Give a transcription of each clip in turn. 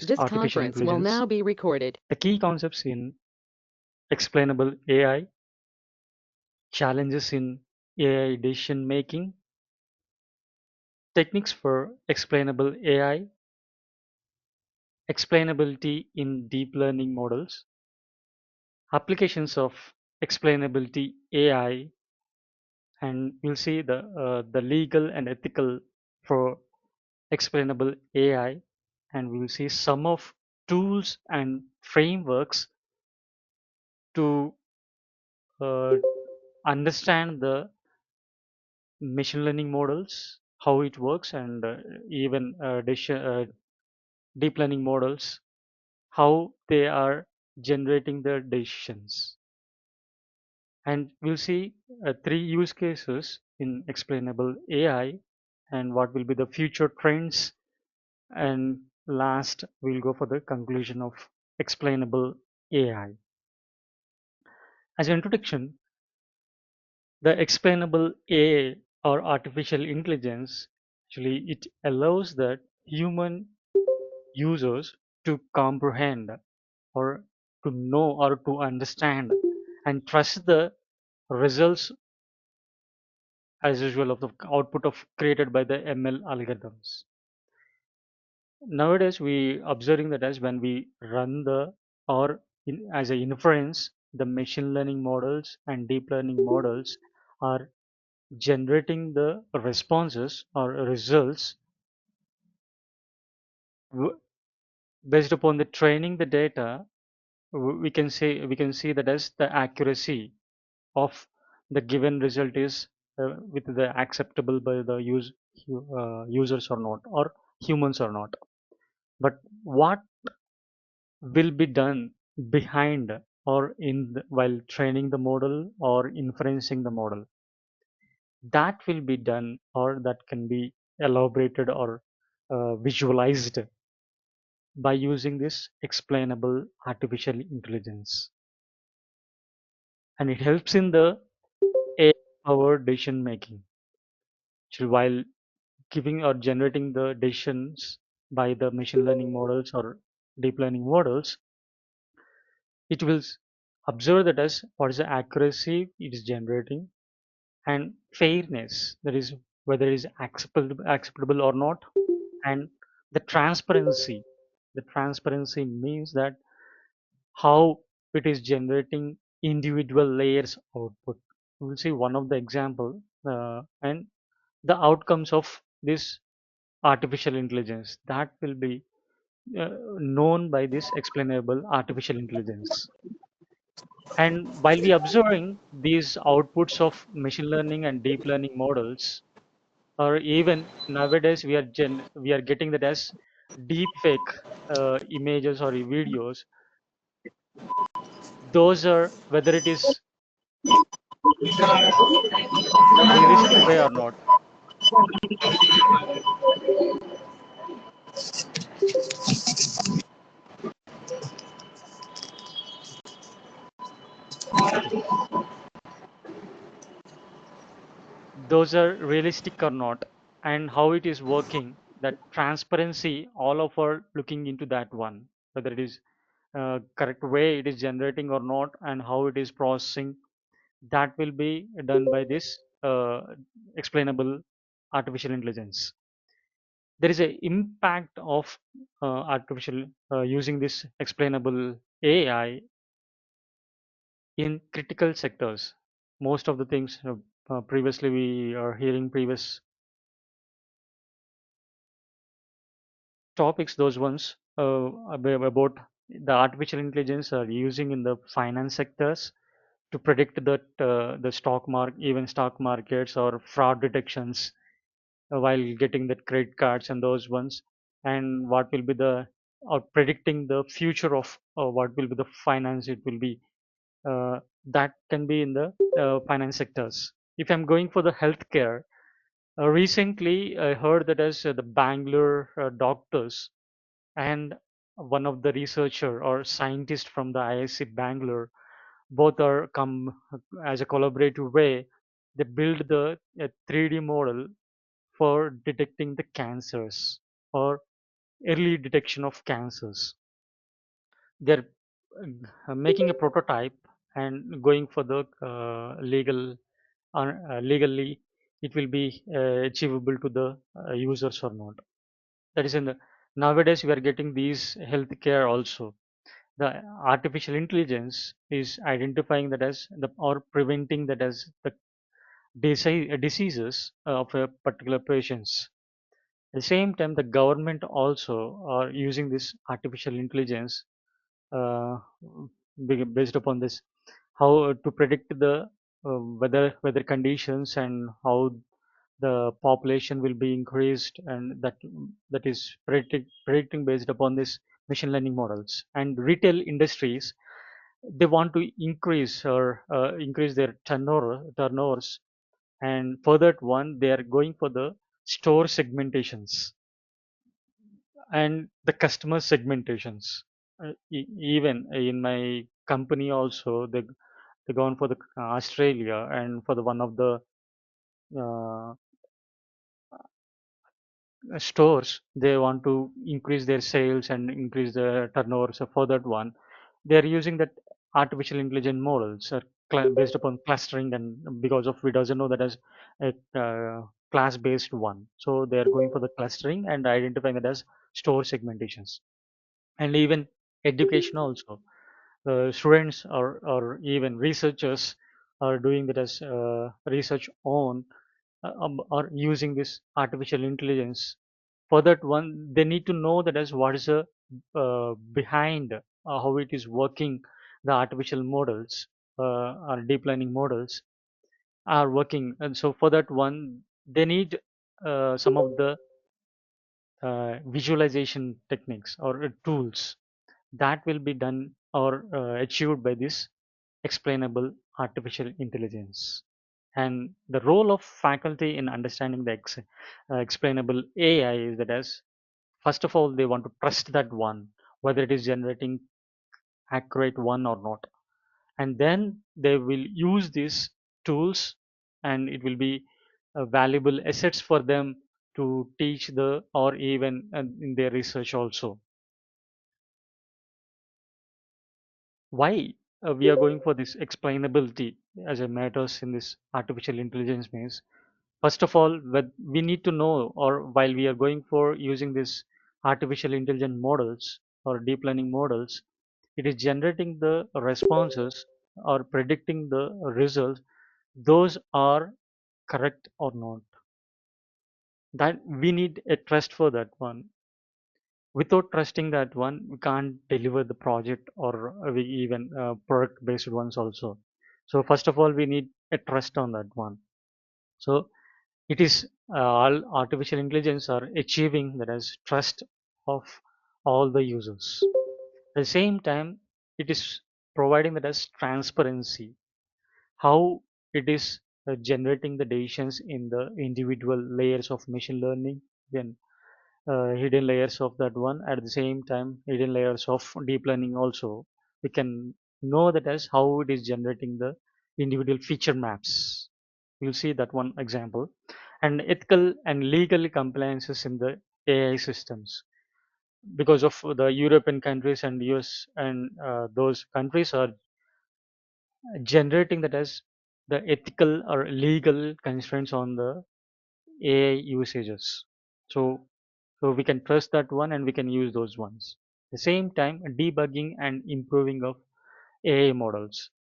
This artificial conference will intelligence, now be recorded. the key concepts in explainable AI, challenges in AI decision making, techniques for explainable AI, explainability in deep learning models, applications of explainability AI, and we'll see the legal and ethical for explainable AI, and we'll see some of tools and frameworks to uh, understand the machine learning models, how it works, and even deep learning models, how they are generating their decisions. And we'll see three use cases in explainable AI and what will be the future trends. And last, we'll go for the conclusion of explainable AI. As an introduction, the explainable AI or artificial intelligence actually it allows that human users to comprehend or to know or to understand and trust the results as usual of the output of created by the ML algorithms. Nowadays, we observing that as when we run the or as a inference, the machine learning models and deep learning models are generating the responses or results based upon the training the data. We can see that as the accuracy of the given result is with the acceptable by the users or not, or humans or not. But what will be done behind or while training the model or inferencing the model, that will be done or that can be elaborated or visualized by using this explainable artificial intelligence, and it helps in the AI powered decision making. So while giving or generating the decisions by the machine learning models or deep learning models, it will observe that as what is the accuracy it is generating and fairness, that is whether it is acceptable or not, and the transparency. The transparency means that how it is generating individual layers output. We'll see one of the example and the outcomes of this artificial intelligence that will be known by this explainable artificial intelligence. And while we observing these outputs of machine learning and deep learning models, or even nowadays we are getting that as deep fake images or videos, those are whether it is realistic way or not. Those are realistic or not, and how it is working, that transparency all of our looking into that one, whether it is correct way it is generating or not, and how it is processing, that will be done by this explainable artificial intelligence. There is a impact of artificial using this explainable AI in critical sectors. Most of the things previously we are hearing previous topics, those ones about the artificial intelligence are using in the finance sectors to predict that the even stock markets or fraud detections while getting that credit cards and those ones, and what will be the or predicting the future of what will be the finance it will be, that can be in the finance sectors. If I'm going for the healthcare, recently I heard that as the Bangalore doctors and one of the researcher or scientist from the ISC Bangalore, both are come as a collaborative way. They build the 3D model for detecting the cancers or early detection of cancers. They're making a prototype and going for the legally it will be achievable to the users or not. That is in the nowadays we are getting these healthcare also. The artificial intelligence is identifying that as the or preventing that as the diseases of a particular patients. At the same time, the government also are using this artificial intelligence uh, based upon this how to predict the weather conditions and how the population will be increased, and that is predicting based upon this machine learning models. And retail industries, they want to increase their turnovers, and for that one they are going for the store segmentations and the customer segmentations. Even in my company also, they gone for the Australia, and for the one of the uh, stores, they want to increase their sales and increase the turnover. So for that one, they are using that artificial intelligence models based upon clustering, and because of we doesn't know that as a class based one, so they are going for the clustering and identifying it as store segmentations. And even education also, students or even researchers are doing that as research on or using this artificial intelligence. For that one, they need to know that as what is the behind how it is working. The artificial models or deep learning models are working, and so for that one, they need some of the visualization techniques or tools that will be done or achieved by this explainable artificial intelligence. And the role of faculty in understanding the explainable AI is that as first of all they want to trust that one whether it is generating accurate one or not, and then they will use these tools, and it will be valuable assets for them to teach the or even in their research also. Why we are going for this explainability as a matters in this artificial intelligence means, first of all, we need to know, or while we are going for using this artificial intelligence models or deep learning models, it is generating the responses or predicting the results, those are correct or not. That we need a trust for that one. Without trusting that one, we can't deliver the project or we even product based ones also. So first of all, we need a trust on that one. So it is all artificial intelligence are achieving that as trust of all the users. At the same time, it is providing that as transparency, how it is generating the decisions in the individual layers of machine learning, then hidden layers of that one. At the same time, hidden layers of deep learning also, we can know that as how it is generating the individual feature maps. You'll see that one example. And ethical and legal compliances in the AI systems, because of the European countries and US, and those countries are generating that as the ethical or legal constraints on the AI usages. So, so we can trust that one and we can use those ones. At the same time, debugging and improving of AI models.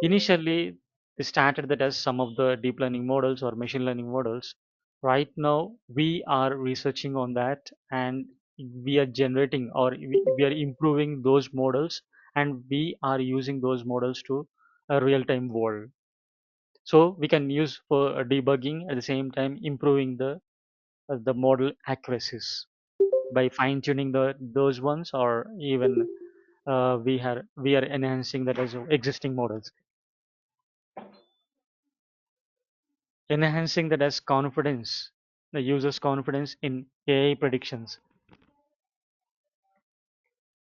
Initially, they started that as some of the deep learning models or machine learning models. Right now, we are researching on that, and we are generating or we are improving those models, and we are using those models to a real-time world. So we can use for debugging at the same time improving the model accuracies by fine tuning those ones, or even we are enhancing that as existing models, enhancing that as confidence, the user's confidence in AI predictions.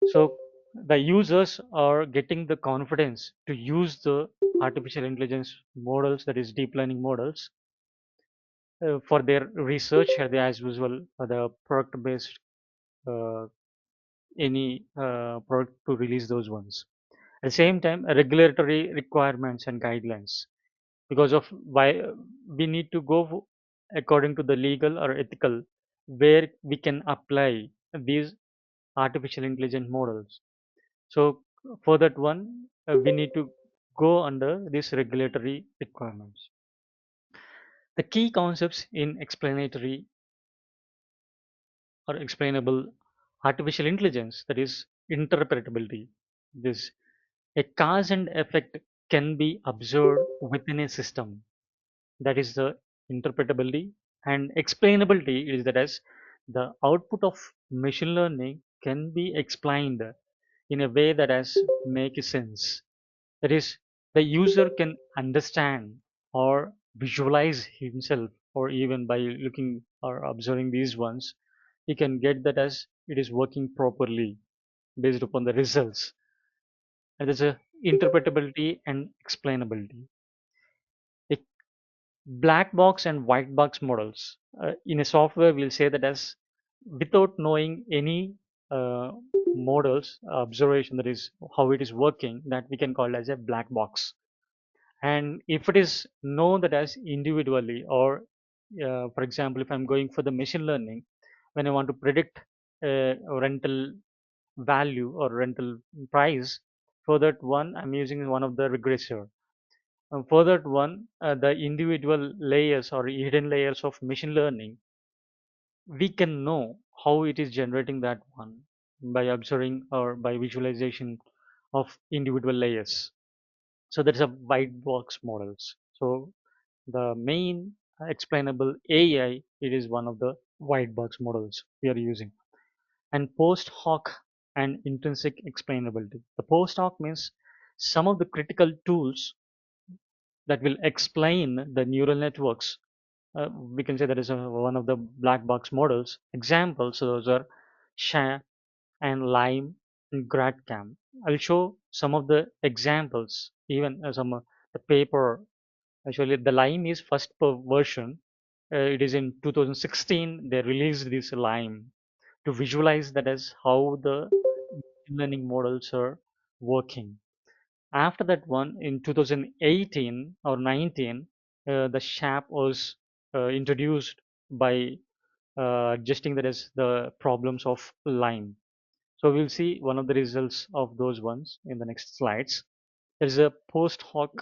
So the users are getting the confidence to use the artificial intelligence models, that is deep learning models, for their research as usual, the product based uh, any product to release those ones. At the same time, regulatory requirements and guidelines, because of why we need to go according to the legal or ethical, where we can apply these artificial intelligence models. So for that one, we need to go under these regulatory requirements. The key concepts in explanatory or explainable artificial intelligence, that is interpretability. This a cause and effect can be observed within a system. That is the interpretability. And explainability is that as the output of machine learning can be explained in a way that has make sense. That is, the user can understand or visualize himself, or even by looking or observing these ones, he can get that as it is working properly based upon the results. And there's a interpretability and explainability. A black box and white box models. In a software, we'll say that as without knowing any uh, models observation, that is how it is working, that we can call as a black box. And if it is known that as individually, or for example, if I'm going for the machine learning, when I want to predict a rental value or rental price, for that one I'm using one of the regressor. For that one, the individual layers or hidden layers of machine learning, we can know how it is generating that one by observing or by visualization of individual layers. So that's a white box models. So the main explainable AI, it is one of the white box models we are using. And post hoc and intrinsic explainability. The post hoc means some of the critical tools that will explain the neural networks. We can say that is one of the black box models. Examples, so those are SHA and Lime and GradCam. I'll show some of the examples, even some the paper. Actually, the Lime is first version. It is in 2016 they released this Lime to visualize that as how the learning models are working. After that one, in 2018 or 19, the SHAP was introduced by adjusting that as the problems of Lime. So we'll see one of the results of those ones in the next slides. There is a post hoc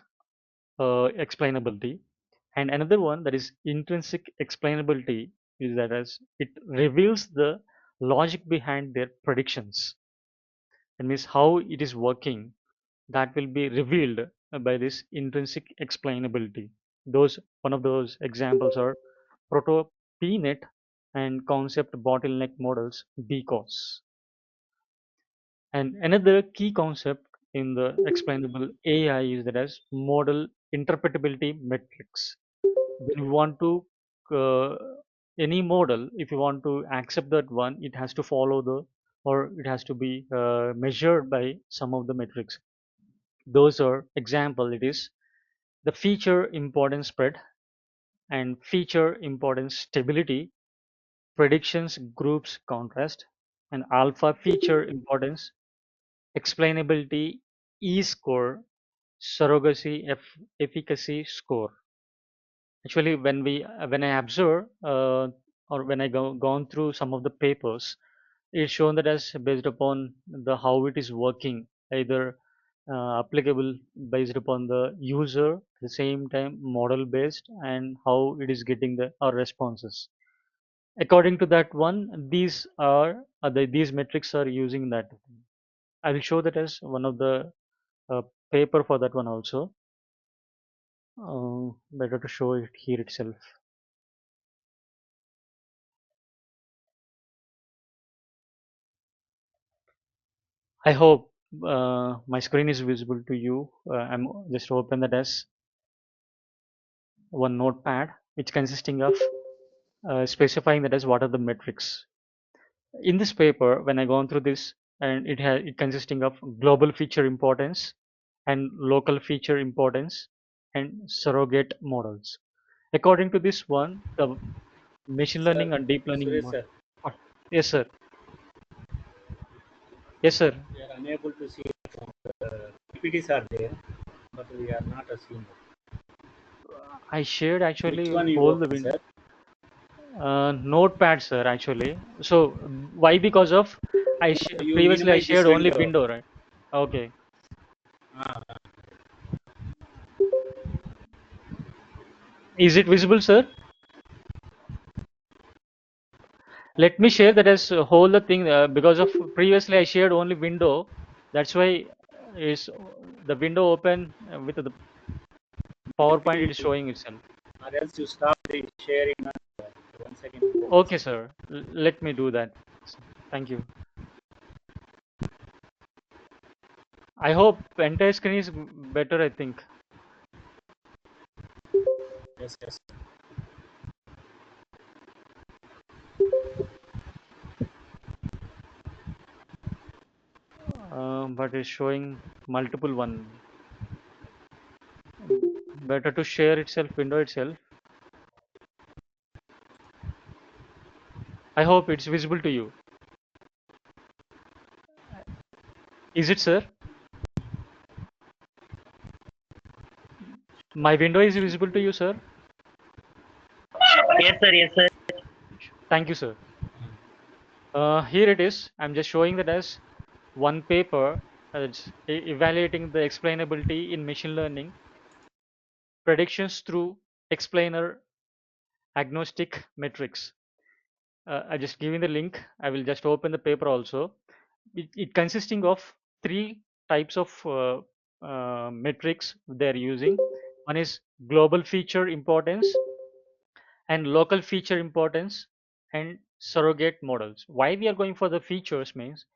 explainability, and another one, that is intrinsic explainability, is that as it reveals the logic behind their predictions. That means how it is working, that will be revealed by this intrinsic explainability. Those One of those examples are proto pnet and concept bottleneck models, because. And another key concept in the explainable AI is that as model interpretability metrics. When you want to uh, any model, if you want to accept that one, it has to follow the, or it has to be measured by some of the metrics. Those are example. It is the feature importance spread and feature importance stability, predictions groups contrast, and alpha feature importance explainability E score, surrogacy efficacy score. Actually, when I observe or when I gone through some of the papers, it's shown that as based upon the how it is working, either applicable based upon the user, at the same time model based, and how it is getting the our responses. According to that one, these metrics are using that. I will show that as one of the paper for that one also. Better to show it here itself. I hope my screen is visible to you. I'm just open that as one notepad, which consisting of specifying that as what are the metrics. In this paper, when I gone through this, and it consisting of global feature importance and local feature importance and surrogate models. According to this one, the machine Sir, learning and deep learning Suresh model. sir, Oh, yes, sir. Yes, sir. We are unable to see PPTs are there, but we are not seeing it. I shared Which actually one you whole the open, sir? notepad, sir, actually. So why? Because of You previously I minimize this shared only window. window, right? Okay. Ah, Is it visible, sir? Let me share that as a whole the thing because of previously I shared only window. That's why is the window open with the PowerPoint. It is PPT, showing itself. or else you stop the sharing. One second. Okay, sir. Let me do that. Thank you. I hope entire screen is better. I think. Yes, yes. But it's showing multiple one. Better to share itself, window itself. I hope it's visible to you. Is it, sir? My window is visible to you, sir. Yes, sir. Yes, sir. Thank you, sir. Here it is. I'm just showing that as one paper. It's evaluating the explainability in machine learning predictions through explainer agnostic metrics. I just giving the link. I will just open the paper also. It consisting of three types of metrics they're using. One is global feature importance and local feature importance and surrogate models. Why we are going for the features means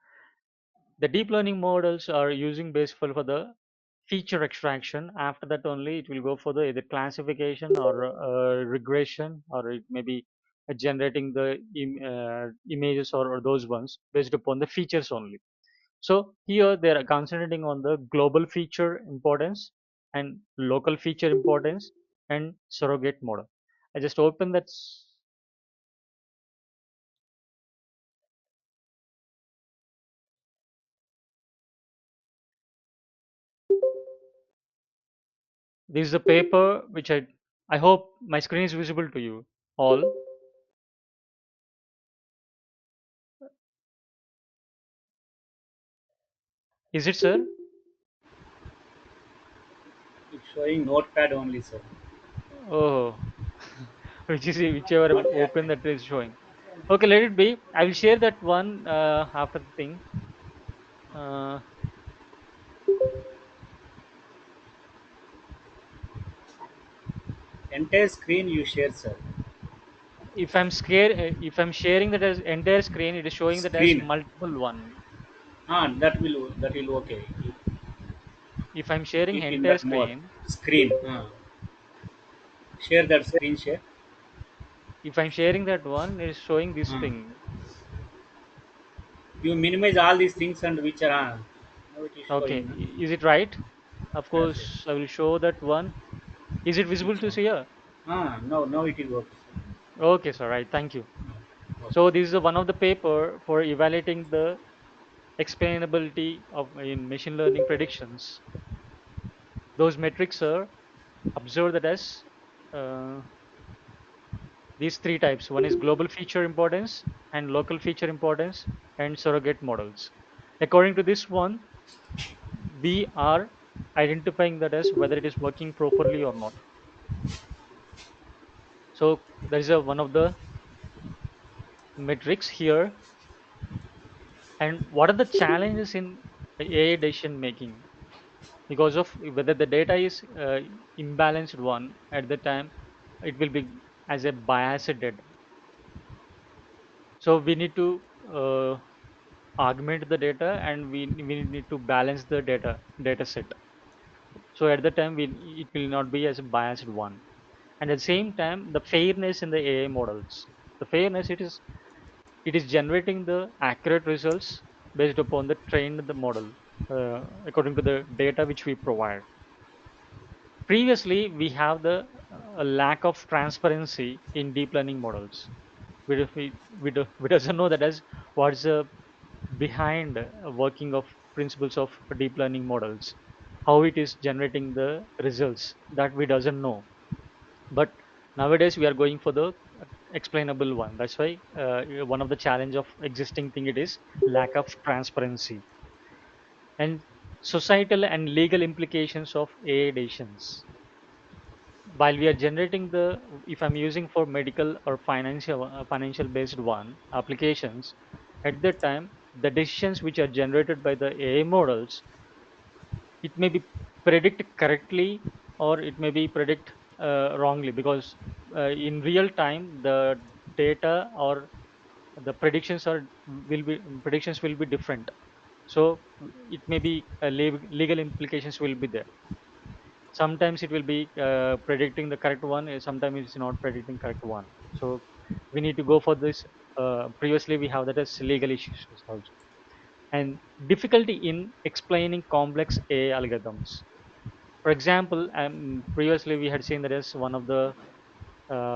the deep learning models are using basically for the feature extraction. After that only it will go for the either classification or regression, or it may be generating the images, or those ones based upon the features only. So here they are concentrating on the global feature importance and local feature importance and surrogate model. I just open that. This is the paper which I hope my screen is visible to you all. Is it, sir? It's showing notepad only, sir. Oh, which is whichever Not open that is showing. Okay, let it be. I will share that one after the thing. Uh, entire screen you share, sir. if I'm sharing that as entire screen, it is showing that as Screen. multiple one. Ah, that will okay. If I'm sharing Keep in entire that mode. screen, Screen. Ah. Share that screen share. if I'm sharing that one, it is showing this Ah. thing. You minimize all these things and which are on. Now it is Okay, showing. is it right? Of Yes, yes. course, I will show that one. Is it visible Which to one? see here? Ah, no, now it is works. Okay, sir. Right. Thank you. Okay. So this is one of the paper for evaluating the explainability of in machine learning predictions. Those metrics are observed that as uh, these three types. One is global feature importance and local feature importance and surrogate models. According to this one, we are identifying that as whether it is working properly or not. So there is a one of the metrics here. And what are the challenges in AI decision making? Because of whether the data is imbalanced one at the time, it will be as a biased data. So we need to augment the data, and we need to balance the data set. So at the time it will not be as a biased one. And at the same time, the fairness in the AI models, the fairness, it is generating the accurate results based upon the trained the model according to the data which we provide. Previously, we have the lack of transparency in deep learning models. We doesn't know that as what's the behind working of principles of deep learning models, how it is generating the results that we doesn't know. But nowadays we are going for the explainable one. That's why one of the challenge of existing thing it is lack of transparency and societal and legal implications of AI decisions. While we are generating the, if I'm using for medical or financial based one applications, at that time the decisions which are generated by the AI models, it may be predict correctly or it may be predict wrongly, because in real time the data or the predictions will be different. So it may be legal implications will be there. Sometimes it will be predicting the correct one, sometimes it's not predicting correct one. So we need to go for this. Previously we have that as legal issues also, and difficulty in explaining complex AI algorithms. For example, previously we had seen that as one of the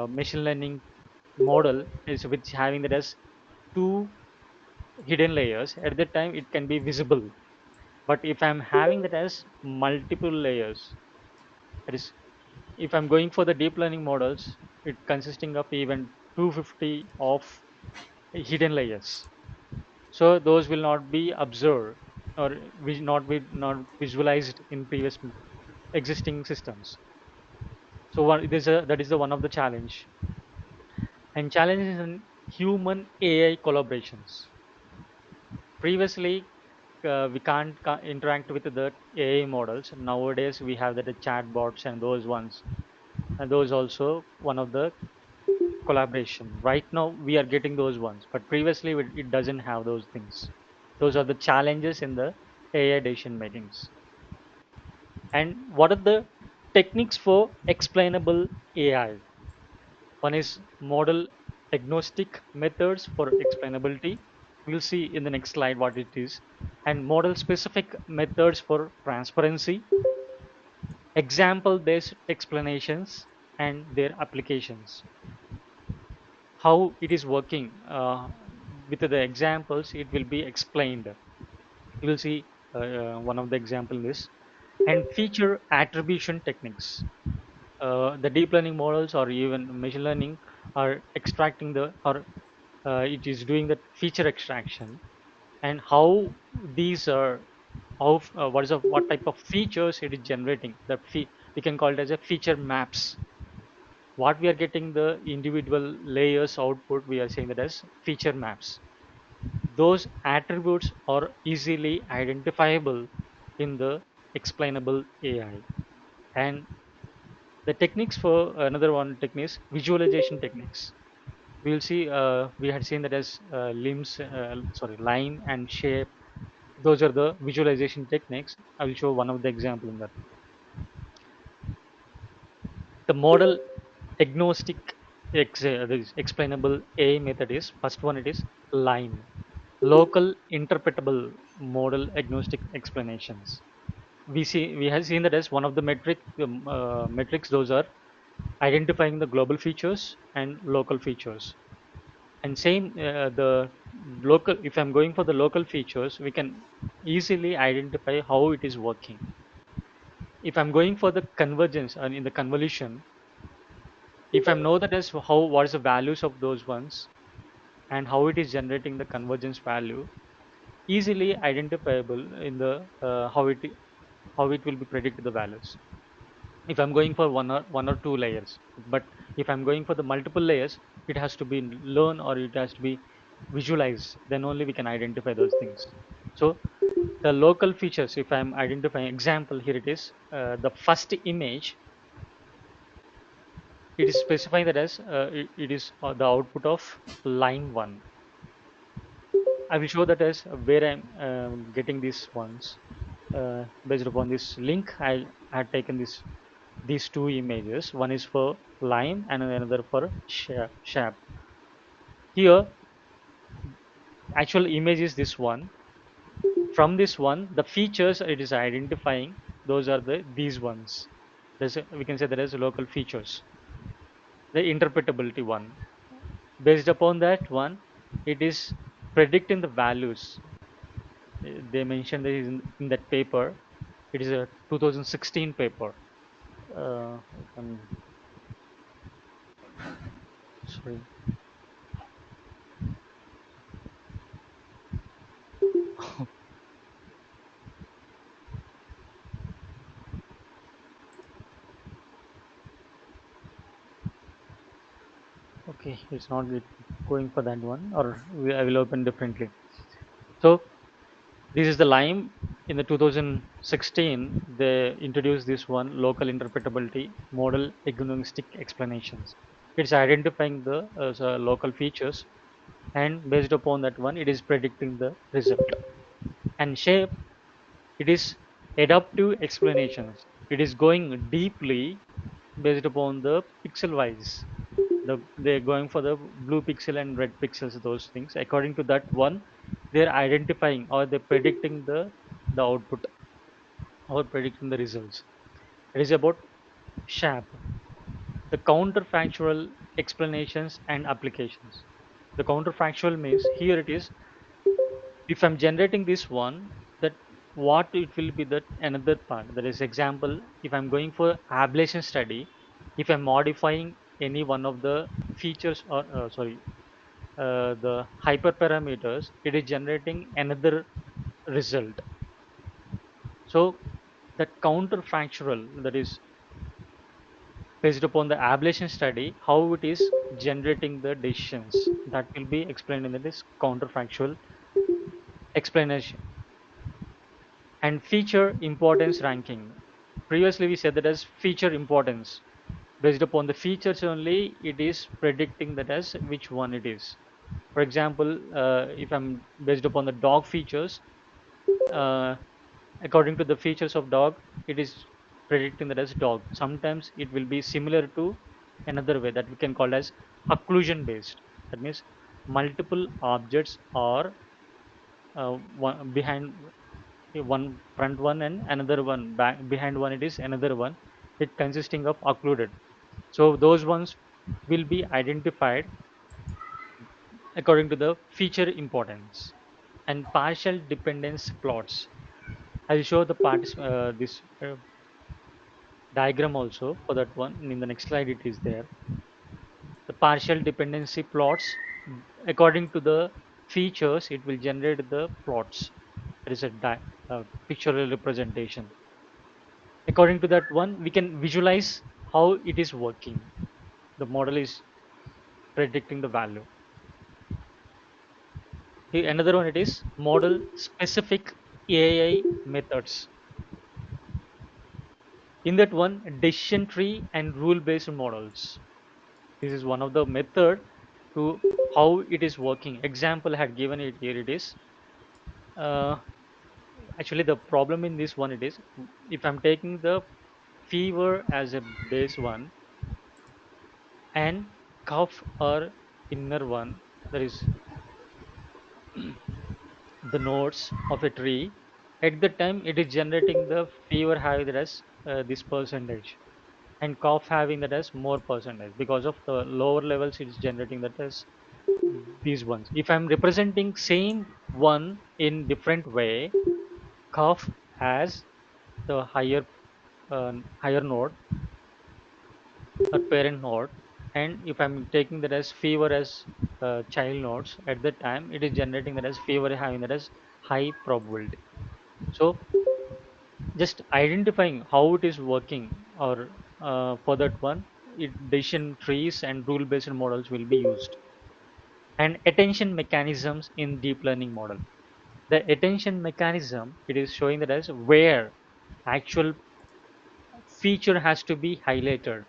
machine learning model is which having that as two hidden layers. At that time it can be visible, but if I'm having that as multiple layers, that is, if I'm going for the deep learning models, it consisting of even 250 of hidden layers. So those will not be observed or will not visualized in previous existing systems. So that is the one of the challenge, and challenges in human AI collaborations. Previously, we can't interact with the AI models. Nowadays, we have the chatbots and those ones, and those also one of the collaboration. Right now, we are getting those ones, but previously it doesn't have those things. Those are the challenges in the AI decision makings. And what are the techniques for explainable AI? One is model agnostic methods for explainability. We'll see in the next slide what it is. And model specific methods for transparency, example based explanations, and their applications. How it is working with the examples, it will be explained. You will see one of the example in this. And feature attribution techniques. The deep learning models or even machine learning are extracting the, or it is doing the feature extraction, and how these are, what type of features it is generating. We can call it as a feature maps. What we are getting the individual layers output, we are saying that as feature maps. Those attributes are easily identifiable in the explainable AI. And the techniques for another one techniques, visualization techniques. We will see, we had seen that as line and shape. Those are the visualization techniques. I will show one of the example in that. The model agnostic this explainable AI method is, first one it is line. Local interpretable model agnostic explanations. We have seen that as one of the metrics. Those are identifying the global features and local features. And same the local, if I'm going for the local features, we can easily identify how it is working. If I'm going for the convergence and in the convolution, if I know that as how what is the values of those ones and how it is generating the convergence value, easily identifiable in the how it will be predicted the values. If I'm going for one or two layers, but if I'm going for the multiple layers, it has to be learn or it has to be visualized, then only we can identify those things. So the local features, if I'm identifying example, here it is, the first image, it is specifying that as it is the output of line 1. I will show that as where I'm getting these ones. Based upon this link, I had taken these two images. One is for line and another for shape. Here, actual image is this one. From this one, the features it is identifying, those are these ones. We can say that as local features. The interpretability one. Based upon that one, it is predicting the values. They mentioned this in that paper. It is a 2016 paper. If I'm sorry. Okay, it's not going for that one, or I will open differently. So this is the lime. In the 2016, they introduced this one local interpretability model agnostic explanations. It's identifying the local features, and based upon that one, it is predicting the result. And shape, it is adaptive explanations. It is going deeply based upon the pixel wise. They're going for the blue pixel and red pixels, those things. According to that one, they're identifying or they're predicting the output or predicting the results. It is about SHAP, the counterfactual explanations and applications. The counterfactual means here it is, if I'm generating this one, that what it will be that another part. That is example, if I'm going for ablation study, if I'm modifying any one of the features or the hyperparameters, it is generating another result. So that counterfactual, that is based upon the ablation study, how it is generating the decisions, that will be explained in this counterfactual explanation. And feature importance ranking. Previously, we said that as feature importance. Based upon the features only, it is predicting that as which one it is. For example, if I'm based upon the dog features, uh, according to the features of dog, it is predicting that as dog. Sometimes it will be similar to another way that we can call as occlusion based. That means multiple objects are one behind one front one and another one back behind one, it is another one, it consisting of occluded. So those ones will be identified according to the feature importance. And partial dependence plots, I'll show the parts this diagram also for that one. In the next slide it is there. The partial dependency plots, according to the features, it will generate the plots. There is a pictorial representation. According to that one, we can visualize how it is working. The model is predicting the value. Another one, it is model specific AI methods. In that one, decision tree and rule based models. This is one of the method to how it is working. Example I had given it here. It is uh, actually the problem in this one. It is, if I'm taking the fever as a base one and cough or inner one, that is the nodes of a tree. At the time, it is generating the fever having that as this percentage, and cough having that as more percentage. Because of the lower levels, it is generating that as these ones. If I'm representing same one in different way, cough has the higher node or parent node, and if I'm taking that as fever as child nodes, at that time it is generating that as fever having that as high probability. So just identifying how it is working, or for that one, decision trees and rule based models will be used. And attention mechanisms in deep learning model, the attention mechanism, it is showing that as where actual feature has to be highlighted,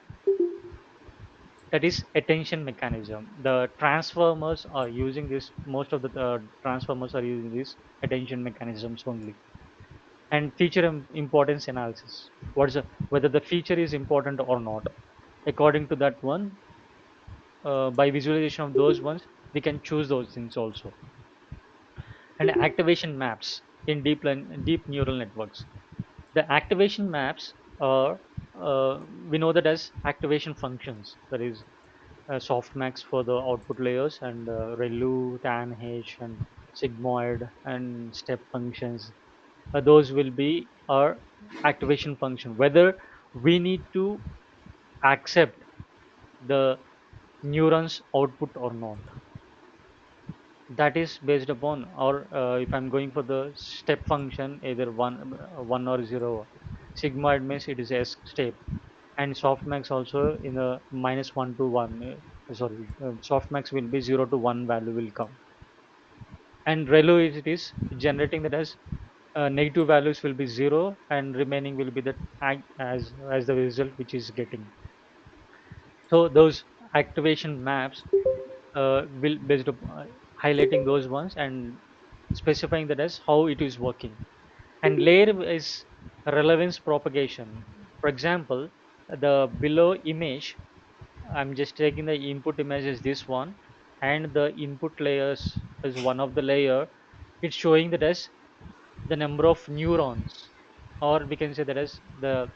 that is attention mechanism. The transformers are using this, most of the transformers are using these attention mechanisms only. And feature importance analysis, whether the feature is important or not. According to that one, by visualization of those ones, we can choose those things also. And activation maps in deep neural networks, the activation maps are, we know that as activation functions. That is softmax for the output layers, and relu, tan, h, and sigmoid, and step functions. Those will be our activation function. Whether we need to accept the neurons output or not, that is based upon, or if I'm going for the step function, either one or zero. Sigmoid means it is S step, and softmax also in a -1 to 1. Sorry, softmax will be 0 to 1 value will come, and relu is it is generating that as negative values will be 0, and remaining will be that as the result which is getting. So those activation maps will based upon highlighting those ones and specifying that as how it is working. And layer is relevance propagation. For example, the below image, I'm just taking the input image as this one, and the input layers is one of the layer. It's showing that as the number of neurons, or we can say that as the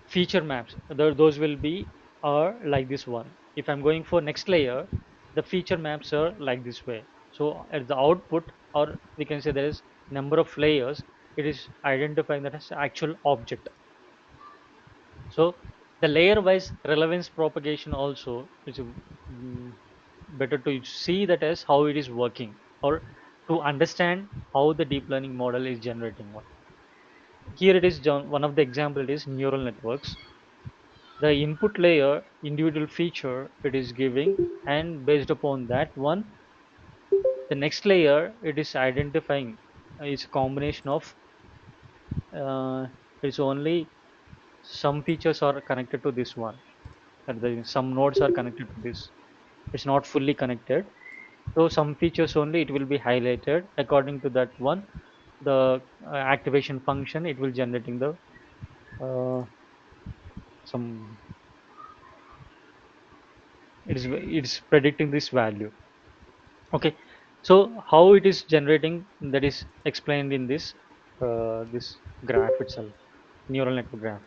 feature maps. Those will be are like this one. If I'm going for next layer, the feature maps are like this way. So at the output, or we can say there is number of layers, it is identifying that as actual object. So the layer wise relevance propagation also is better to see that as how it is working, or to understand how the deep learning model is generating one. Here it is, John. One of the example it is neural networks. The input layer individual feature it is giving, and based upon that one, the next layer it is identifying is a combination of uh, it's only some features are connected to this one, and some nodes are connected to this. It's not fully connected, so some features only it will be highlighted. According to that one, the activation function it will generating the some, it's predicting this value. Okay, so how it is generating, that is explained in this graph itself, neural network graph,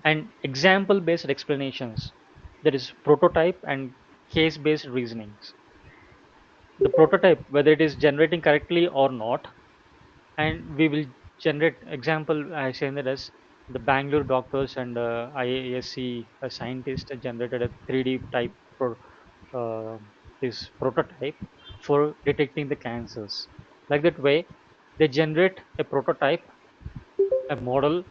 and example based explanations, that is prototype and case based reasonings. The prototype, whether it is generating correctly or not, and we will generate example. I say that as the Bangalore doctors and IASC scientists generated a 3D type uh, this prototype for detecting the cancers. Like that way, they generate a prototype, a model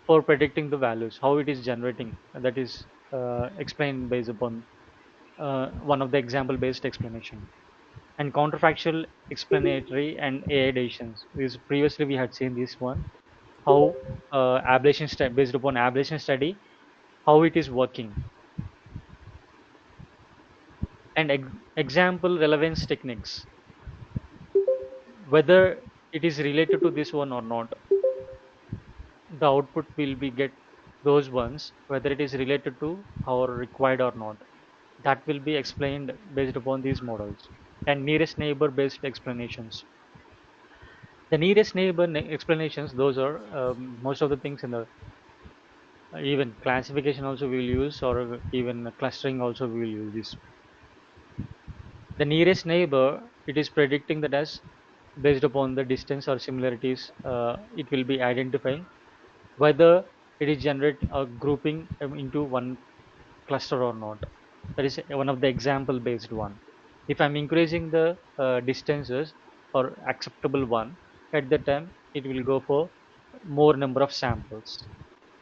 for predicting the values, how it is generating. That is explained based upon one of the example based explanation. And counterfactual explanatory and AI decisions. This previously we had seen this one, how ablation based upon ablation study, how it is working, and example relevance techniques, whether it is related to this one or not. The output will be get those ones, whether it is related to or required or not. That will be explained based upon these models. And nearest neighbor based explanations. The nearest neighbor explanations, those are most of the things in the even classification also we will use, or even clustering also we will use this. The nearest neighbor, it is predicting that as based upon the distance or similarities, it will be identifying whether it is generating or grouping into one cluster or not. That is one of the example based one. If I'm increasing the distances or acceptable one, at that time it will go for more number of samples.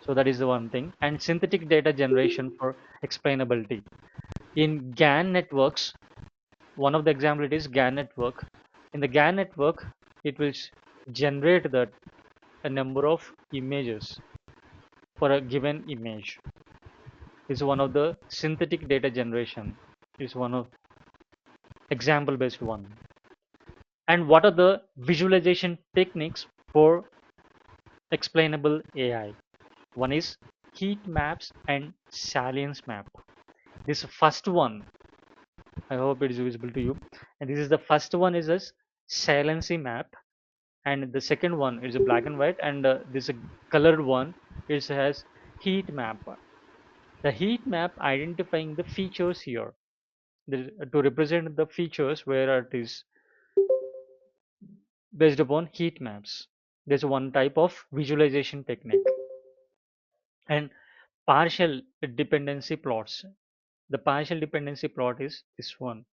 So that is the one thing. And synthetic data generation for explainability. In GAN networks, one of the example it is GAN network. In the GAN network, it will generate the a number of images for a given image. Is one of the synthetic data generation, is one of example based one. And what are the visualization techniques for explainable AI? One is heat maps and salience map. This first one, I hope it is visible to you. And this is the first one is a saliency map, and the second one is a black and white, and this colored one is has heat map. The heat map identifying the features here. to represent the features where it is based upon heat maps. There's one type of visualization technique. And partial dependency plots. The partial dependency plot is this one.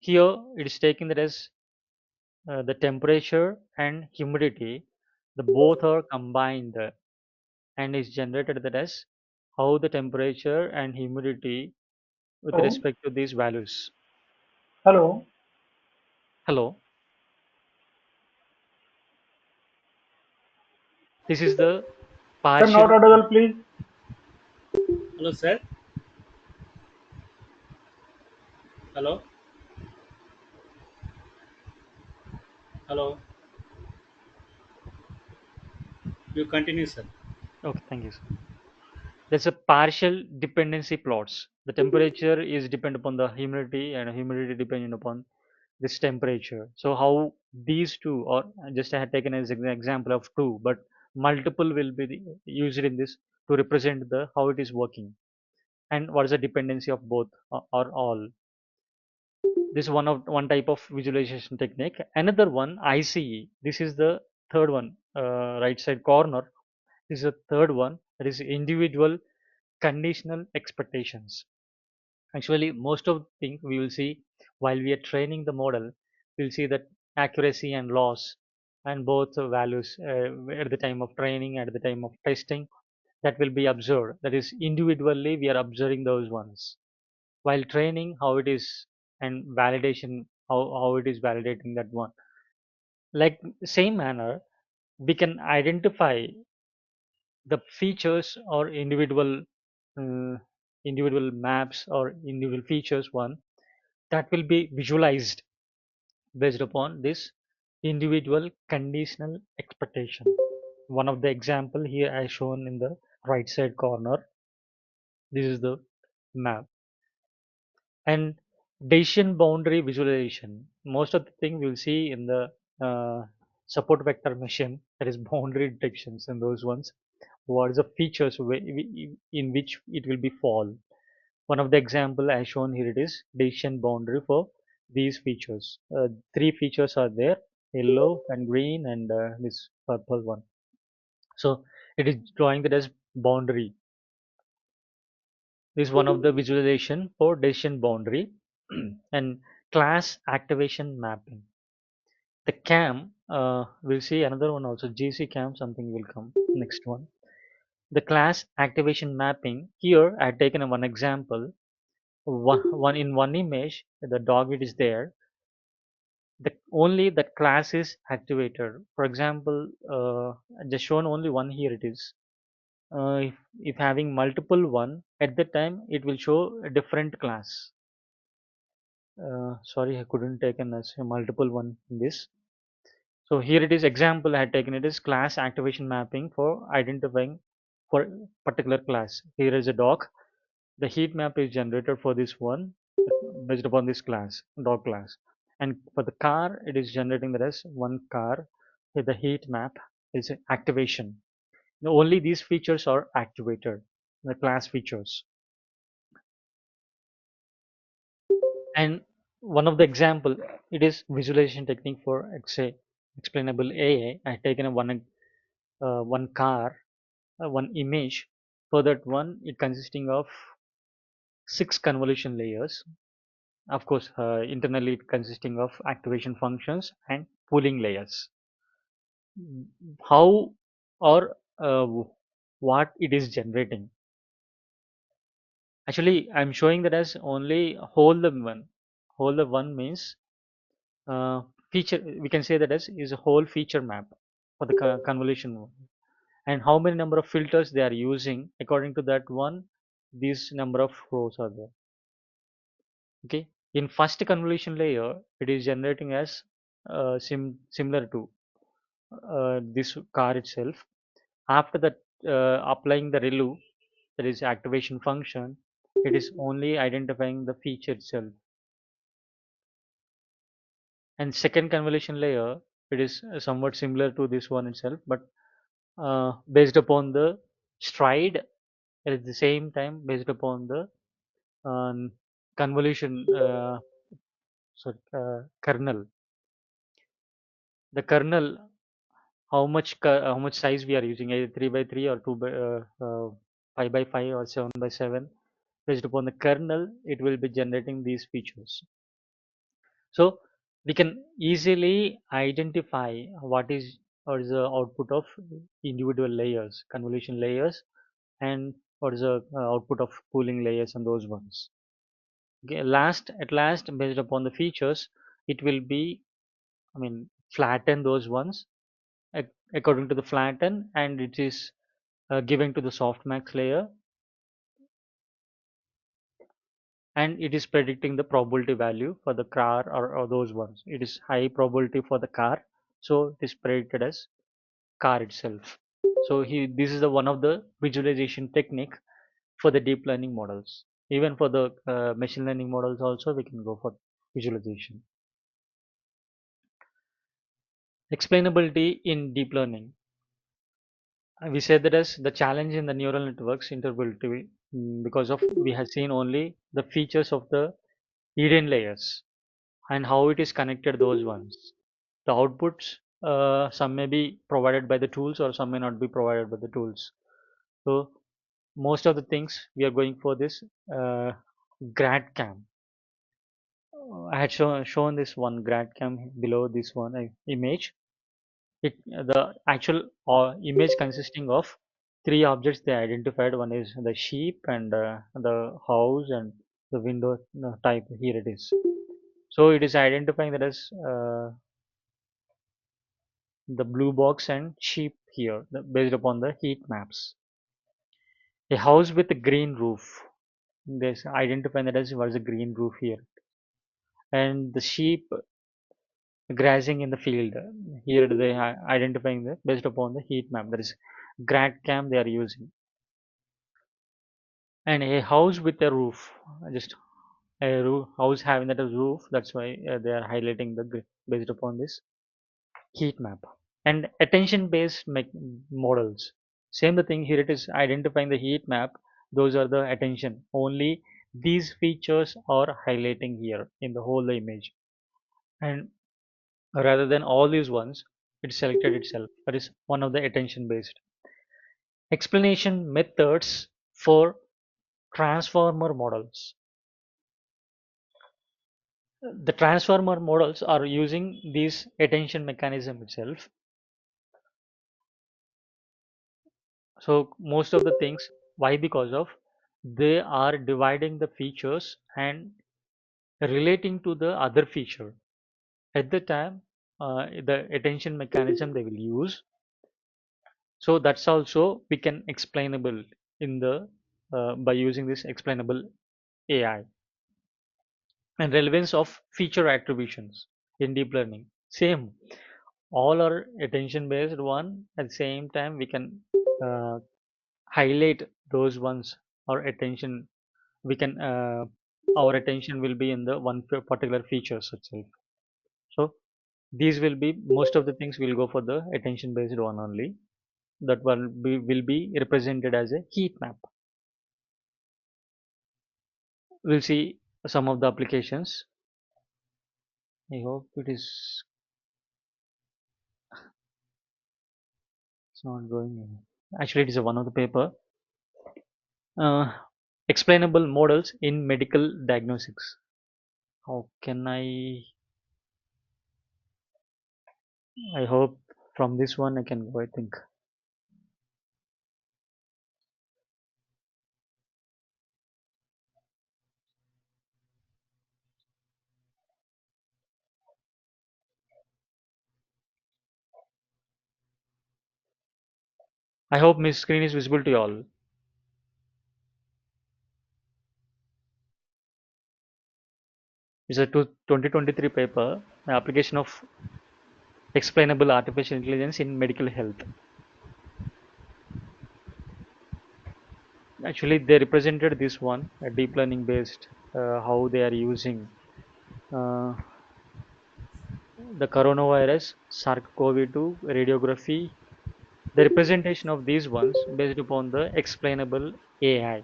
Here it is taken that as the temperature and humidity, the both are combined and is generated that as how the temperature and humidity with Hello. respect to these values. Hello. Hello, this is the Sir, not partial. audible, please. Hello, sir. Hello. Hello. You continue, sir. Okay, thank you, sir. There's a partial dependency plots. The temperature is depend upon the humidity and humidity depending upon this temperature. So how these two, or just I had taken as an example of two, but multiple will be used in this to represent the how it is working and what is the dependency of both or all. This is one type of visualization technique. Another one, ICE. This is the third one, right side corner. This is the third one. That is individual conditional expectations. Actually, most of the things we will see while we are training the model, we'll see that accuracy and loss and both values at the time of training and at the time of testing, that will be observed. That is individually we are observing those ones. While training, how it is, and validation, how it is validating that one. Like same manner, we can identify the features or uh, individual maps or individual features one that will be visualized based upon this individual conditional expectation. One of the example here as shown in the right side corner, this is the map. And decision boundary visualization, most of the thing we'll see in the uh, support vector machine, that is boundary detections, and those ones what is the features in which it will be fall. One of the example as shown here, it is decision boundary for these features. Three features are there: yellow and green and this purple one. So it is drawing that as boundary. This is one of the visualization for decision boundary. And class activation mapping. The cam, we'll see another one also. GC cam, something will come next one. The class activation mapping. Here I had taken one example. One in one image, the dog it is there. The only that class is activated. For example, just shown only one here it is. If having multiple one at the time, it will show a different class. Sorry, I couldn't take an as a multiple one in this. So here it is example I had taken, it is class activation mapping for identifying for particular class. Here is a dog. The heat map is generated for this one based upon this class, dog class. And for the car, it is generating the rest one car with the heat map is activation. Now, only these features are activated, the class features. And one of the example, it is visualization technique for explainable AI. I have taken a one car, one image. For that one, it consisting of 6 convolution layers. Of course, internally it consisting of activation functions and pooling layers. How or what it is generating. Actually, I'm showing that as only whole the one. Whole the one means uh, feature. We can say that as is a whole feature map for the convolution one. And how many number of filters they are using according to that one. These number of rows are there. Okay. In first convolution layer, it is generating as similar to this car itself. After that, applying the relu, that is activation function, it is only identifying the feature itself. And second convolution layer, it is somewhat similar to this one itself, but based upon the stride, at the same time based upon the convolution, kernel. The kernel, how much size we are using, either 3 by 3 or 2 by 5 by 5 or 7 by 7. Based upon the kernel, it will be generating these features. So we can easily identify what is or is the output of individual layers, convolution layers, and what is the output of pooling layers and those ones. Okay, at last, based upon the features, it will be, I mean, flatten those ones according to the flatten, and it is given to the softmax layer, and it is predicting the probability value for the car, or those ones. It is high probability for the car, so it is predicted as car itself. So this is the one of the visualization technique for the deep learning models. Even for the machine learning models also, we can go for visualization. Explainability in deep learning. We said that as the challenge in the neural networks interpretability, because of we have seen only the features of the hidden layers and how it is connected those ones. The outputs, some may be provided by the tools or some may not be provided by the tools. So most of the things we are going for this grad cam. I had shown this one grad cam below this one image. The actual image consisting of three objects they identified. One is the sheep and the house and the window type. Here it is. So it is identifying that as the blue box and sheep here, based upon the heat maps. A house with a green roof. This identifying that as what is a green roof here, and the sheep grazing in the field. Here they are identifying the based upon the heat map. That is grad cam they are using. And a house with a roof, just a house having that as roof. That's why they are highlighting the based upon this heat map. And attention based models, same the thing here. It is identifying the heat map. Those are the attention only. These features are highlighting here in the whole image, and rather than all these ones, it selected itself. That is one of the attention based explanation methods for transformer models. The transformer models are using this attention mechanism itself. So most of the things, why? Because of they are dividing the features and relating to the other feature at the time, the attention mechanism they will use. So that's also we can explainable in the by using this explainable AI. And relevance of feature attributions in deep learning, same, all are attention based one. At the same time we can uh, highlight those ones, or attention we can our attention will be in the one particular features itself. So these will be most of the things will go for the attention based one only. That will be represented as a heat map. We'll see some of the applications. I hope it's not going in. Actually, it is a one of the paper. Uh, explainable models in medical diagnostics. How can I hope from this one I can go, I think. I hope my screen is visible to you all. It's a 2023 paper, application of explainable artificial intelligence in medical health. Actually, they represented this one, a deep learning based, how they are using uh, the coronavirus, SARS-CoV-2, radiography, the representation of these ones based upon the explainable AI.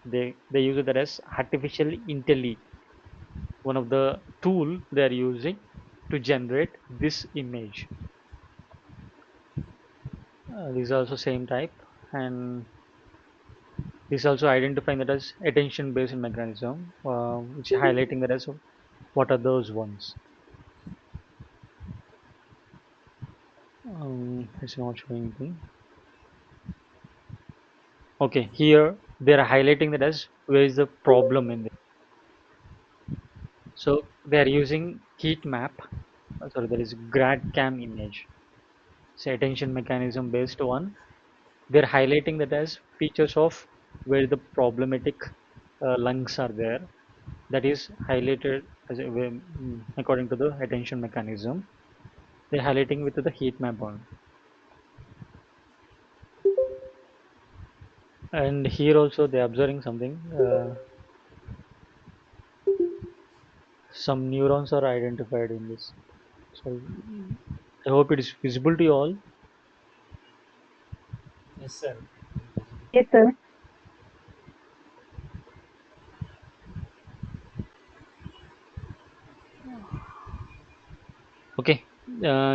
They use it as artificial intelli, one of the tool they are using to generate this image. These are also same type, and this also identifying that as attention based mechanism, which highlighting that as what are those ones. It's not showing anything. Okay, here they are highlighting that as where is the problem in it. So they are using heat map. Sorry, there is grad cam image. So attention mechanism based one. They're highlighting that as features of where the problematic lungs are there. That is highlighted as according to the attention mechanism. They're highlighting with the heat map on. And here also they're observing something. Some neurons are identified in this. Sorry, I hope it is visible to you all. Yes, sir. Yes, sir. Okay,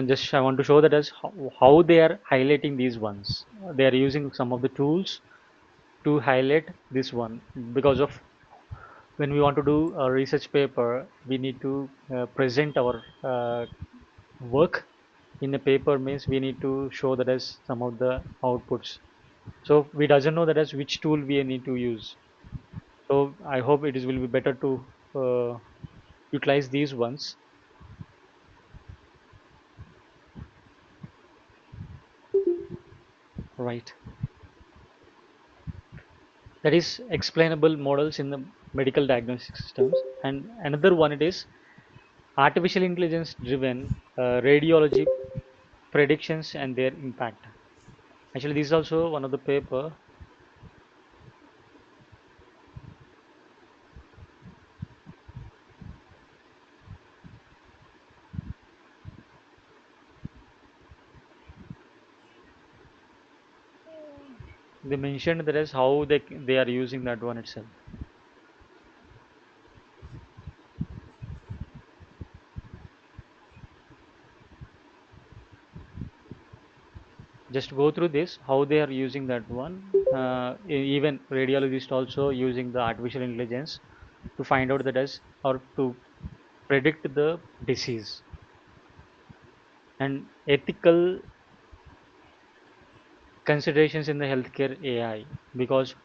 just I want to show that as how they are highlighting these ones. They are using some of the tools to highlight this one because of when we want to do a research paper, we need to present our work in a paper means we need to show that as some of the outputs. So we doesn't know that as which tool we need to use. So I hope it is will be better to utilize these ones, right? That is explainable models in the medical diagnostic systems, and another one it is artificial intelligence driven radiology predictions and their impact. Actually, this is also one of the paper. They mentioned that as how they are using that one itself. Just go through this how they are using that one. Even radiologist also using the artificial intelligence to find out that as or to predict the disease. And ethical considerations in the healthcare AI, because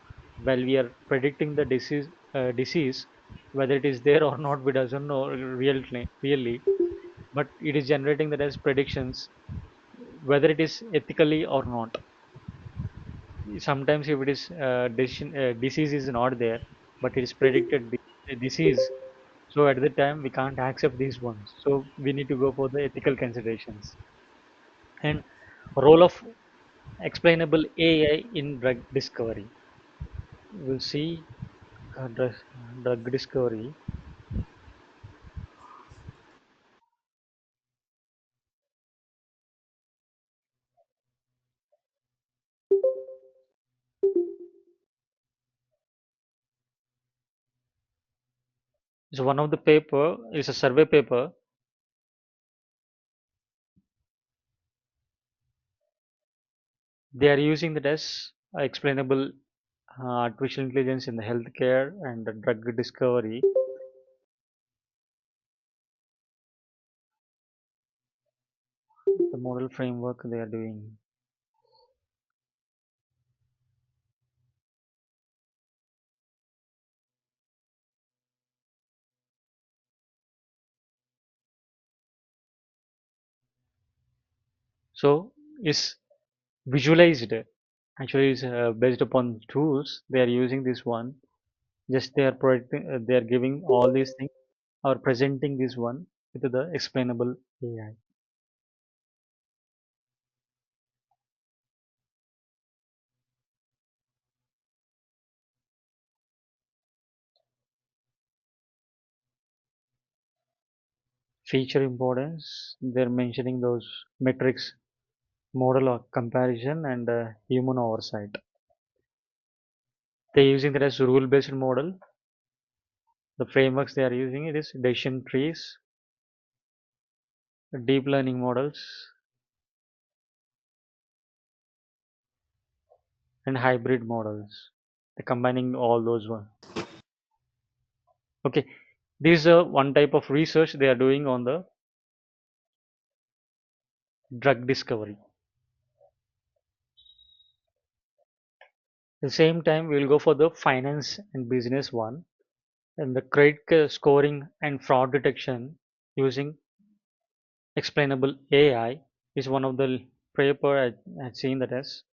while we are predicting the disease, whether it is there or not, we doesn't know really, but it is generating that as predictions, whether it is ethically or not. Sometimes if it is disease is not there, but it is predicted disease, so at the time we can't accept these ones. So we need to go for the ethical considerations and role of explainable AI in drug discovery. We'll see drug discovery. So one of the paper is a survey paper. They are using that as explainable artificial intelligence in the healthcare and the drug discovery. The model framework they are doing. So is visualized. Actually, is based upon tools they are using this one. Just they are they are giving all these things or presenting this one with the explainable AI. Feature importance. They're mentioning those metrics, model of comparison, and human oversight. They're using that as rule-based model. The frameworks they are using it is decision trees, deep learning models, and hybrid models. They're combining all those one. Okay, this is one type of research they are doing on the drug discovery. At the same time, we will go for the finance and business one, and the credit scoring and fraud detection using explainable AI is one of the paper I had seen that as.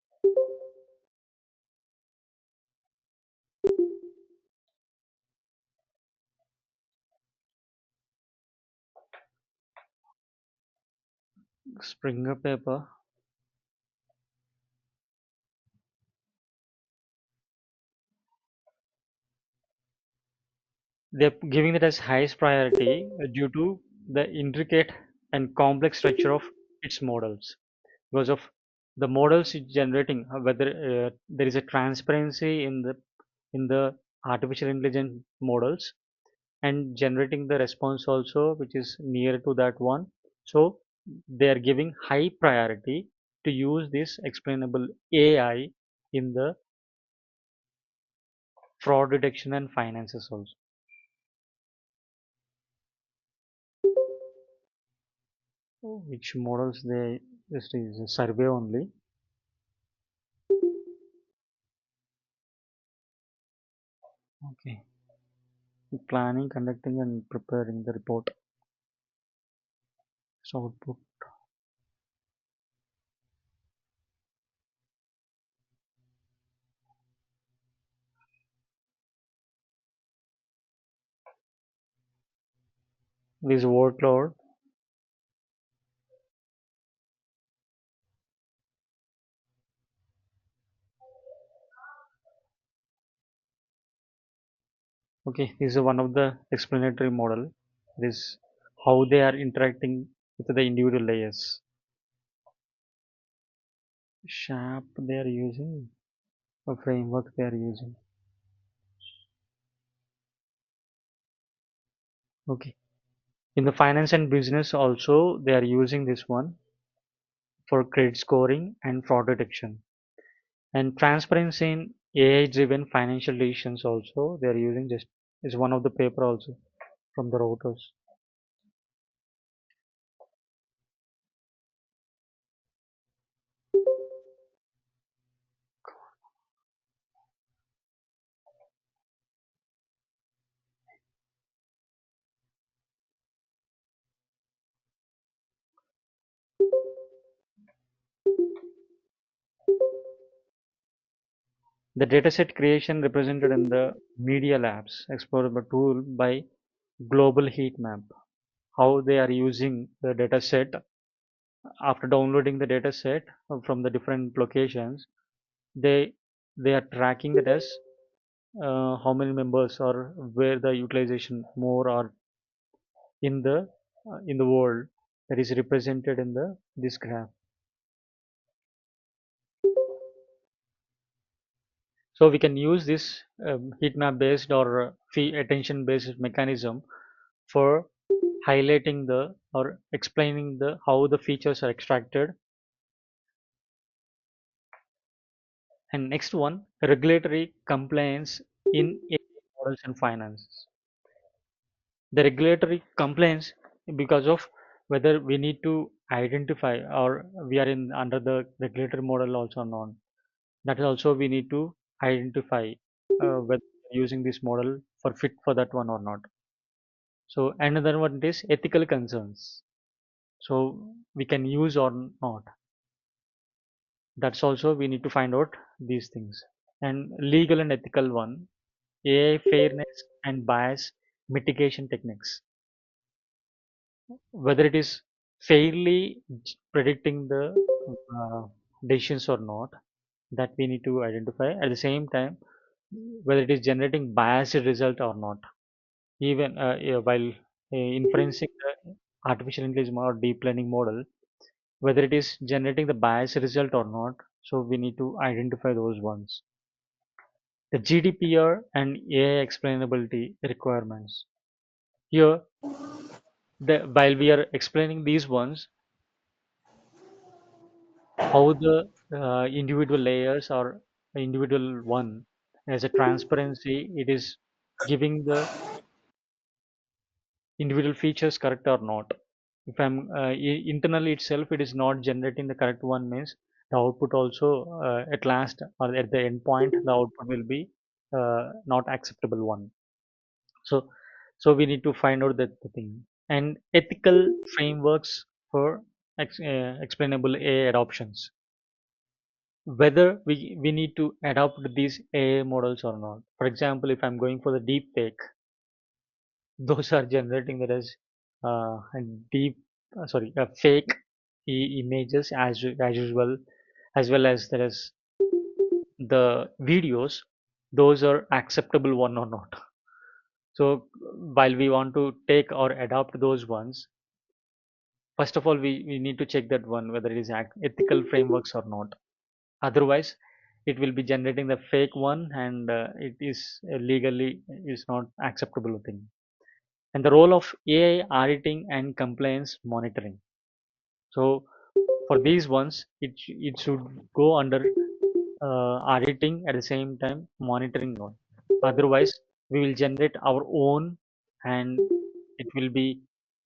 Springer paper. They're giving it as highest priority due to the intricate and complex structure of its models. Because of the models it's generating, whether there is a transparency in the artificial intelligence models and generating the response also which is near to that one. So they are giving high priority to use this explainable AI in the fraud detection and finances also. Which models they just is a survey only. Okay. Planning, conducting, and preparing the report. So output. This workload. Okay, this is one of the explanatory model. This how they are interacting with the individual layers. Sharp they are using a framework they are using. Okay. In the finance and business also they are using this one for credit scoring and fraud detection. And transparency in AI driven financial decisions also they are using just is one of the paper also from the routers. The dataset creation represented in the media labs explorable tool by global heat map. How they are using the dataset after downloading the dataset from the different locations, they they are tracking that as how many members or where the utilization more or in the world that is represented in the this graph. So we can use this heat map based or fee attention based mechanism for highlighting the or explaining the how the features are extracted. And next one, regulatory compliance in AI models and finance. The regulatory compliance because of whether we need to identify or we are in under the regulatory model also or not. That is also we need to identify whether using this model for fit for that one or not. So another one is ethical concerns. So we can use or not. That's also we need to find out these things. And legal and ethical one, AI fairness and bias mitigation techniques. Whether it is fairly predicting the uh, decisions or not, that we need to identify. At the same time, whether it is generating biased result or not. Even yeah, while inferencing the artificial intelligence or deep learning model, whether it is generating the biased result or not. So we need to identify those ones. the GDPR and AI explainability requirements. Here, while we are explaining these ones, how the individual layers or individual one as a transparency, it is giving the individual features correct or not. If I'm internally itself, it is not generating the correct one means the output also at last or at the end point, the output will be not acceptable one. So, so we need to find out that the thing and ethical frameworks for explainable AI adoptions. Whether we need to adopt these AI models or not. For example, if I'm going for the deep fake, those are generating that as a deep, fake images as usual, as well as there is the videos. Those are acceptable one or not. So while we want to take or adopt those ones, first of all we need to check that one whether it is ethical frameworks or not. Otherwise, it will be generating the fake one, and it is legally is not acceptable thing. And the role of AI auditing and compliance monitoring. So for these ones, it should go under auditing at the same time monitoring one. Otherwise, we will generate our own, and it will be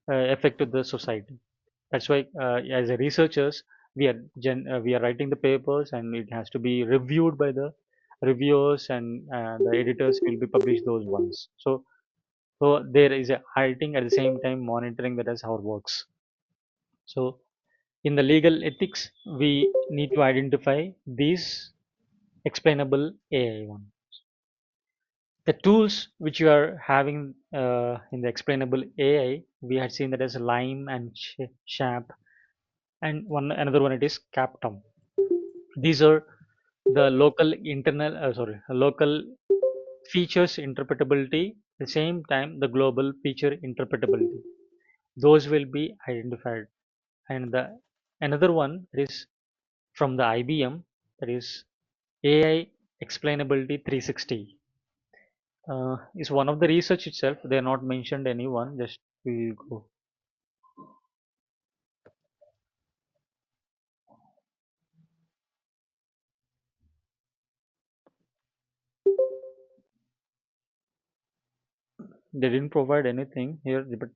effect to the society. That's why, as a researchers, we are writing the papers, and it has to be reviewed by the reviewers, and the editors will be publish those ones. So there is a auditing at the same time monitoring that as how it works. So in the legal ethics, we need to identify these explainable AI one. The tools which you are having in the explainable AI, we had seen that as Lime and Sharp, and one another one it is Captom. These are the local features interpretability. At the same time, the global feature interpretability. Those will be identified, and the another one is from the IBM, that is AI explainability 360. Is one of the research itself. They are not mentioned anyone. Just we go. They didn't provide anything here, but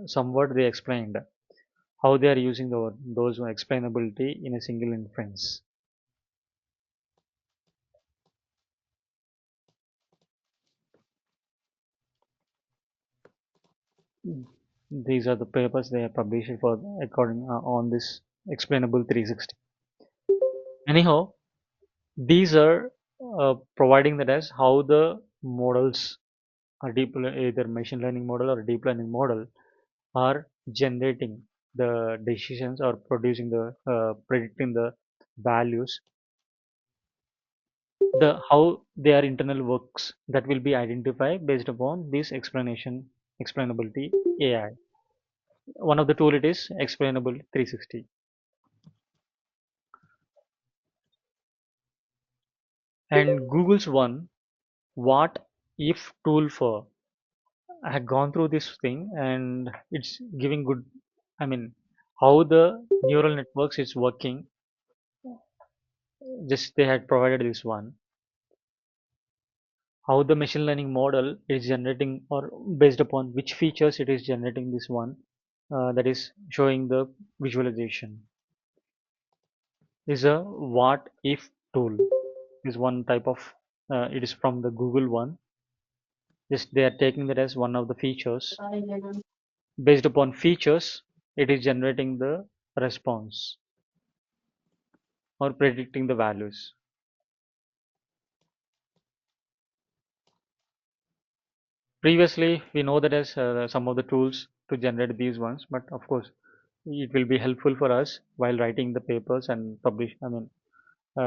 somewhat they explained how they are using those explainability in a single inference. These are the papers they have published for according on this explainable 360. Anyhow, these are providing that as how the models are either machine learning model or deep learning model are generating the decisions or producing the predicting the values, the how their internal works that will be identified based upon this explainability AI. One of the tool it is explainable 360. And Google's one what if tool for, I had gone through this thing, and it's giving good, I mean, how the neural networks is working. Just they had provided this one, how the machine learning model is generating or based upon which features it is generating this one, that is showing the visualization. Is a what if tool is one type of, it is from the Google one. Just they are taking that as one of the features. Based upon features, it is generating the response or predicting the values. Previously, we know that as some of the tools to generate these ones, but of course, it will be helpful for us while writing the papers and publish. I mean,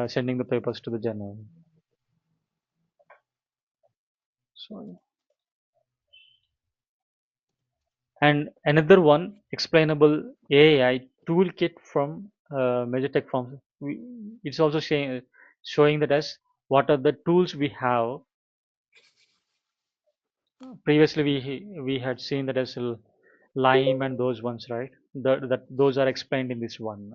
sending the papers to the journal. So, and another one, explainable AI toolkit from major tech firms. It's also showing that as what are the tools we have. Previously we had seen that as lime and those ones, right? That those are explained in this one.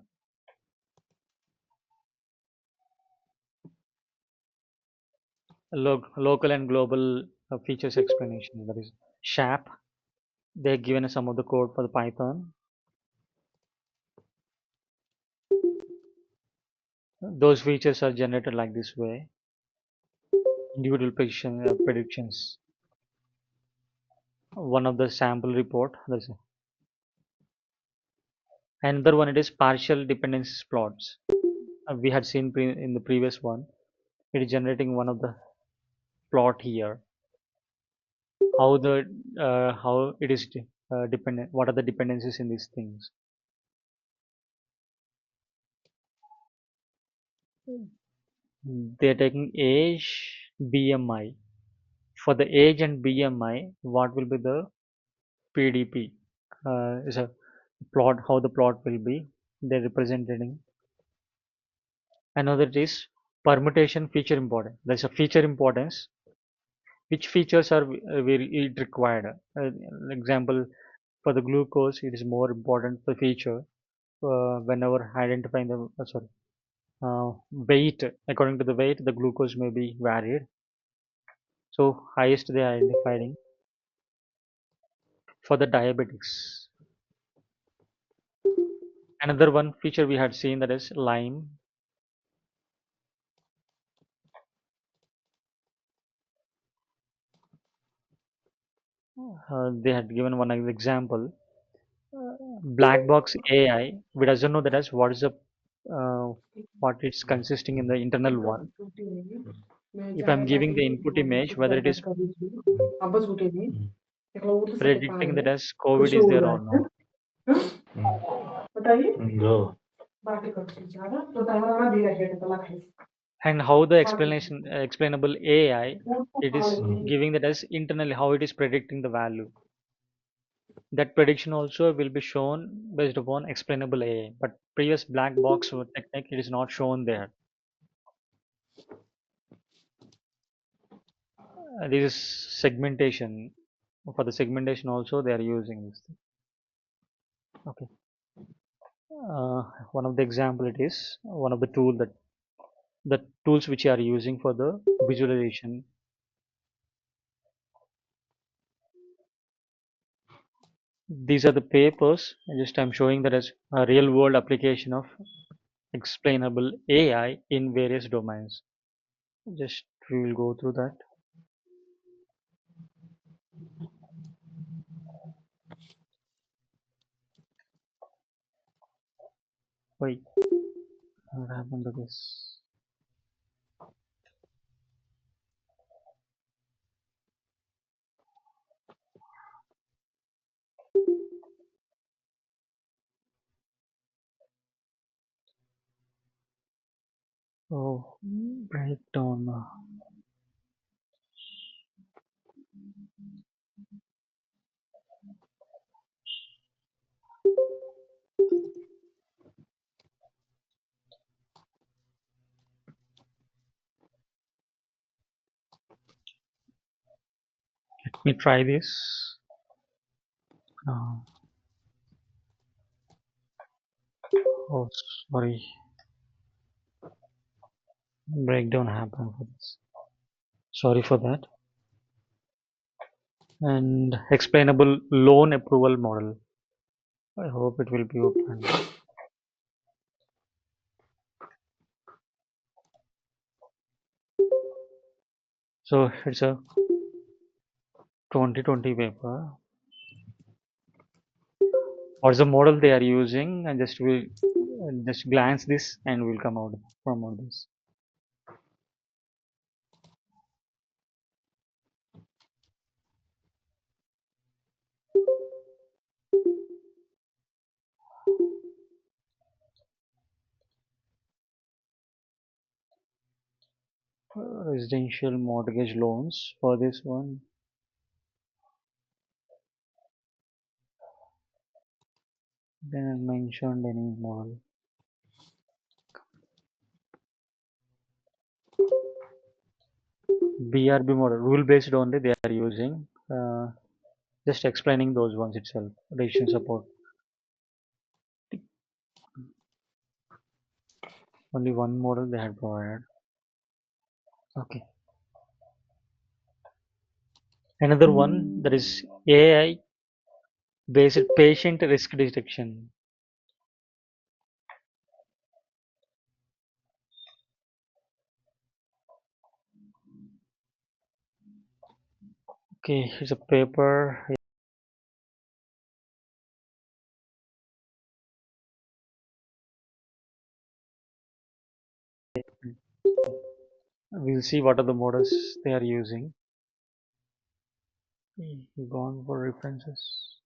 Local and global features explanation, that is SHAP. They're given us some of the code for the Python. Those features are generated like this way. Individual predictions. One of the sample report. Another one, it is partial dependencies plots. We had seen in the previous one. It is generating one of the plot here. How it is dependent. What are the dependencies in these things? They are taking age, BMI. For the age and BMI, what will be the PDP? Is a plot, how the plot will be. They're representing. Another is permutation feature importance. There's a feature importance. Which features are very it required? Example, for the glucose, it is more important the feature whenever identifying the weight. According to the weight, the glucose may be varied. So highest they are identifying. For the diabetics, another one feature we had seen, that is lime. They had given one example. Black box AI. We doesn't know that as what is the what it's consisting in the internal one. If I'm giving the input image, whether it is predicting that as COVID is there or not. No. And how the explanation explainable AI, it is giving that as internally how it is predicting the value. That prediction also will be shown based upon explainable AI, but previous black box technique, it is not shown there. This is segmentation. For the segmentation also they are using this thing. Okay. One of the example, it is one of the tools which you are using for the visualization. These are the papers. Just I'm showing that as a real world application of explainable AI in various domains. Just we will go through that. Wait, what happened to this? Oh, breakdown. Let me try this. Uh, oh, sorry. Breakdown happened for this. Sorry for that. And explainable loan approval model. I hope it will be open. So it's a 2020 paper. What's the model they are using? And just will just glance this and we'll come out from all this. Residential mortgage loans for this one. Then I mentioned any model. BRB model, rule based only they are using. Just explaining those ones itself. Decision support. Only one model they had provided. Okay. Another one that is AI based patient risk detection. Okay, here's a paper. We'll see what are the models they are using. Gone for references.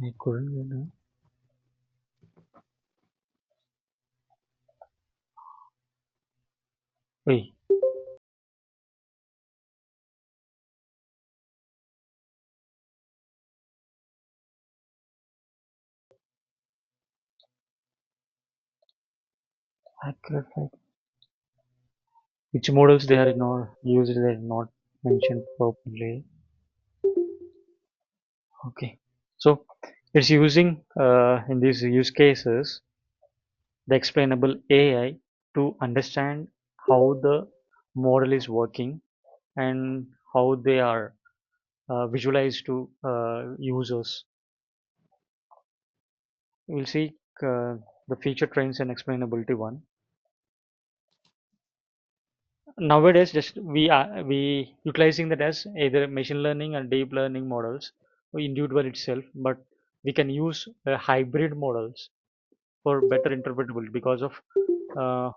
I couldn't, Wait, accurate fact. Which models they are not used, they are not mentioned properly. Okay, so it's using in these use cases the explainable AI to understand how the model is working and how they are visualized to users. We'll see the feature trains and explainability one. Nowadays, just we utilizing that as either machine learning and deep learning models or individual itself, but we can use hybrid models for better interpretability because of uh,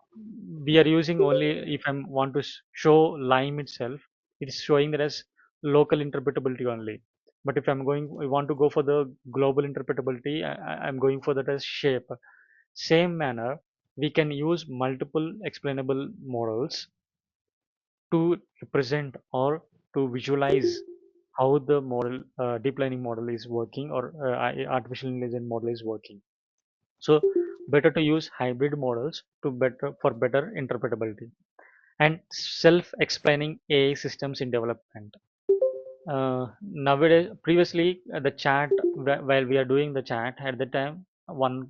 we are using only if I want to show lime itself, it's showing that as local interpretability only. But if I want to go for the global interpretability, I'm going for that as shape. Same manner, we can use multiple explainable models to represent or to visualize how the model deep learning model is working or artificial intelligence model is working. So better to use hybrid models to better for better interpretability and self-explaining AI systems in development. Nowadays, previously the chat while we are doing the chat at the time one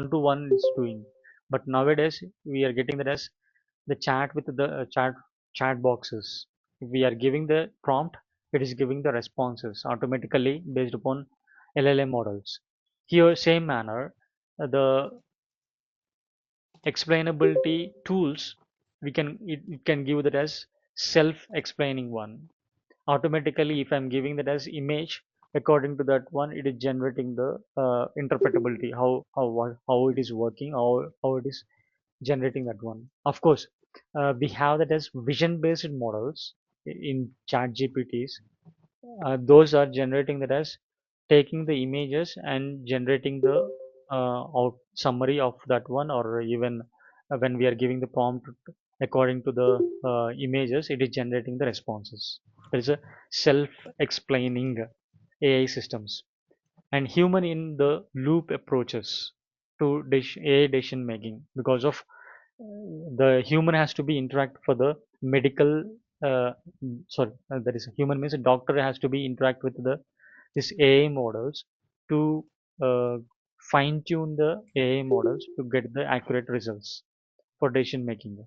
to one is doing, but nowadays we are getting that as the chat with the chat boxes. If we are giving the prompt, it is giving the responses automatically based upon LLM models. Here, same manner, the explainability tools it can give that as self-explaining one. Automatically, if I'm giving that as image, according to that one, it is generating the interpretability, how it is working, how it is generating that one. Of course, we have that as vision-based models in chat GPTs. Those are generating that as taking the images and generating the out summary of that one, or even when we are giving the prompt according to the images, it is generating the responses. There is a self-explaining AI systems and human in the loop approaches to AI decision making because of the human has to be interact for the medical sorry that is human means a doctor has to be interact with the this AI models to fine tune the AI models to get the accurate results for decision making.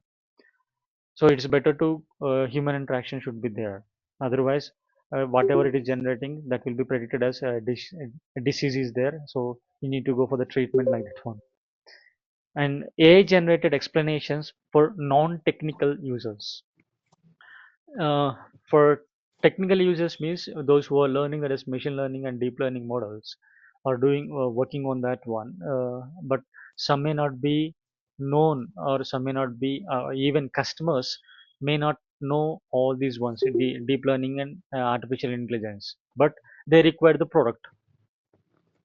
So it's better to human interaction should be there. Otherwise, whatever it is generating that will be predicted as a disease is there. So you need to go for the treatment like that one. And AI generated explanations for non-technical users. Uh, for technical users means those who are learning that is machine learning and deep learning models are doing working on that one. But some may not be known, or some may not be even customers may not know all these ones, deep learning and artificial intelligence. but they require the product.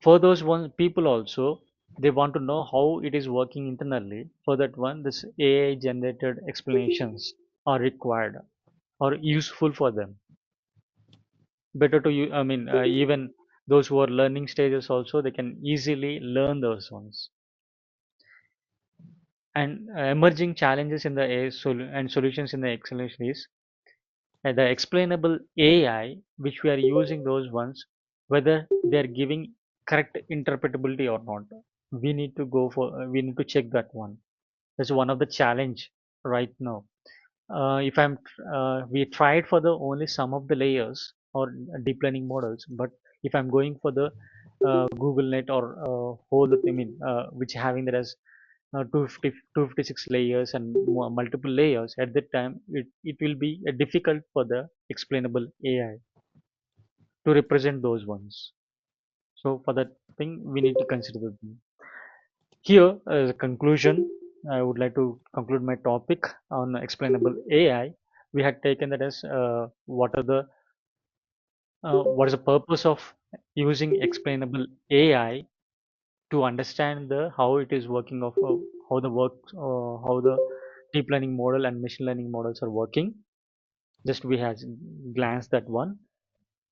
For those one people also, they want to know how it is working internally. For that one, this AI generated explanations are required or useful for them. Better to you, I mean, even those who are learning stages also, they can easily learn those ones. And emerging challenges in the AI and solutions in the explanation is the explainable AI, which we are using those ones, whether they are giving correct interpretability or not. We need to go for, we need to check that one. That's one of the challenge right now. If I'm, we tried for the only some of the layers or deep learning models, but if I'm going for the Google Net or whole, I mean, which having that as 250, 256 layers and multiple layers, at that time it will be difficult for the explainable AI to represent those ones. So for that thing, we need to consider them. Here, as a conclusion, I would like to conclude my topic on explainable AI. We had taken that as what is the purpose of using explainable AI to understand the how it is working of how the work how the deep learning model and machine learning models are working. Just we have glanced that one,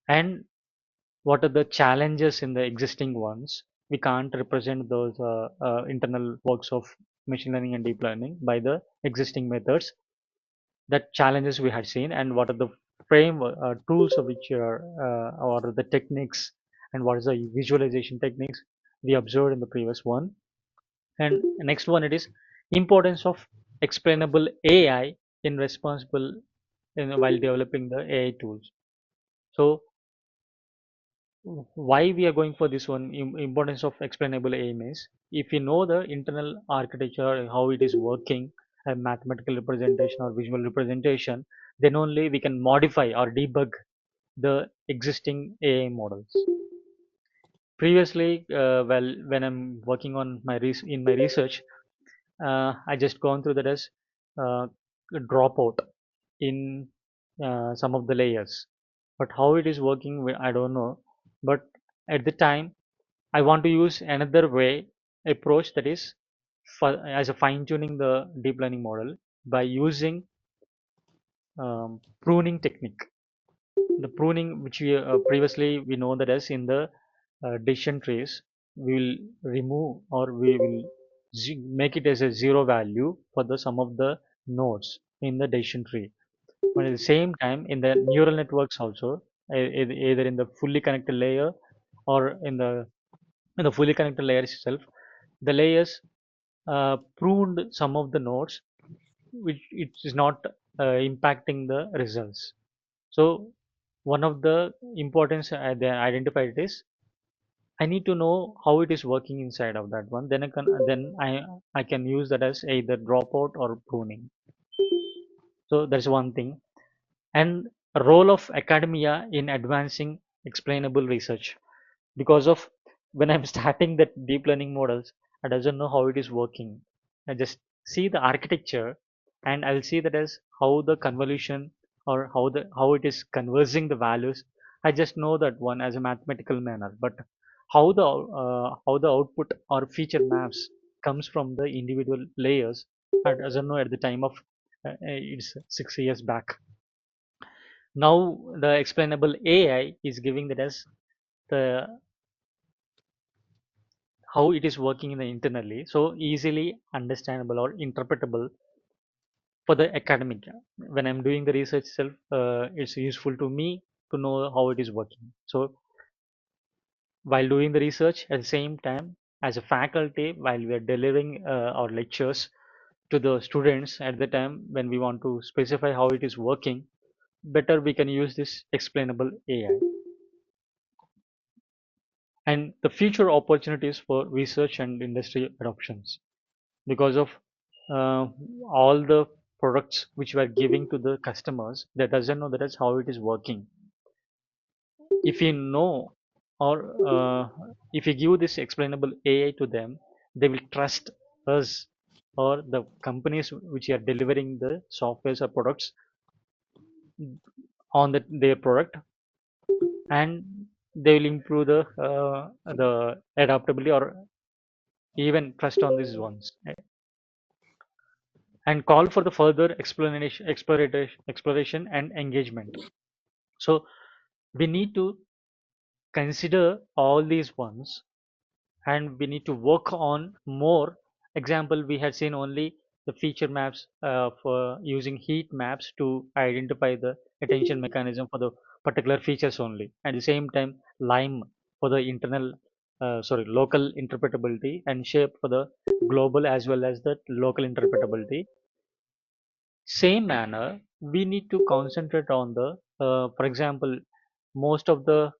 and what are the challenges in the existing ones. We can't represent those internal works of machine learning and deep learning by the existing methods. That challenges we had seen, and what are the frame tools of which are or the techniques, and what is the visualization techniques we observed in the previous one. And next one, it is importance of explainable AI in responsible while developing the AI tools. So why we are going for this one, importance of explainable aim is, if you know the internal architecture, how it is working, a mathematical representation or visual representation, then only we can modify or debug the existing AI models. Previously, well, when I'm working on my in my research, I just gone through that as uh, dropout in some of the layers. But how it is working, I don't know. But at the time, I want to use another way approach, that is as a fine tuning the deep learning model by using pruning technique. The pruning, which we previously we know that as in the decision trees, we will remove or we will make it as a zero value for the sum of the nodes in the decision tree. But at the same time, in the neural networks also, either in the fully connected layer or in the fully connected layer itself, the layers pruned some of the nodes, which it is not impacting the results. So one of the importance they identified is, I need to know how it is working inside of that one. Then I can use that as either dropout or pruning. So that's one thing. And a role of academia in advancing explainable research, because of when I'm starting that deep learning models, I doesn't know how it is working. I just see the architecture, and I'll see that as how the convolution or how it is conversing the values. I just know that one as a mathematical manner, but how the output or feature maps comes from the individual layers, I doesn't know at the time of it's 6 years back. Now the explainable AI is giving that as the how it is working in the internally, so easily understandable or interpretable for the academic. When I'm doing the research itself, it's useful to me to know how it is working. So while doing the research, at the same time, as a faculty, while we are delivering our lectures to the students, at the time when we want to specify how it is working, better we can use this explainable AI. And the future opportunities for research and industry adoptions, because of uh, all the products which we are giving to the customers, that doesn't know that is how it is working. If you know, or if you give this explainable AI to them, they will trust us or the companies which are delivering the softwares or products on their product. and they will improve the adaptability or even trust on these ones, and call for the further exploration and engagement. So we need to consider all these ones, and we need to work on more. Example, we had seen only the feature maps for using heat maps to identify the attention mechanism for the particular features only. At the same time, lime for the local interpretability, and shape for the global as well as the local interpretability. Same manner, we need to concentrate on for example, most of the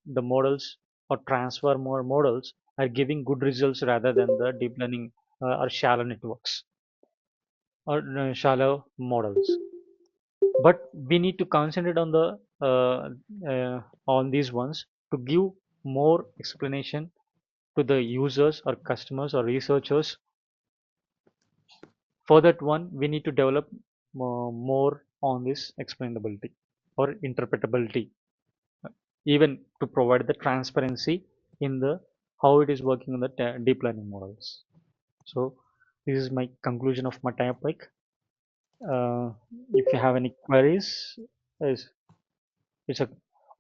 models or transformer models are giving good results rather than the deep learning or shallow networks or shallow models. But we need to concentrate on on these ones to give more explanation to the users or customers or researchers. For that one, we need to develop more on this explainability or interpretability, even to provide the transparency in the how it is working in the deep learning models. So this is my conclusion of my topic. Uh, if you have any queries, it's, it's a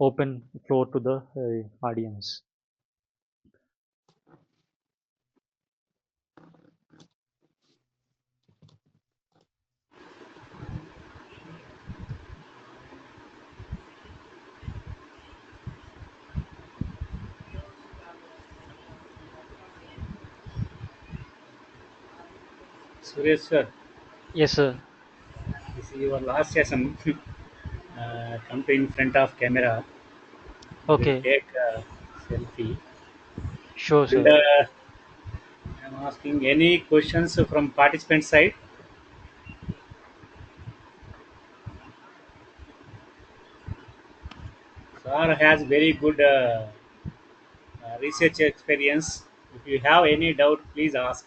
open floor to the audience. Suresh sir, Yes, sir. this is your last session. Come to in front of camera. We'll Okay, take a selfie. sure, And sir. I'm asking any questions from participant side. Sir has very good research experience. If you have any doubt, please ask.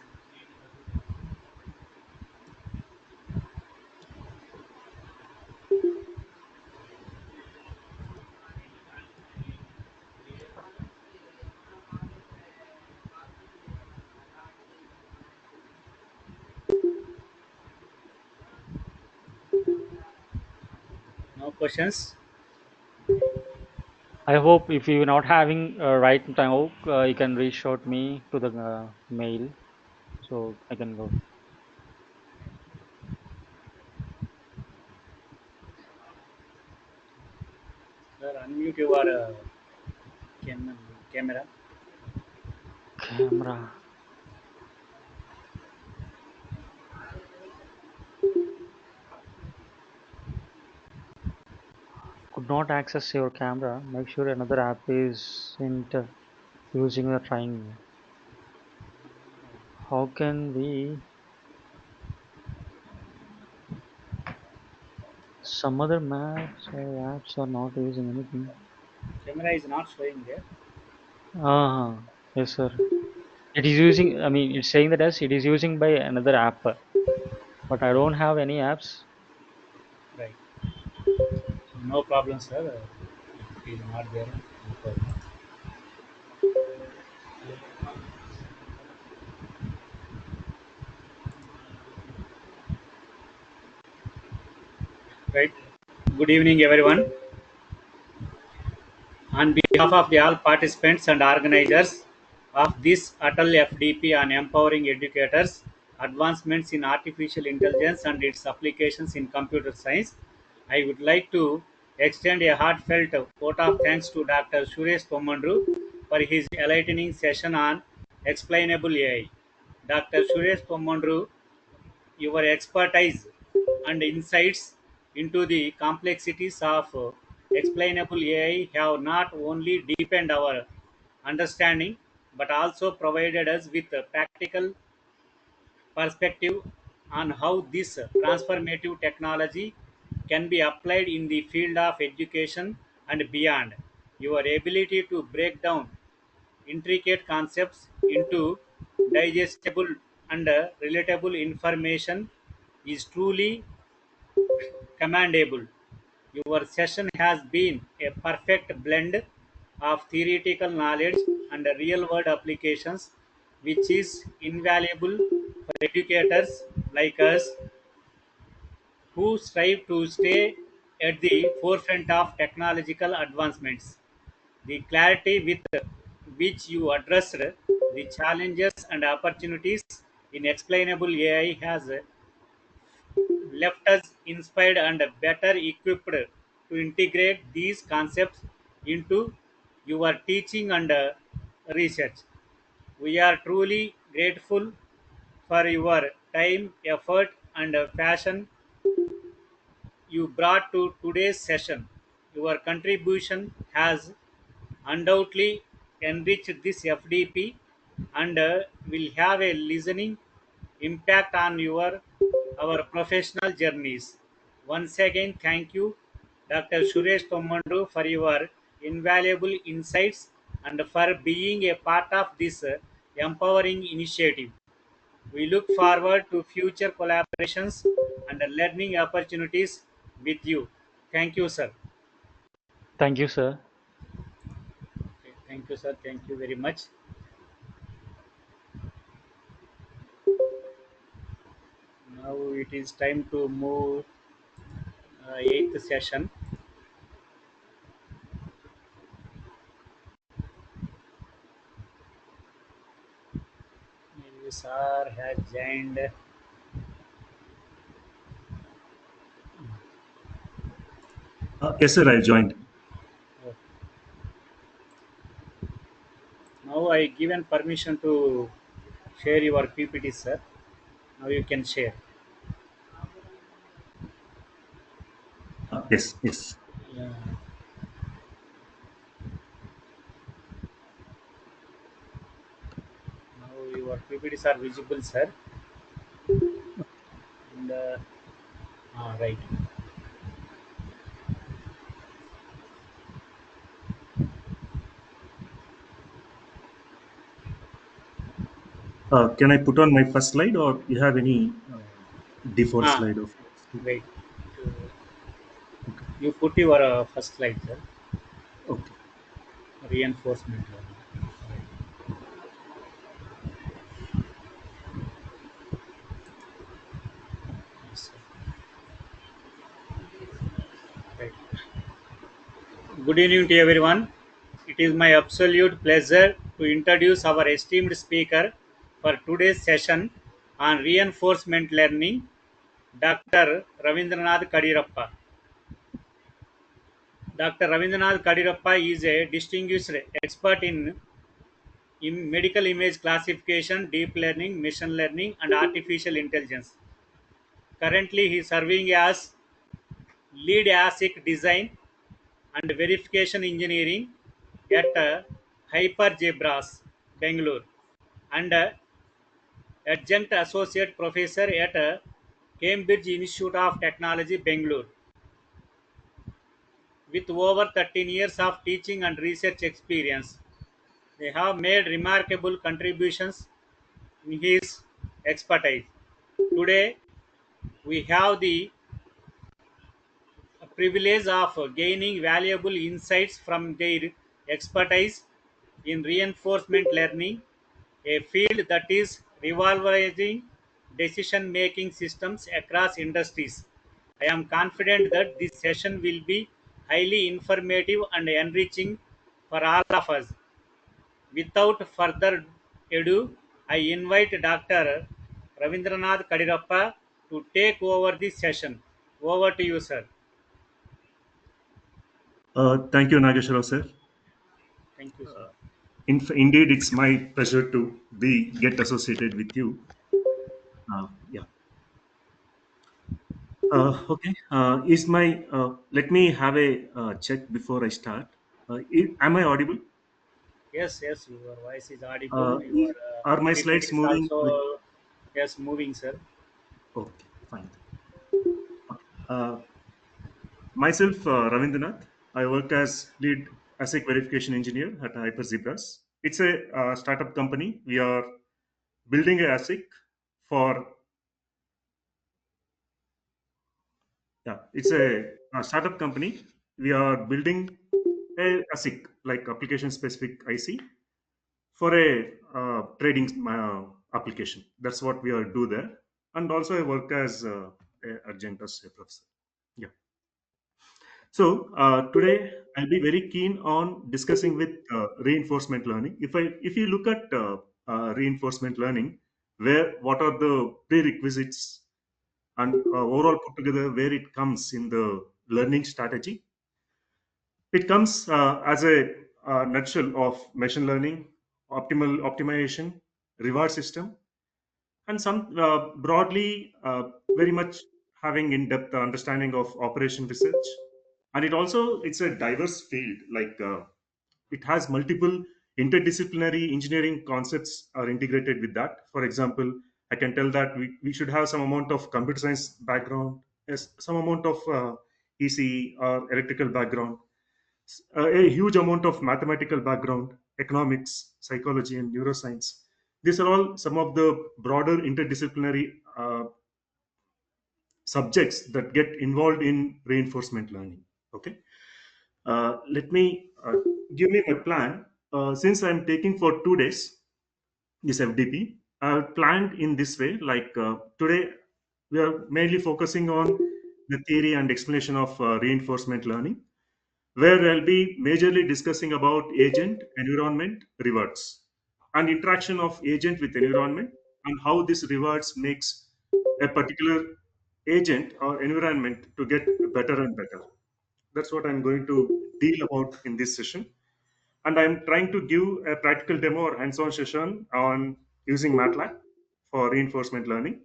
No questions. I hope if you're not having right now, you can reach out me to the mail so I can go. Sir, unmute your camera. Camera. Could not access your camera. Make sure another app isn't using the trying. How can we? Some other maps or apps are not using anything. Camera is not showing there. Yes, sir. It is using. I mean, it's saying that as it is using by another app, but I don't have any apps. Right. So no problem, sir. It is not there. No problem. Right. Good evening, everyone. On behalf of the all participants and organizers of this ATAL FDP on empowering educators, advancements in artificial intelligence and its applications in computer science, I would like to extend a heartfelt vote of thanks to Dr. Suresh Pomandru for his enlightening session on explainable AI. Dr. Suresh Pomandru, your expertise and insights into the complexities of explainable AI have not only deepened our understanding but also provided us with a practical perspective on how this transformative technology can be applied in the field of education and beyond. Your ability to break down intricate concepts into digestible and relatable information is truly commendable. Your session has been a perfect blend of theoretical knowledge and real world applications, which is invaluable for educators like us who strive to stay at the forefront of technological advancements. The clarity with which you addressed the challenges and opportunities in explainable AI has left us inspired and better equipped to integrate these concepts into your teaching and research. We are truly grateful for your time, effort, and passion you brought to today's session. Your contribution has undoubtedly enriched this FDP and will have a listening impact on our professional journeys. Once again, thank you, Dr. Suresh Tomandu, for your invaluable insights and for being a part of this empowering initiative. We look forward to future collaborations and learning opportunities with you. Thank you, sir. Thank you, sir. Okay, thank you, sir. Thank you very much. Now it is time to move eighth session. Maybe sir has joined. Yes, sir, I joined. Uh, Now I given permission to share your PPT, sir. Now you can share. Yes, yes. Yeah. Now your PPTs are visible, sir. And right. Can I put on my first slide, or you have any default Ah, slide of? wait. Uh, Okay. You put your first slide, sir. Okay. Reinforcement learning. Yes, sir. Right. Good evening to everyone. It is my absolute pleasure to introduce our esteemed speaker for today's session on reinforcement learning, Dr. Ravindranath Kadirappa. Dr. Ravindranath Kadirappa is a distinguished expert in medical image classification, deep learning, machine learning, and artificial intelligence. Currently, he is serving as lead ASIC design and verification engineering at Hypergebras, Bangalore, and adjunct associate professor at Cambridge Institute of Technology, Bangalore, with over 13 years of teaching and research experience. They have made remarkable contributions in his expertise. Today, we have the privilege of gaining valuable insights from their expertise in reinforcement learning, a field that is revolutionizing decision making systems across industries. I am confident that this session will be highly informative and enriching for all of us. Without further ado, I invite Dr. Ravindranath Kadirappa to take over this session. Over to you, sir. Thank you, Nageshwara sir. Thank you, sir. Indeed, it's my pleasure to be get associated with you. Yeah. Okay. Is my Let me have a check before I start. Am I audible? Yes, yes, your voice is audible. Uh, Your are my PPT slides is moving with? also yes moving, sir. Okay, fine. Uh, Myself, Ravindranath. I work as lead ASIC verification engineer at Hyperzebras. It's a startup company. We are building a ASIC for, yeah. It's a startup company. We are building a ASIC, like application specific IC, for a trading application. That's what we are do there. And also I work as a adjunct as a professor. Yeah. So today I'll be very keen on discussing with reinforcement learning. If you look at reinforcement learning, where what are the prerequisites and overall put together where it comes in the learning strategy, it comes as a nutshell of machine learning, optimal optimization, reward system, and some broadly very much having in-depth understanding of operation research. And it's a diverse field, like it has multiple interdisciplinary engineering concepts are integrated with that. For example, I can tell that we should have some amount of computer science background, yes, some amount of ECE or electrical background, a huge amount of mathematical background, economics, psychology, and neuroscience. These are all some of the broader interdisciplinary subjects that get involved in reinforcement learning. Okay, let me give me my plan. Since I'm taking for 2 days this FDP, I've planned in this way. Like today, we are mainly focusing on the theory and explanation of reinforcement learning, where I'll be majorly discussing about agent, environment, rewards, and interaction of agent with environment, and how this rewards makes a particular agent or environment to get better and better. That's what I'm going to deal about in this session. And I'm trying to give a practical demo or hands-on session on using MATLAB for reinforcement learning.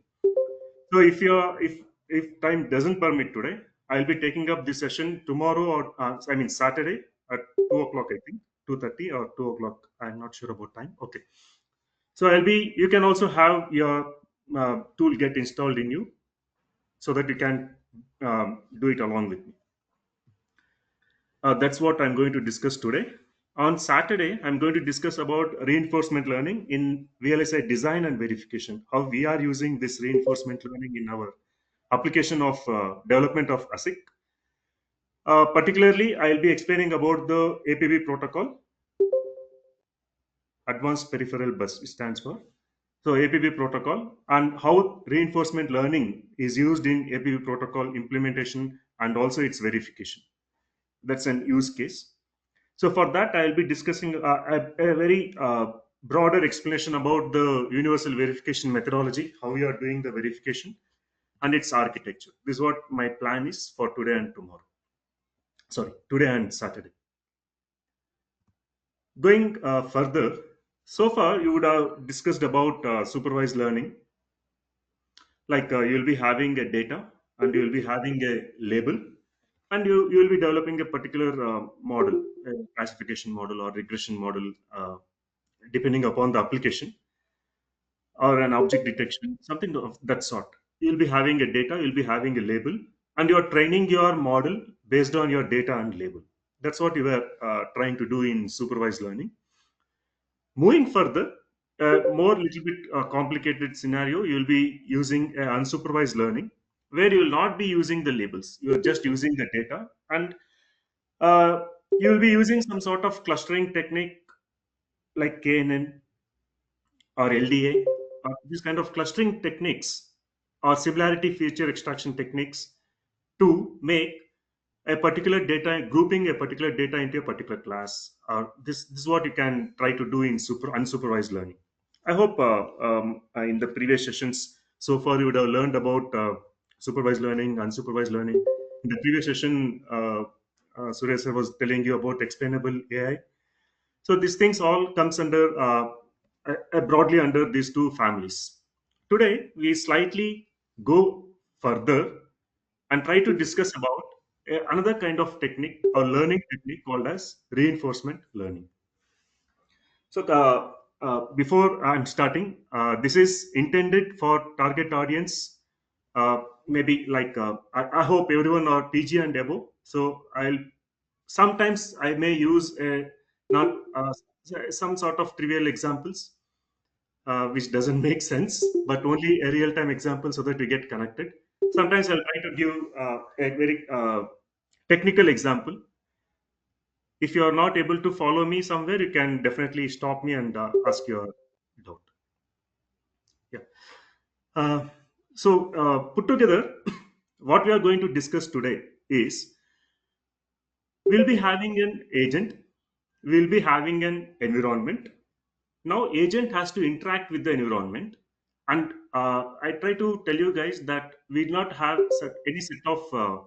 So if time doesn't permit today, I'll be taking up this session tomorrow, or I mean Saturday at 2 o'clock. I think 2:30 or 2 o'clock. I'm not sure about time. Okay. So I'll be. You can also have your tool get installed in you, so that you can do it along with me. That's what I'm going to discuss today. On Saturday, I'm going to discuss about reinforcement learning in VLSI design and verification. How we are using this reinforcement learning in our application of development of ASIC. Particularly, I'll be explaining about the APB protocol, Advanced Peripheral Bus stands for. So APB protocol, and how reinforcement learning is used in APB protocol implementation and also its verification. That's an use case. So for that, I'll be discussing a very broader explanation about the universal verification methodology, how we are doing the verification, and its architecture. This is what my plan is for today and tomorrow. Sorry, today and Saturday. Going further, so far you would have discussed about supervised learning. Like you'll be having a data, and you'll be having a label, and you will be developing a particular model, a classification model or regression model, depending upon the application, or an object detection, something of that sort. You'll be having a data, you'll be having a label, and you're training your model based on your data and label. That's what you were trying to do in supervised learning. Moving further, more little bit complicated scenario, you'll be using unsupervised learning, where you will not be using the labels. You are just using the data, and uh, you will be using some sort of clustering technique like KNN or LDA, or these kind of clustering techniques or similarity feature extraction techniques to make a particular data, grouping a particular data into a particular class. This is what you can try to do in unsupervised learning. I hope in the previous sessions so far you would have learned about supervised learning, unsupervised learning. In the previous session, Suresh sir was telling you about explainable AI. So these things all comes under broadly under these two families. Today we slightly go further and try to discuss about another kind of technique or learning technique called as reinforcement learning. So before I'm starting, this is intended for target audience. Maybe like I hope everyone are PG and above. So I'll sometimes I may use a not some sort of trivial examples which doesn't make sense, but only a real time example so that we get connected. Sometimes I'll try to give a very Technical example. If you are not able to follow me somewhere, you can definitely stop me and ask your doubt. Yeah. Uh, put together, what we are going to discuss today is we'll be having an agent, we'll be having an environment. Now, agent has to interact with the environment, and I try to tell you guys that we do not have any set of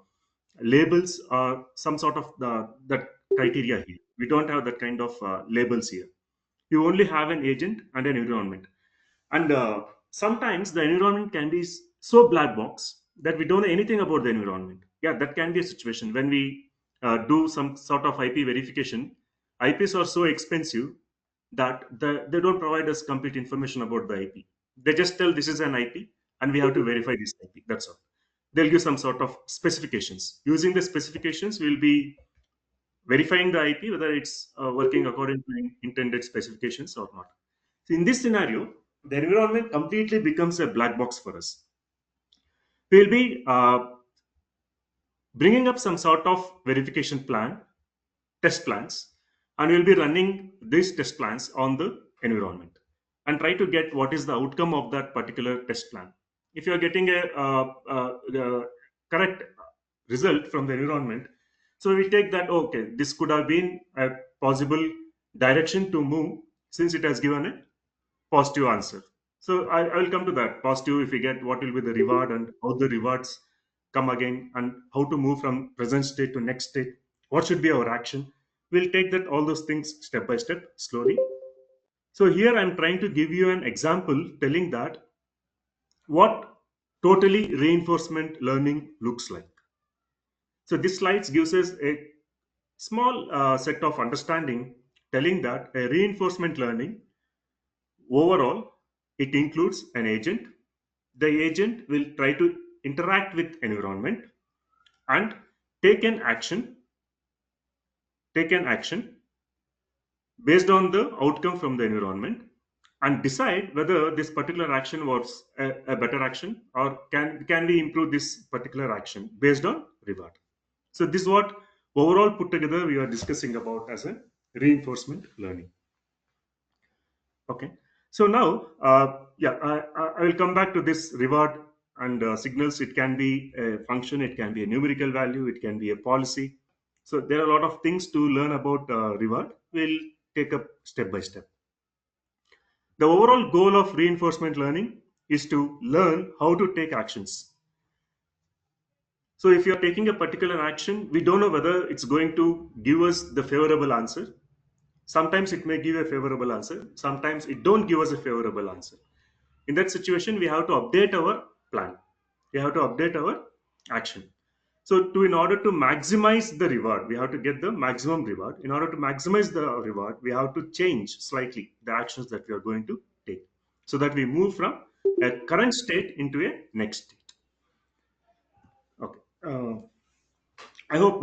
labels or some sort of that criteria here. We don't have that kind of labels here. You only have an agent and an environment, and sometimes the environment can be so black box that we don't know anything about the environment. Yeah, that can be a situation when we do some sort of IP verification. IPs are so expensive that they don't provide us complete information about the IP. They just tell this is an IP and we have to verify this IP. That's all. They'll give some sort of specifications. Using the specifications, we'll be verifying the IP whether it's working according to intended specifications or not. So in this scenario, the environment completely becomes a black box for us. We'll be bringing up some sort of verification plan, test plans, and we'll be running these test plans on the environment and try to get what is the outcome of that particular test plan. If you are getting a correct result from the environment, so we take that, okay, this could have been a possible direction to move since it has given a positive answer. So I will come to that positive. If we get, what will be the reward and how the rewards come again, and how to move from present state to next state, what should be our action. We'll take that all those things step by step slowly. So here I'm trying to give you an example telling that what totally reinforcement learning looks like. So this slides gives us a small set of understanding telling that a reinforcement learning overall, it includes an agent. The agent will try to interact with environment and take an action, take an action based on the outcome from the environment, and decide whether this particular action was a better action, or can we improve this particular action based on reward. So this is what overall put together we are discussing about as a reinforcement learning. Okay. So now, I will come back to this reward and signals. It can be a function, it can be a numerical value, it can be a policy. So there are a lot of things to learn about reward. We'll take up step by step. The overall goal of reinforcement learning is to learn how to take actions. So if you're taking a particular action, we don't know whether it's going to give us the favorable answer. Sometimes it may give a favorable answer. Sometimes it don't give us a favorable answer. In that situation, we have to update our plan. We have to update our action. So in order to maximize the reward, we have to get the maximum reward. In order to maximize the reward, we have to change slightly the actions that we are going to take, so that we move from a current state into a next state. Okay. I hope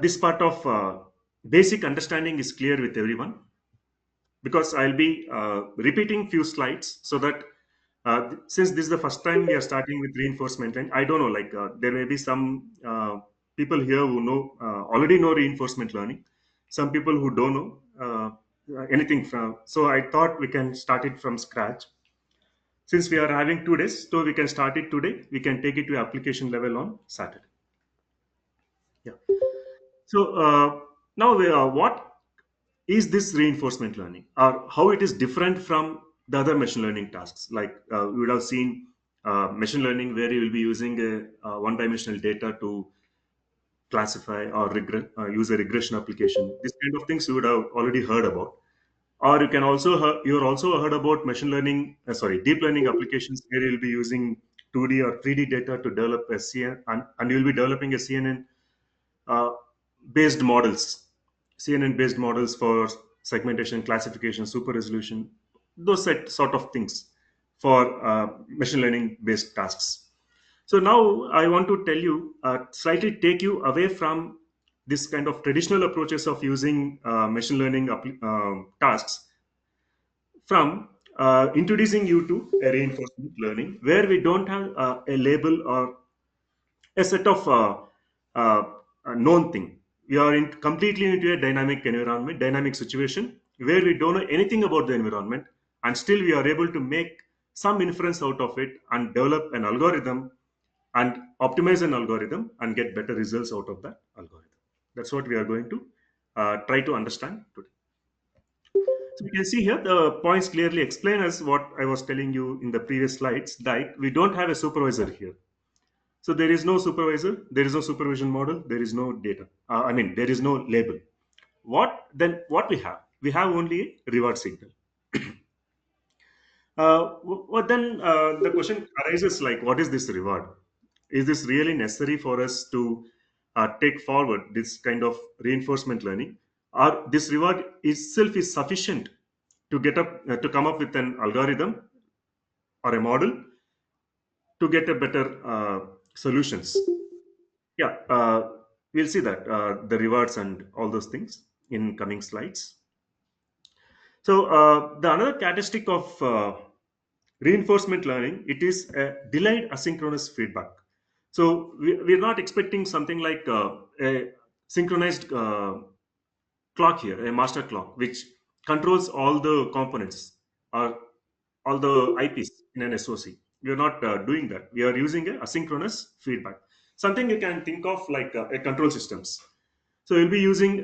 this part of basic understanding is clear with everyone, because I'll be repeating few slides so that since this is the first time we are starting with reinforcement, and I don't know, like there may be some people here who know already know reinforcement learning, some people who don't know anything from. So I thought we can start it from scratch. Since we are having 2 days, so we can start it today. We can take it to application level on Saturday. Yeah. So now, what is this reinforcement learning, or how it is different from the other machine learning tasks? Like you would have seen machine learning where you will be using a one-dimensional data to classify or use a regression application. This kind of things you would have already heard about. Or you can also you're also heard about machine learning, deep learning applications where you'll be using 2D or 3D data to develop a CNN, and you'll be developing a CNN uh, based models, CNN based models for segmentation, classification, super resolution, those sort of things for machine learning based tasks. So now I want to tell you, slightly take you away from this kind of traditional approaches of using machine learning tasks, from introducing you to a reinforcement learning where we don't have a label or a set of known thing. We are completely into a dynamic environment, dynamic situation where we don't know anything about the environment, and still we are able to make some inference out of it and develop an algorithm and optimize an algorithm and get better results out of that algorithm. That's what we are going to try to understand today. So we can see here the points clearly explain us what I was telling you in the previous slides, that we don't have a supervisor here. So there is no supervisor, there is no supervision model, there is no data. There is no label. What we have? We have only a reward signal. The question arises like, what is this reward? Is this really necessary for us to take forward this kind of reinforcement learning, or this reward itself is sufficient to get up to come up with an algorithm or a model to get a better solutions? Yeah, we'll see that the rewards and all those things in coming slides. So the another characteristic of reinforcement learning, it is a delayed asynchronous feedback. So we're not expecting something like a synchronized clock here, a master clock, which controls all the components or all the IPs in an SOC. We are not doing that. We are using a asynchronous feedback. Something you can think of like a control systems. So you'll be using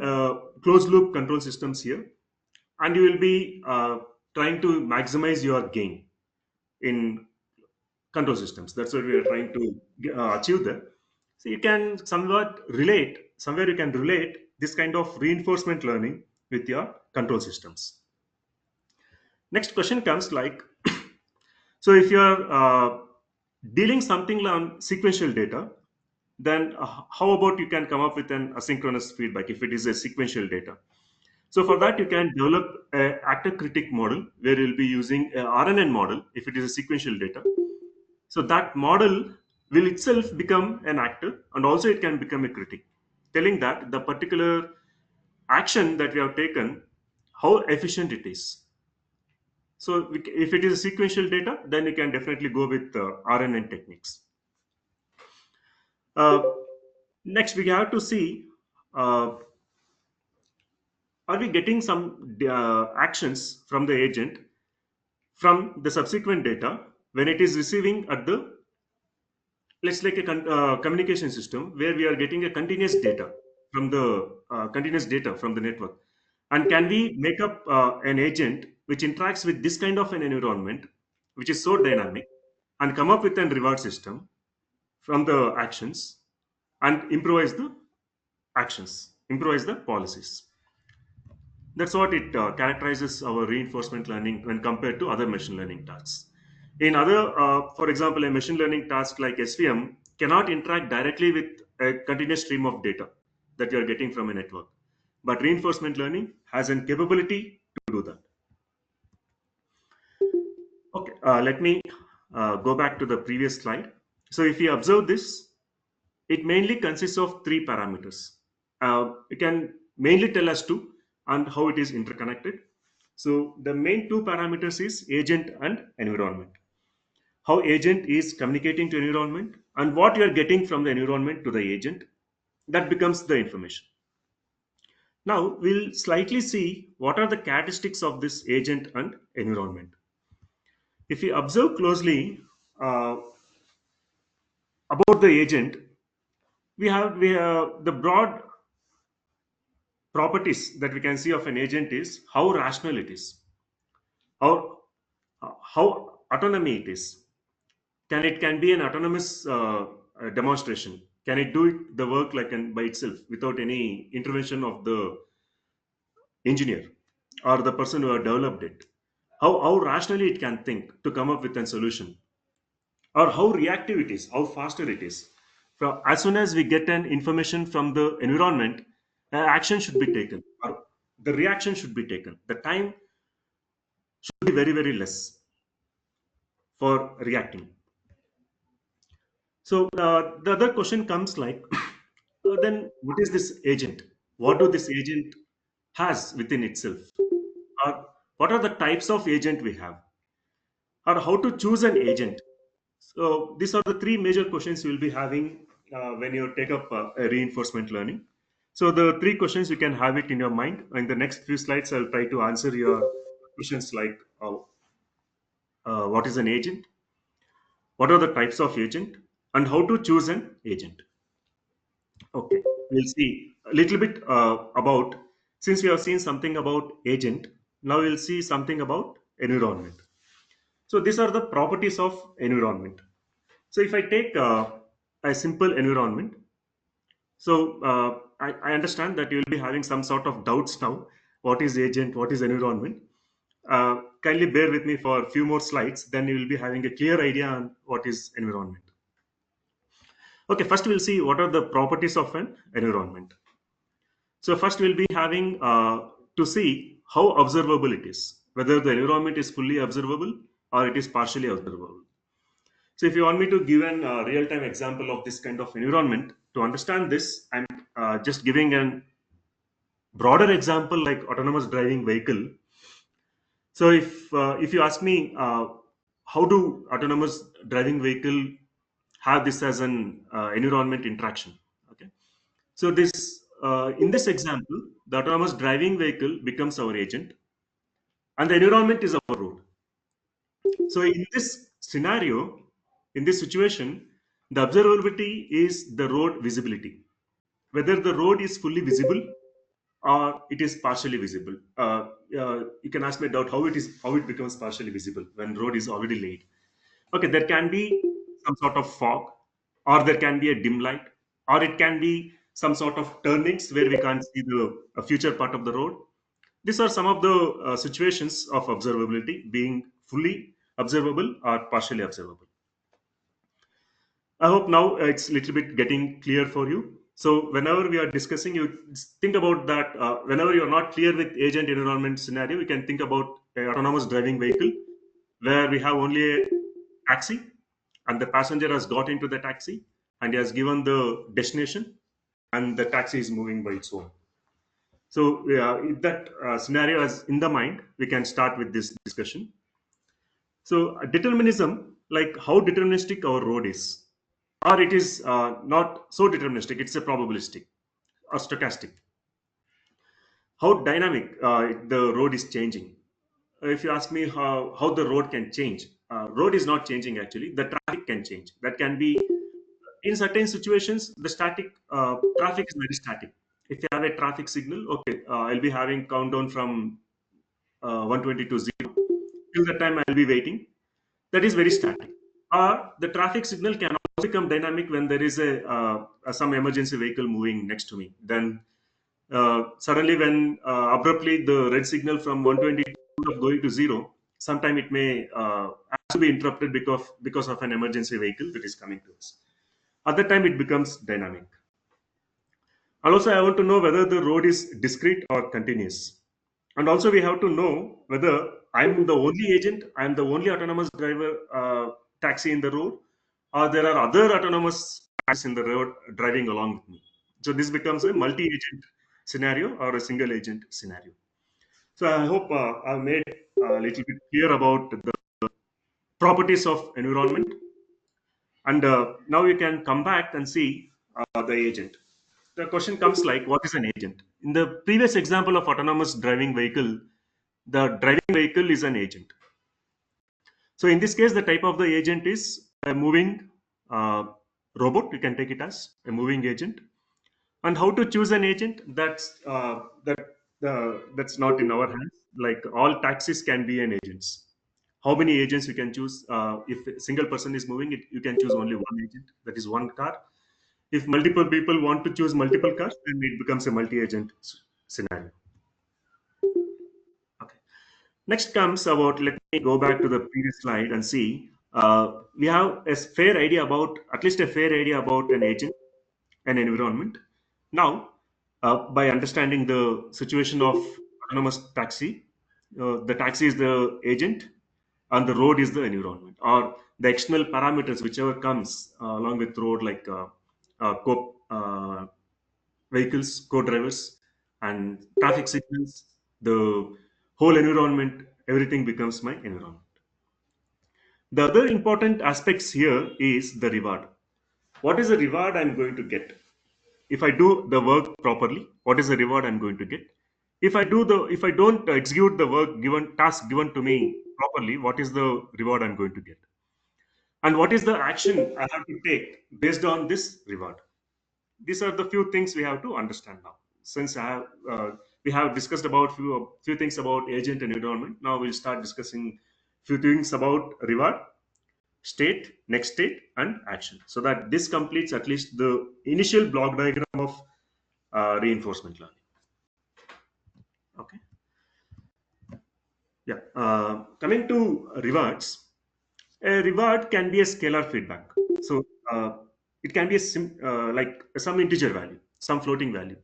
closed loop control systems here, and you will be trying to maximize your gain in control systems. That's what we are trying to achieve there. So you can somewhere you can relate this kind of reinforcement learning with your control systems. Next question comes like, so if you are dealing something on sequential data, then how about you can come up with an asynchronous feedback if it is a sequential data? So for that, you can develop a actor critic model where you'll be using a RNN model if it is a sequential data. So that model will itself become an actor, and also it can become a critic, telling that the particular action that we have taken, how efficient it is. So if it is a sequential data, then you can definitely go with RNN techniques. Uh, Next, we have to see, uh, are we getting some actions from the agent from the subsequent data when it is receiving at the, let's like a communication system where we are getting a continuous data from the network, and can we make up an agent which interacts with this kind of an environment which is so dynamic and come up with a reward system from the actions and improvise the policies. That's what it characterizes our reinforcement learning when compared to other machine learning tasks. In other, for example, a machine learning task like SVM cannot interact directly with a continuous stream of data that you are getting from a network. But reinforcement learning has a capability to do that. Okay, let me go back to the previous slide. So if you observe this, it mainly consists of three parameters. It can mainly tell us to and how it is interconnected. So the main two parameters is agent and environment. How agent is communicating to environment and what you are getting from the environment to the agent. That becomes the information. Now we'll slightly see what are the characteristics of this agent and environment. If you observe closely uh, about the agent, we have the broad properties that we can see of an agent is how rational it is, how autonomy it is. Can be an autonomous demonstration? Can it do the work like by itself without any intervention of the engineer or the person who have developed it? How rationally it can think to come up with a solution, or how reactive it is, how faster it is. As soon as we get an information from the environment, action should be taken, or the reaction should be taken. The time should be very, very less for reacting. So the other question comes like, then what is this agent? What do this agent has within itself? Or what are the types of agent we have? Or how to choose an agent? So these are the three major questions we will be having when you take up a reinforcement learning. So the three questions you can have it in your mind. In the next few slides, I'll try to answer your questions like what is an agent, what are the types of agent, and how to choose an agent. Okay, we'll see a little bit about, since we have seen something about agent, now we'll see something about environment. So these are the properties of environment. So if I take a simple environment, so I understand that you will be having some sort of doubts now. What is agent? What is environment? Kindly bear with me for a few more slides, then you will be having a clear idea on what is environment. Okay, first we'll see what are the properties of an environment. So first we'll be having to see how observable it is, whether the environment is fully observable or it is partially observable. So if you want me to give an real-time example of this kind of environment, to understand this, I'm just giving an broader example like autonomous driving vehicle. So if you ask me how do autonomous driving vehicle have this as an environment interaction, okay? So this in this example, the autonomous driving vehicle becomes our agent, and the environment is our road. So in this scenario, in this situation, the observability is the road visibility. Whether the road is fully visible or it is partially visible. You can ask me doubt how it becomes partially visible when road is already laid. Okay, there can be some sort of fog, or there can be a dim light, or it can be some sort of turnings where we can't see the future part of the road. These are some of the situations of observability, being fully observable or partially observable. I hope now it's a little bit getting clear for you. So whenever we are discussing, you think about that. Whenever you're not clear with agent environment scenario, we can think about a autonomous driving vehicle where we have only a taxi, and the passenger has got into the taxi and he has given the destination, and the taxi is moving by its own. So if that scenario is in the mind, we can start with this discussion. So determinism, like how deterministic our road is, or it is not so deterministic, it's a probabilistic or stochastic. How dynamic the road is changing. If you ask me how the road can change, road is not changing actually. The traffic can change. That can be in certain situations. The static traffic is very static. If you have a traffic signal, okay, I'll be having countdown from 120 to 0. Till the time I'll be waiting. That is very static. Or the traffic signal can also become dynamic when there is a some emergency vehicle moving next to me. Then suddenly, when abruptly the red signal from 120 of going to 0, sometime it may have to be interrupted because of an emergency vehicle that is coming to us. At that time, it becomes dynamic. And also, I want to know whether the road is discrete or continuous. And also, we have to know whether I'm the only agent, I'm the only autonomous driver taxi in the road, or there are other autonomous taxis in the road driving along with me. So this becomes a multi-agent scenario or a single agent scenario. So I hope I've made a little bit clear about the properties of environment. And now you can come back and see the agent. The question comes like, what is an agent? In the previous example of autonomous driving vehicle, the driving vehicle is an agent. So in this case, the type of the agent is a moving robot. You can take it as a moving agent. And how to choose an agent? That's not in our hands. Like all taxis can be an agents. How many agents you can choose? If a single person is moving it, you can choose only one agent. That is one car. If multiple people want to choose multiple cars, then it becomes a multi-agent scenario. Okay. Next comes about, let me go back to the previous slide and see. We have a fair idea about, at least a fair idea about an agent and environment. Now, by understanding the situation of autonomous taxi, the taxi is the agent and the road is the environment, or the external parameters, whichever comes along with road, like vehicles, co-drivers, and traffic signals, the whole environment, everything becomes my environment. The other important aspects here is the reward. What is the reward I'm going to get? If I do the work properly, what is the reward I'm going to get? If I don't execute the work given task given to me properly, what is the reward I'm going to get? And what is the action I have to take based on this reward? These are the few things we have to understand now. Since we have discussed about few things about agent and environment, now we'll start discussing few things about reward, state, next state, and action. So that this completes at least the initial block diagram of reinforcement learning. Okay. Yeah. Coming to rewards, a reward can be a scalar feedback. So it can be like some integer value, some floating value,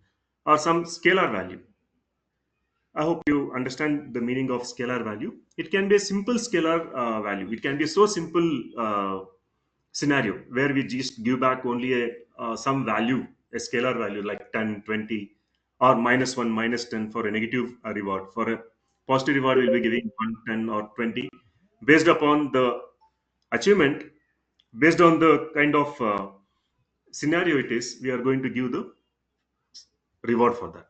or some scalar value. I hope you understand the meaning of scalar value. It can be a simple scalar value. It can be so simple scenario where we just give back only a some value, a scalar value like 10, 20, or -1, -10 for a negative reward. For a positive reward, we'll be giving 1, 10, or 20 based upon the achievement, based on the kind of scenario it is. We are going to give the reward for that.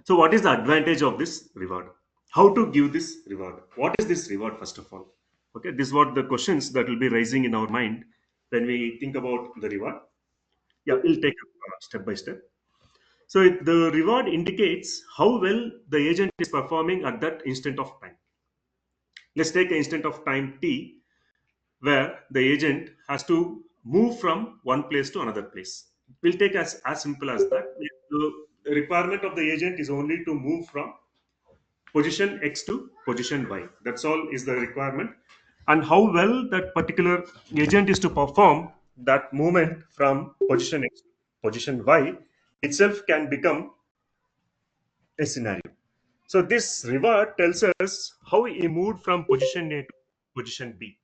So, what is the advantage of this reward? How to give this reward? What is this reward, first of all? Okay, this is what the questions that will be rising in our mind when we think about the reward. Yeah, we'll take step by step. So, the reward indicates how well the agent is performing at that instant of time. Let's take an instant of time t where the agent has to move from one place to another place. We'll take as simple as that. The requirement of the agent is only to move from position X to position Y. That's all is the requirement. And how well that particular agent is to perform that movement from position X to position Y itself can become a scenario. So this reward tells us how he moved from position A to position B.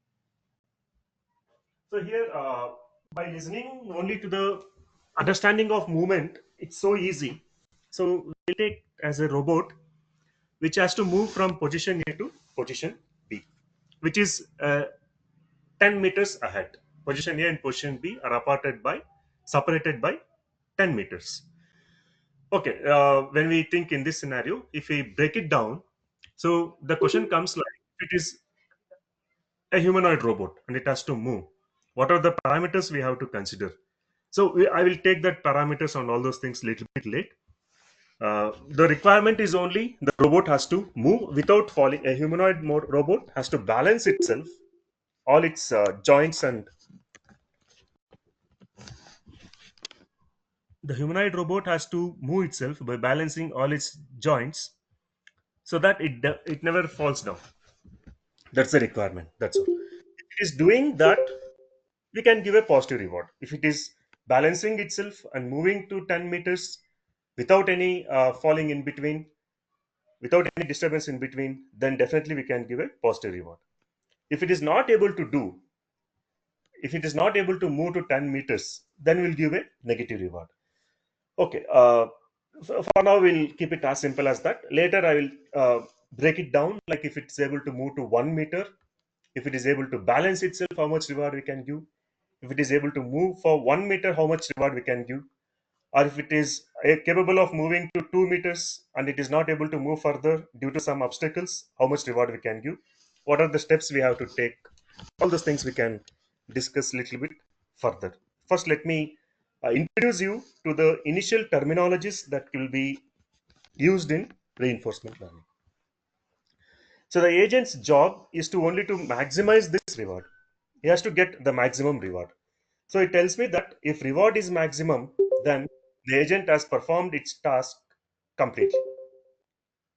So here, by listening only to the understanding of movement, it's so easy. So we take as a robot which has to move from position A to position B, which is 10 meters ahead. Position A and position B are separated by 10 meters. Okay, when we think in this scenario, if we break it down, so the question comes like, if it is a humanoid robot and it has to move, what are the parameters we have to consider? So I will take that parameters on all those things little bit late. The requirement is only the robot has to move without falling. A humanoid robot has to balance itself, all its joints, and the humanoid robot has to move itself by balancing all its joints so that it never falls down. That's the requirement. That's all. If it is doing that, we can give a positive reward. If it is balancing itself and moving to 10 meters without any falling in between, without any disturbance in between, then definitely we can give a positive reward. If it is not able to do, if it is not able to move to 10 meters, then we'll give a negative reward. Okay. For now, we'll keep it as simple as that. Later, I will break it down. Like if it's able to move to 1 meter, if it is able to balance itself, how much reward we can give. If it is able to move for 1 meter, how much reward we can give. Or if it is capable of moving to 2 meters and it is not able to move further due to some obstacles, how much reward we can give. What are the steps we have to take? All those things we can discuss a little bit further. First, let me introduce you to the initial terminologies that will be used in reinforcement learning. So the agent's job is to only to maximize this reward. He has to get the maximum reward. So it tells me that if reward is maximum, then the agent has performed its task completely.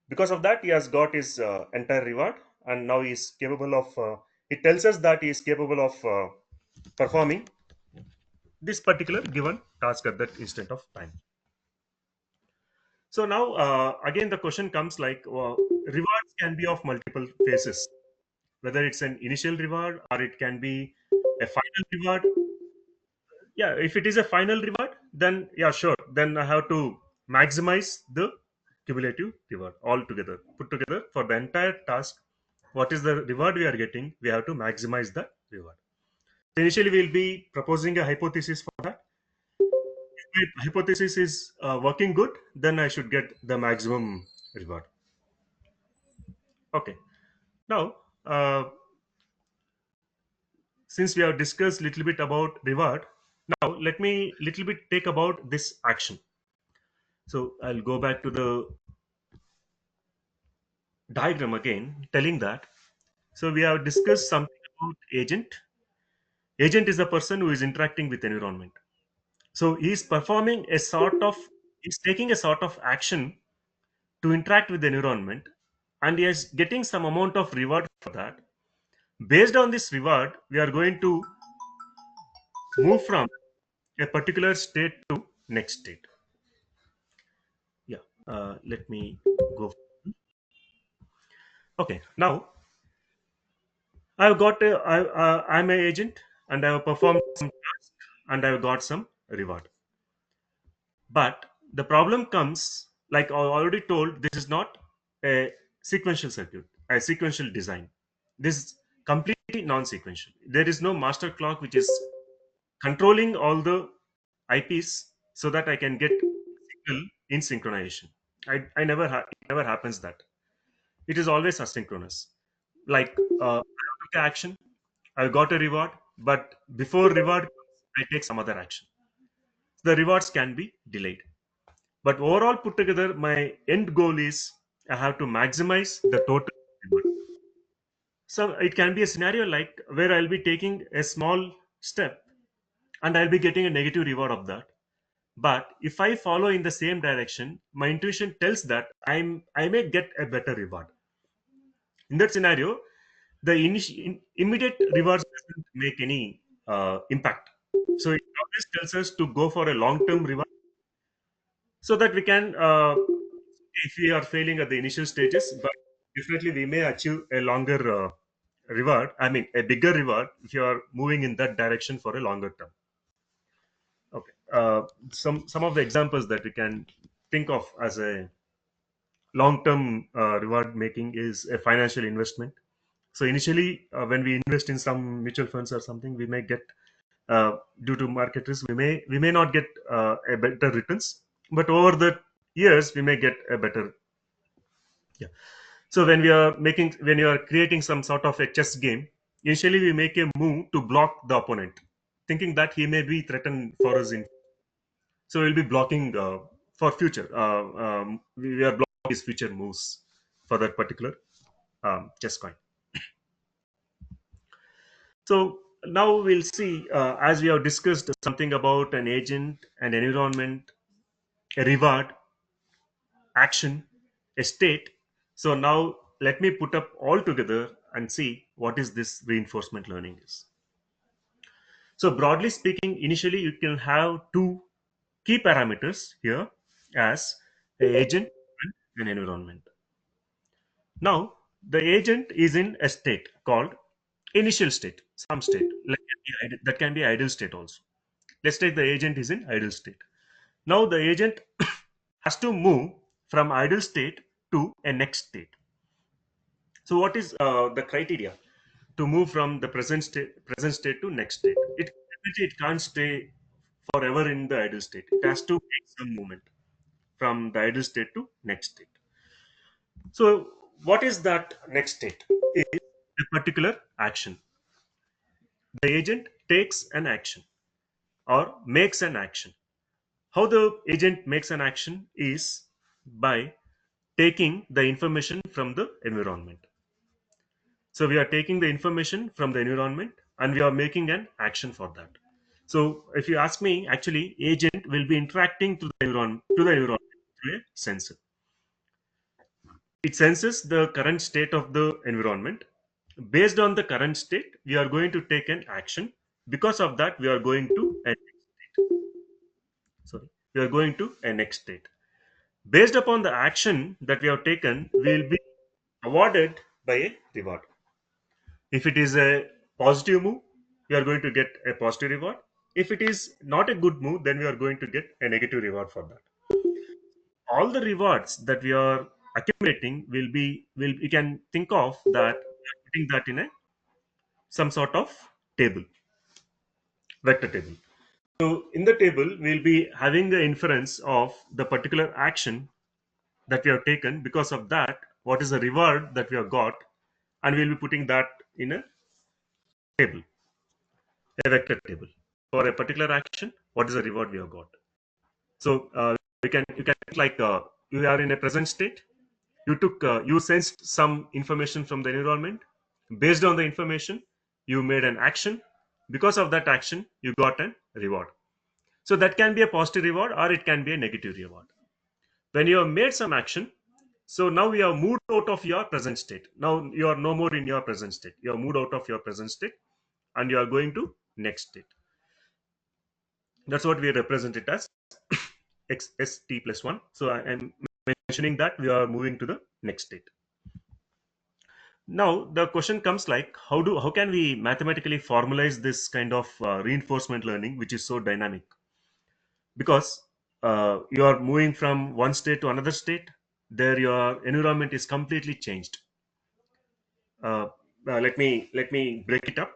Because of that, he has got his entire reward, and now he is capable of. It tells us that he is capable of performing this particular given task at that instant of time. So now, again, the question comes like, rewards can be of multiple phases, whether it's an initial reward or it can be a final reward. Yeah, if it is a final reward, then yeah, sure. Then I have to maximize the cumulative reward all together, put together for the entire task. What is the reward we are getting? We have to maximize the reward. Initially, we'll be proposing a hypothesis for that. If my hypothesis is working good, then I should get the maximum reward. Okay. Now, since we have discussed little bit about reward, now let me little bit take about this action. So I'll go back to the diagram again, telling that. So we have discussed something about agent. Agent is the person who is interacting with environment. So he's performing a sort of, he's taking a sort of action to interact with the environment, and he is getting some amount of reward for that. Based on this reward, we are going to move from a particular state to next state. Yeah. Let me go. Okay. Now I'm an agent, and I have performed some task, and I've got some reward. But the problem comes, like I already told, this is not a sequential circuit, a sequential design. This is completely non-sequential. There is no master clock which is controlling all the IPs so that I can get signal in synchronization. I never it never happens that. It is always asynchronous. Like I took an action, I got a reward, but before reward, I take some other action. The rewards can be delayed. But overall, put together, my end goal is I have to maximize the total reward. So it can be a scenario like where I'll be taking a small step and I'll be getting a negative reward of that. But if I follow in the same direction, my intuition tells that I may get a better reward. In that scenario, the immediate rewards doesn't make any impact. So it always tells us to go for a long-term reward so that we can if we are failing at the initial stages, but definitely we may achieve a longer reward, I mean a bigger reward, if you are moving in that direction for a longer term. Okay. Some of the examples that we can think of as a long term reward making is a financial investment. So initially when we invest in some mutual funds or something, we may get due to market risk, we may not get a better returns, but over the years we may get a better. Yeah. So when you are creating some sort of a chess game, initially we make a move to block the opponent, thinking that he may be threatened for us in. So we'll be blocking for future. We are blocking his future moves for that particular chess coin. So now we'll see, as we have discussed something about an agent, an environment, a reward, action, a state. So now let me put up all together and see what is this reinforcement learning is. So broadly speaking, initially you can have two key parameters here as a agent and an environment. Now the agent is in a state called initial state, some state that can be ideal state also. Let's take the agent is in idle state. Now the agent has to move from idle state to a next state. So what is the criteria to move from the present state to next state? It can't stay forever in the idle state. It has to make some movement from the idle state to next state. So what is that next state? Is a particular action. The agent takes an action or makes an action. How the agent makes an action is by taking the information from the environment. So we are taking the information from the environment and we are making an action for that. So if you ask me, actually, agent will be interacting to the environment through a sensor. It senses the current state of the environment. Based on the current state, we are going to take an action. Because of that, we are going to a sorry, we are going to a next state. Based upon the action that we have taken, we will be awarded by a reward. If it is a positive move, we are going to get a positive reward. If it is not a good move, then we are going to get a negative reward for that. All the rewards that we are accumulating will we can think of that we are putting that in a some sort of table. vector table. So in the table, we'll be having the inference of the particular action that we have taken. Because of that, what is the reward that we have got, and we'll be putting that in a table, a vector table for a particular action. What is the reward we have got? So you can like you are in a present state. You sensed some information from the environment. Based on the information, you made an action. Because of that action, you got a reward. So that can be a positive reward or it can be a negative reward. When you have made some action, so now you have moved out of your present state. Now you are no more in your present state. You have moved out of your present state and you are going to next state. That's what we represent it as xst plus 1. So I am mentioning that we are moving to the next state. Now the question comes like, how can we mathematically formalize this kind of reinforcement learning, which is so dynamic? Because you are moving from one state to another state, there your environment is completely changed. uh, let me break it up.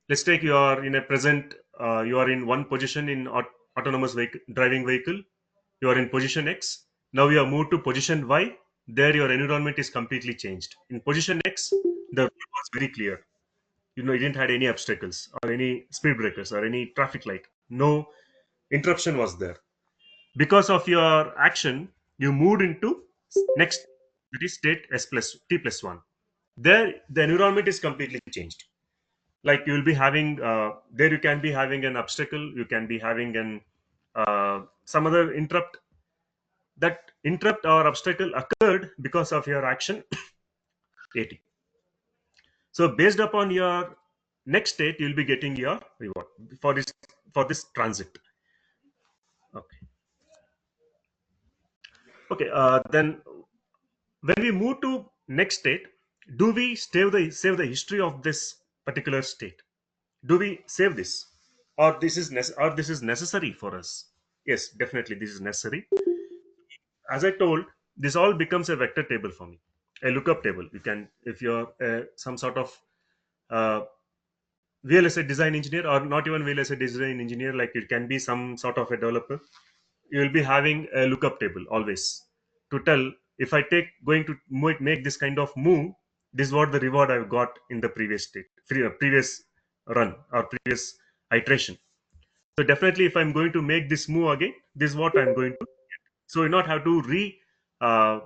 Let's take you are in a present, you are in one position in autonomous driving vehicle. You are in position x. Now you have moved to position y. There your environment is completely changed. In position x, the road was very clear. You didn't had any obstacles or any speed breakers or any traffic light. No interruption was there. Because of your action, you moved into next, that is state s plus t plus 1. There the environment is completely changed. Like you will be having there, you can be having an obstacle, you can be having an some other interrupt. That interrupt or obstacle occurred because of your action at. So based upon your next state, you'll be getting your reward for this transit. Okay. Okay, then when we move to next state, do we save the history of this particular state? Do we save this, or this is necessary for us? Yes, definitely this is necessary. As I told, this all becomes a vector table for me, a lookup table. You can, if you're some sort of uh, VLSI design engineer, or not even VLSI design engineer, like it can be some sort of a developer, you will be having a lookup table always to tell, if I take going to make this kind of move, this is what the reward I've got in the previous state, previous run or previous iteration. So definitely, if I'm going to make this move again, this is what I'm going to. So you not have to uh,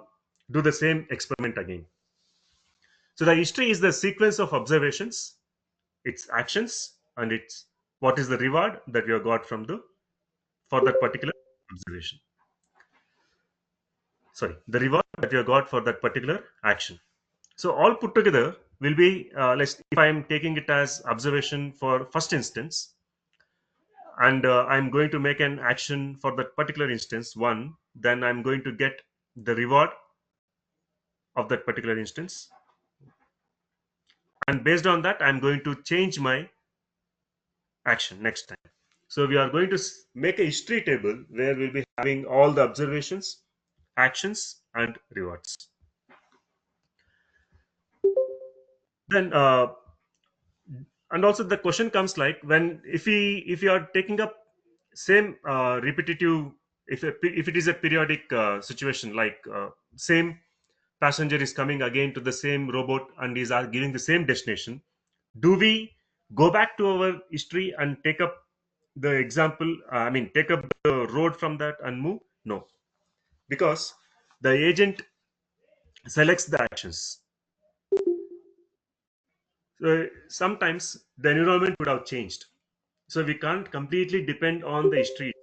do the same experiment again. So the history is the sequence of observations, its actions, and its what is the reward that we have got from the for that particular observation. Sorry, the reward that we have got for that particular action. So all put together will be, let's, if I am taking it as observation for first instance, and I'm going to make an action for that particular instance one, then I'm going to get the reward of that particular instance, and based on that, I'm going to change my action next time. So we are going to make a history table where we'll be having all the observations, actions, and rewards. Then and also the question comes like, when if you are taking up same repetitive, if it is a periodic situation, like same passenger is coming again to the same robot and is giving the same destination, do we go back to our history and take up the example, take up the road from that and move? No, because the agent selects the actions. So sometimes the environment would have changed, so we can't completely depend on the history,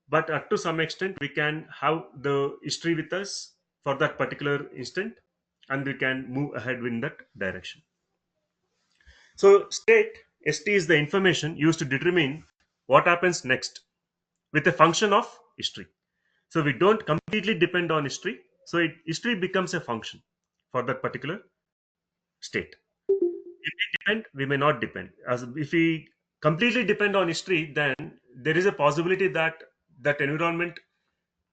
but up to some extent we can have the history with us for that particular instant, and we can move ahead in that direction. So state st is the information used to determine what happens next with a function of history. So we don't completely depend on history, so history becomes a function for that particular state. If we depend, we may not depend. As if we completely depend on history, then there is a possibility that that environment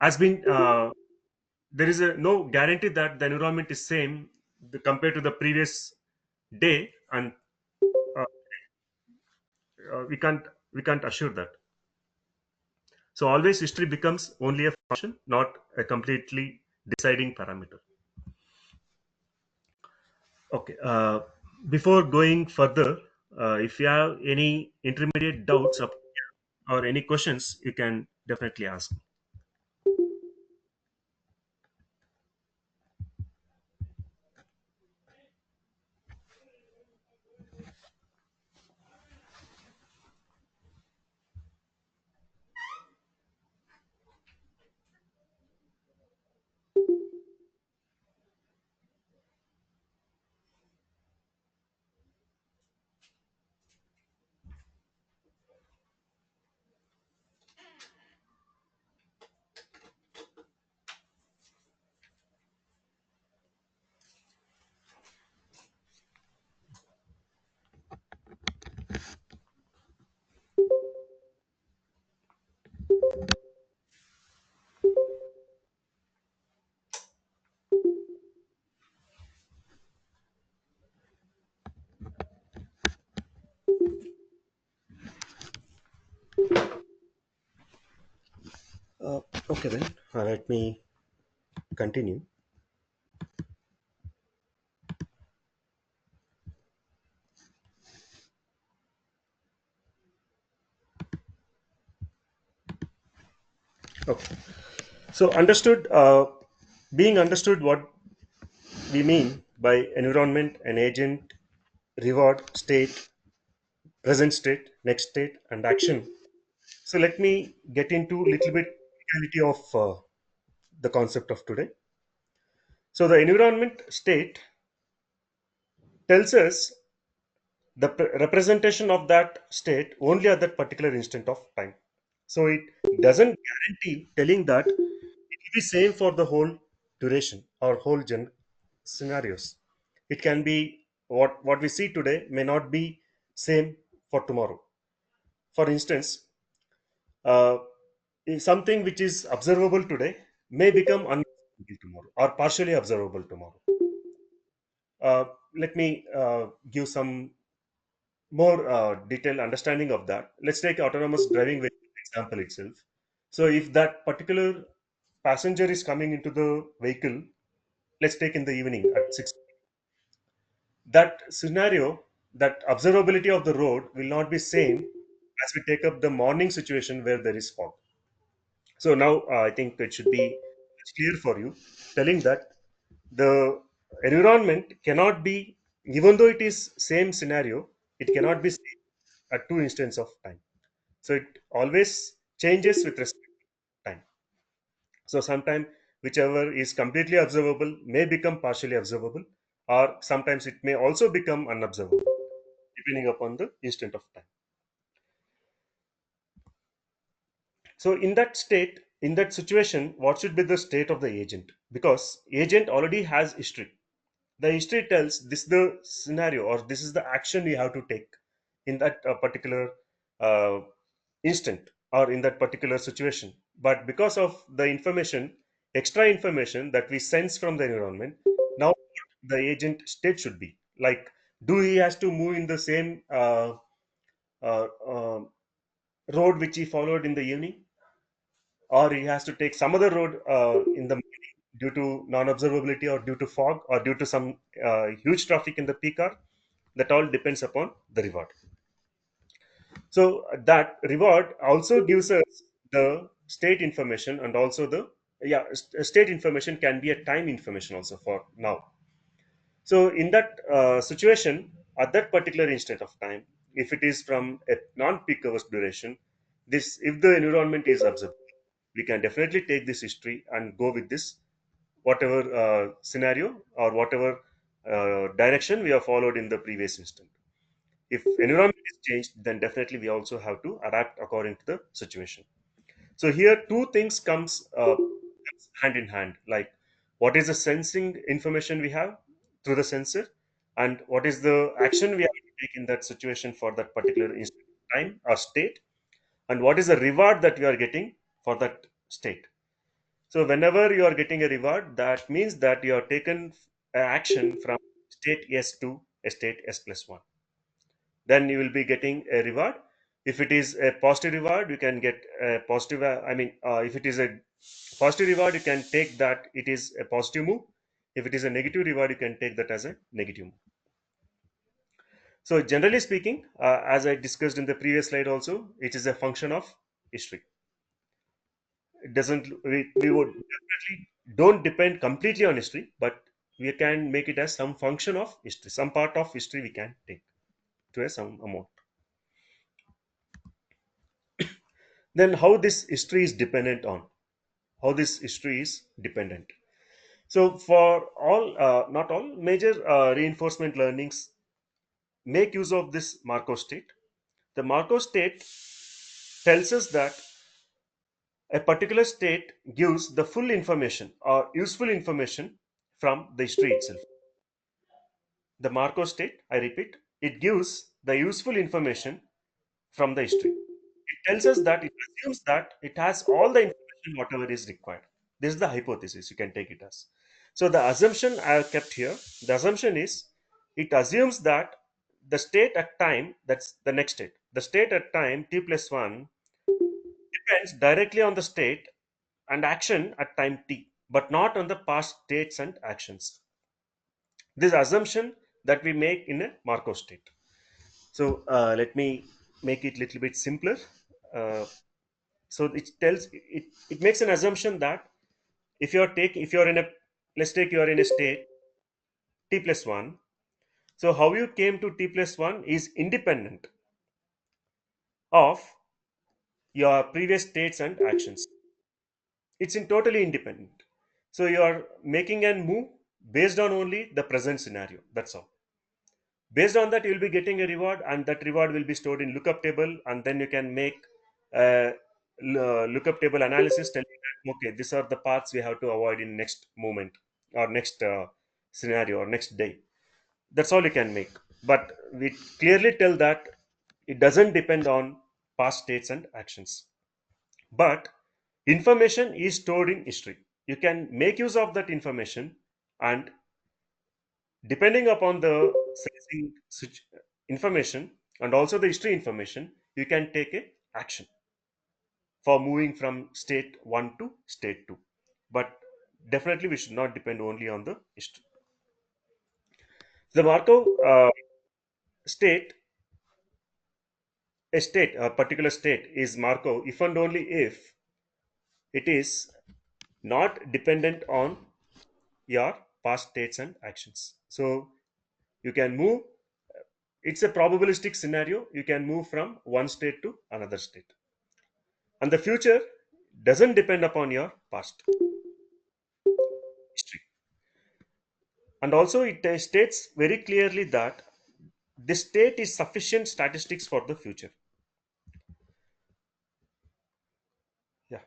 has been there is no guarantee that the environment is same compared to the previous day, and uh, we can't assure that. So always history becomes only a function, not a completely deciding parameter. Okay. Before going further, if you have any intermediate doubts or any questions, you can definitely ask. Uh, okay, then let me continue. Okay, so being understood what we mean by environment, an agent, reward, state, present state, next state, and action. So let me get into little bit reality of the concept of today. So the environment state tells us the representation of that state only at that particular instant of time. So it doesn't guarantee telling that it will be same for the whole duration or whole scenarios. It can be what we see today may not be same for tomorrow. For instance, uh, something which is observable today may become unobservable tomorrow or partially observable tomorrow. Let me give some more detailed understanding of that. Let's take autonomous driving vehicle example itself. So if that particular passenger is coming into the vehicle, let's take in the evening at 6, that scenario, that observability of the road will not be same as we take up the morning situation where there is fog. So now I think it should be clear for you, telling that the environment cannot be, even though it is same scenario, it cannot be same at two instants of time. So it always changes with respect to time. So sometimes whichever is completely observable may become partially observable, or sometimes it may also become unobservable, depending upon the instant of time. So in that state, in that situation, what should be the state of the agent? Because agent already has history. The history tells this is the scenario or this is the action you have to take in that particular uh, instant or in that particular situation. But because of the information, extra information that we sense from the environment, now the agent state should be like, do he has to move in the same uh, uh, road which he followed in the evening, or he has to take some other road in the morning due to non-observability or due to fog or due to some huge traffic in the peak hour. That all depends upon the reward. So that reward also gives us the state information, and also the, yeah, state information can be a time information also for now. So in that situation, at that particular instant of time, if it is from a non-peak hours duration, this, if the environment is observed, we can definitely take this history and go with this whatever scenario or whatever direction we have followed in the previous instant. If environment is changed, then definitely we also have to adapt according to the situation. So here two things comes hand in hand, like what is the sensing information we have through the sensor, and what is the action we have to take in that situation for that particular instant time or state, and what is the reward that we are getting for that state. So whenever you are getting a reward, that means that you have taken action from state S to a state S plus 1. Then you will be getting a reward. If it is a positive reward, you can get a positive. If it is a positive reward, you can take that it is a positive move. If it is a negative reward, you can take that as a negative move. So generally speaking, as I discussed in the previous slide also, it is a function of history. It doesn't, we would definitely don't depend completely on history, but we can make it as some function of history. Some part of history we can take to a some amount. Then how this history is dependent on? How this history is dependent? So for all, not all major reinforcement learnings make use of this Markov state. The Markov state tells us that a particular state gives the full information or useful information from the history itself. The Markov state, I repeat, it gives the useful information from the history. It tells us that it assumes that it has all the information whatever is required. This is the hypothesis, you can take it as. So the assumption I have kept here, the assumption is it assumes that the state at time, that's the next state, the state at time t plus 1 depends directly on the state and action at time t, but not on the past states and actions. This assumption that we make in a Markov state. So let me make it a little bit simpler. Uh, so it makes an assumption that if you're in a, let's take you are in a state t plus 1. So how you came to t plus 1 is independent of your previous states and actions. It's in totally independent. So you are making a move based on only the present scenario. That's all. Based on that, you will be getting a reward, and that reward will be stored in lookup table, and then you can make lookup table analysis telling that okay, these are the paths we have to avoid in next moment or next scenario or next day. That's all you can make. But we clearly tell that it doesn't depend on past states and actions. But information is stored in history. You can make use of that information, and depending upon the sensing information and also the history information, you can take a action for moving from state 1 to state 2. But definitely we should not depend only on the history. The Markov state, a particular state is Markov if and only if it is not dependent on your past states and actions. So you can move, it's a probabilistic scenario, you can move from one state to another state, and the future doesn't depend upon your past history. And also it states very clearly that the state is sufficient statistics for the future. Yeah.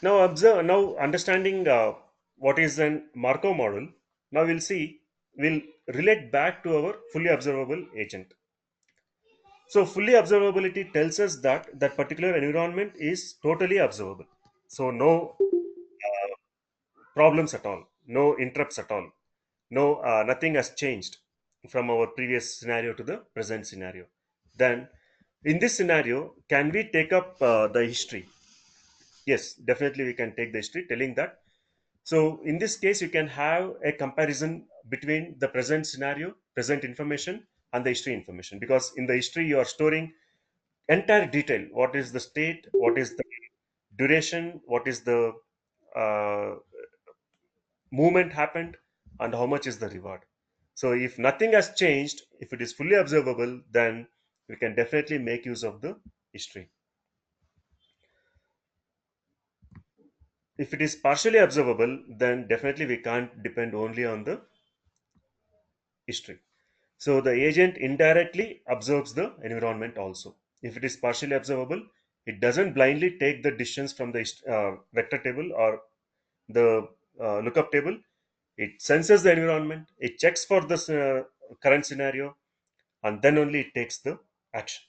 Now observe, now understanding what is an Markov model, now we'll relate back to our fully observable agent. So fully observability tells us that that particular environment is totally observable. So no problems at all, no interrupts at all, no nothing has changed from our previous scenario to the present scenario. Then in this scenario, can we take up the history? Yes, definitely we can take the history telling that. So in this case, you can have a comparison between the present scenario, present information, and the history information, because in the history you are storing entire detail: what is the state, what is the duration, what is the uh, movement happened, and how much is the reward. So if nothing has changed, if it is fully observable, then we can definitely make use of the history. If it is partially observable, then definitely we can't depend only on the history. So the agent indirectly observes the environment also. If it is partially observable, it doesn't blindly take the distance from the vector table or the lookup table. It senses the environment, it checks for the current scenario, and then only it takes the action.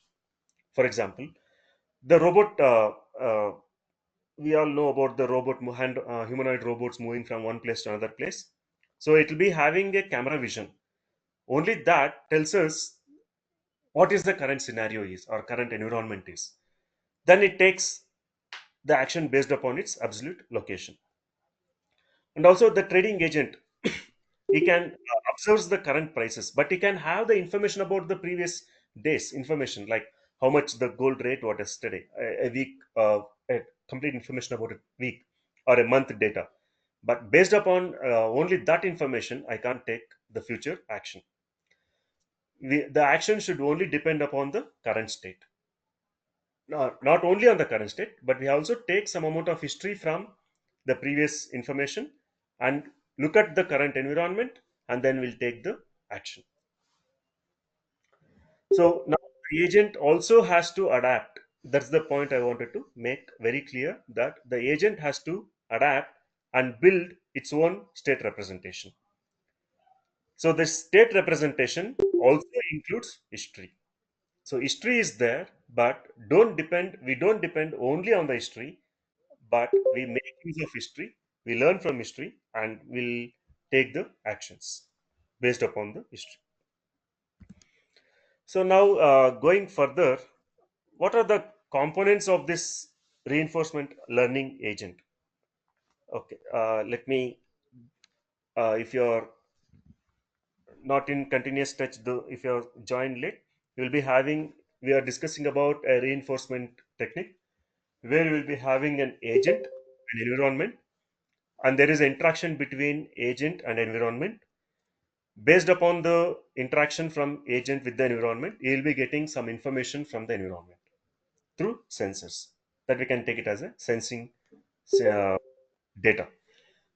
For example, the robot, we all know about the humanoid robots moving from one place to another place. So it will be having a camera vision. Only that tells us what is the current scenario is or current environment is. Then it takes the action based upon its absolute location. And also the trading agent, he can observes the current prices, but he can have the information about the previous days information, like how much the gold rate was yesterday, a week, a complete information about a week or a month data. But based upon only that information, I can't take the future action. The action should only depend upon the current state. Not only on the current state, but we also take some amount of history from the previous information and look at the current environment, and then we'll take the action. So now the agent also has to adapt. That's the point I wanted to make very clear, that the agent has to adapt and build its own state representation. So the state representation also includes history. So history is there, but we don't depend only on the history, but we make use of history, we learn from history, and we'll take the actions based upon the history. So now, going further, what are the components of this reinforcement learning agent? Okay, let me, if you're not in continuous touch, though, if you're joined late, you'll be having, we are discussing about a reinforcement technique where we will be having an agent, an environment, and there is interaction between agent and environment. Based upon the interaction from agent with the environment, you will be getting some information from the environment through sensors, that we can take it as a sensing uh, data.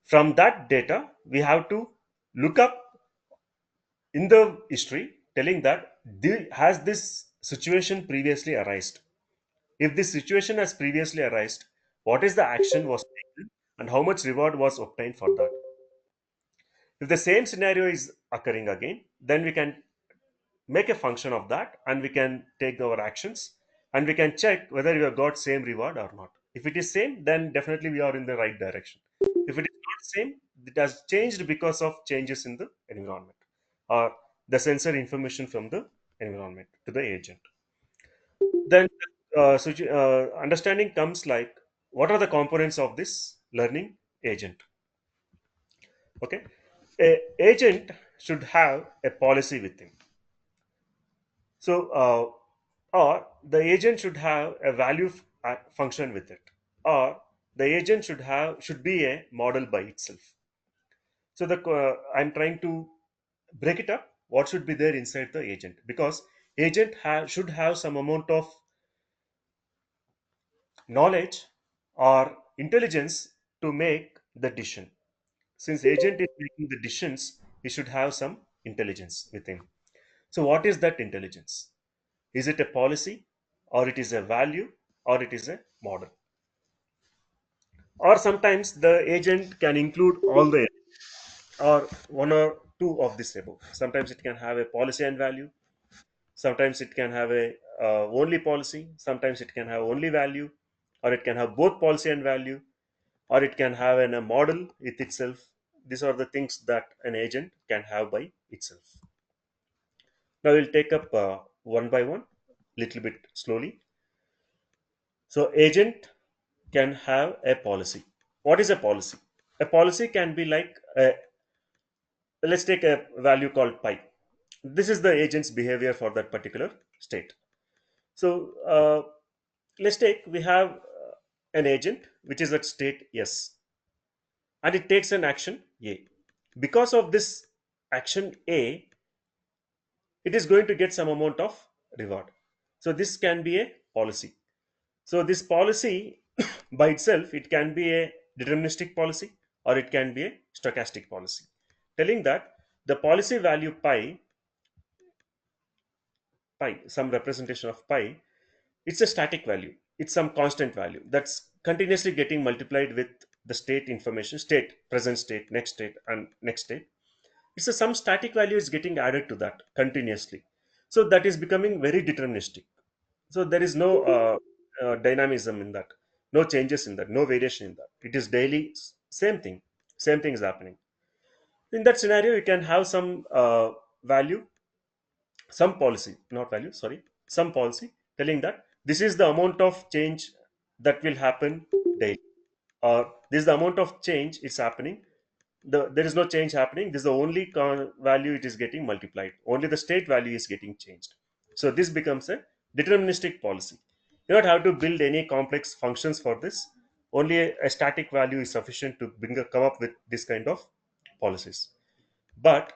From that data, we have to look up in the history telling that has this situation previously arisen. If this situation has previously arisen, what is the action was taken and how much reward was obtained for that. If the same scenario is occurring again, then we can make a function of that and we can take our actions and we can check whether we have got same reward or not. If it is same, then definitely we are in the right direction. If it is not same, it has changed because of changes in the environment or the sensor information from the environment to the agent. Then understanding comes like, what are the components of this learning agent? Okay, a agent should have a policy within. So, or the agent should have a value function with it, or the agent should be a model by itself. So I'm trying to break it up. What should be there inside the agent? Because should have some amount of knowledge or intelligence to make the decision. Since agent is making the decisions, he should have some intelligence with him. So, what is that intelligence? Is it a policy, or it is a value, or it is a model? Or sometimes the agent can include all the, or one or two of this above. Sometimes it can have a policy and value. Sometimes it can have a only policy. Sometimes it can have only value, or it can have both policy and value, or it can have a model with itself. These are the things that an agent can have by itself. Now we'll take up one by one, little bit slowly. So agent can have a policy. What is a policy? A policy can be like, let's take a value called pi. This is the agent's behavior for that particular state. So let's take, we have an agent which is at state S, and it takes an action A. Because of this action A, it is going to get some amount of reward. So this can be a policy. So this policy by itself, it can be a deterministic policy or it can be a stochastic policy. Telling that the policy value pi, some representation of pi, it's a static value. It's some constant value that's continuously getting multiplied with the state information, state, present state, next state, and next state. It's some static value is getting added to that continuously. So that is becoming very deterministic. So there is no dynamism in that, no changes in that, no variation in that. It is daily, same thing is happening. In that scenario, you can have some value, some policy, not value, sorry, some policy telling that this is the amount of change that will happen daily, or this is the amount of change is happening. There is no change happening. This is the only value it is getting multiplied. Only the state value is getting changed. So this becomes a deterministic policy. You don't have to build any complex functions for this. Only a static value is sufficient to come up with this kind of policies. But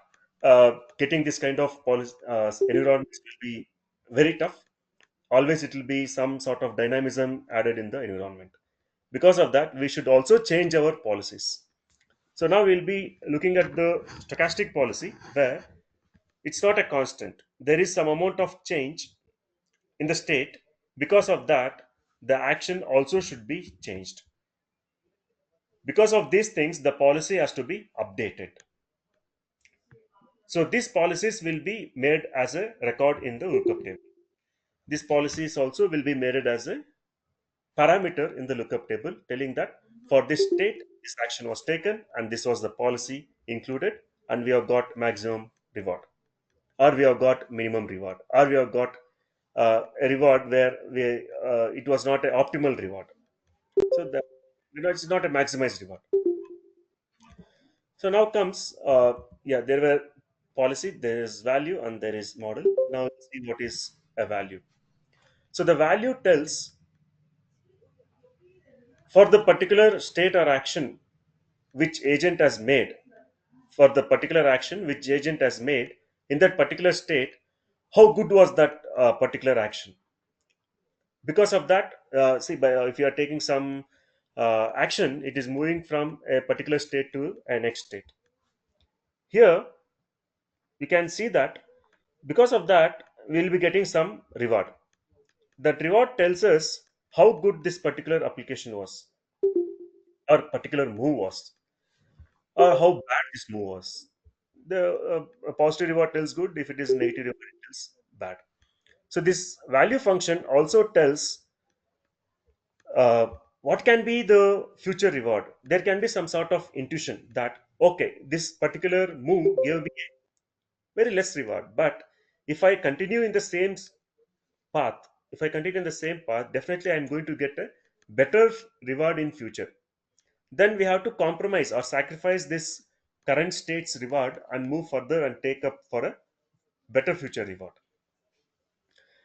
getting this kind of policy environments will be very tough. Always it will be some sort of dynamism added in the environment. Because of that, we should also change our policies. So now we'll be looking at the stochastic policy where it's not a constant. There is some amount of change in the state. Because of that, the action also should be changed. Because of these things, the policy has to be updated. So these policies will be made as a record in the lookup table. These policies also will be made as a parameter in the lookup table telling that for this state, this action was taken and this was the policy included, and we have got maximum reward, or we have got minimum reward, or we have got a reward where it was not an optimal reward. So that, it's not a maximized reward. So now comes yeah, there were policy, there is value, and there is model. Now let's see what is a value. So the value tells for the particular state or action which agent has made, for the particular action which agent has made in that particular state, how good was that particular action. Because of that, see, if you are taking some action, it is moving from a particular state to a next state. Here we can see that because of that we will be getting some reward. That reward tells us how good this particular application was, or particular move was, or how bad this move was. The a positive reward tells good. If it is negative reward, it tells bad. So this value function also tells uh, what can be the future reward. There can be some sort of intuition that okay, this particular move gave me very less reward, but if I continue in the same path, if I continue in the same path, definitely I'm going to get a better reward in future. Then we have to compromise or sacrifice this current state's reward and move further and take up for a better future reward.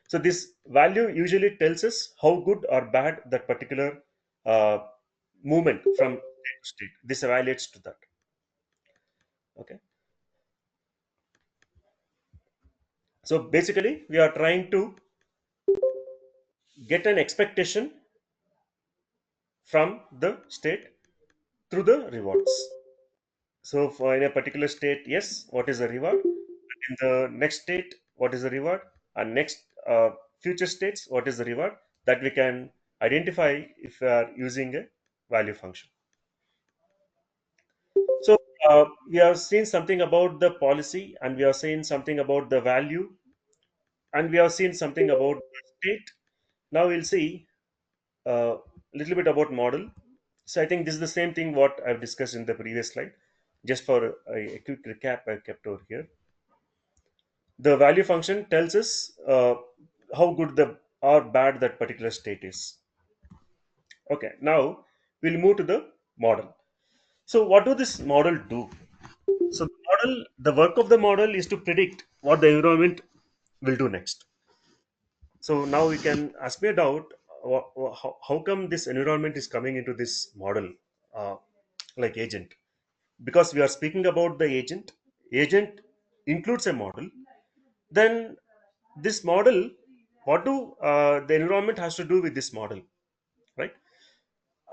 So this value usually tells us how good or bad that particular uh, movement from state to state. This evaluates to that. Okay. So basically, we are trying to get an expectation from the state through the rewards. So for in a particular state, yes, what is the reward? In the next state, what is the reward? And next future states, what is the reward? That we can identify if we are using a value function. So we have seen something about the policy, and we have seen something about the value, and we have seen something about the state. Now we'll see a little bit about model. So I think this is the same thing what I've discussed in the previous slide. Just for a quick recap, I kept over here. The value function tells us how good the or bad that particular state is. Okay, now we'll move to the model. So what do this model do? So the work of the model is to predict what the environment will do next. So now we can ask me a doubt: how come this environment is coming into this model, uh, like agent? Because we are speaking about the agent. Agent includes a model. Then this model, what do the environment has to do with this model, right?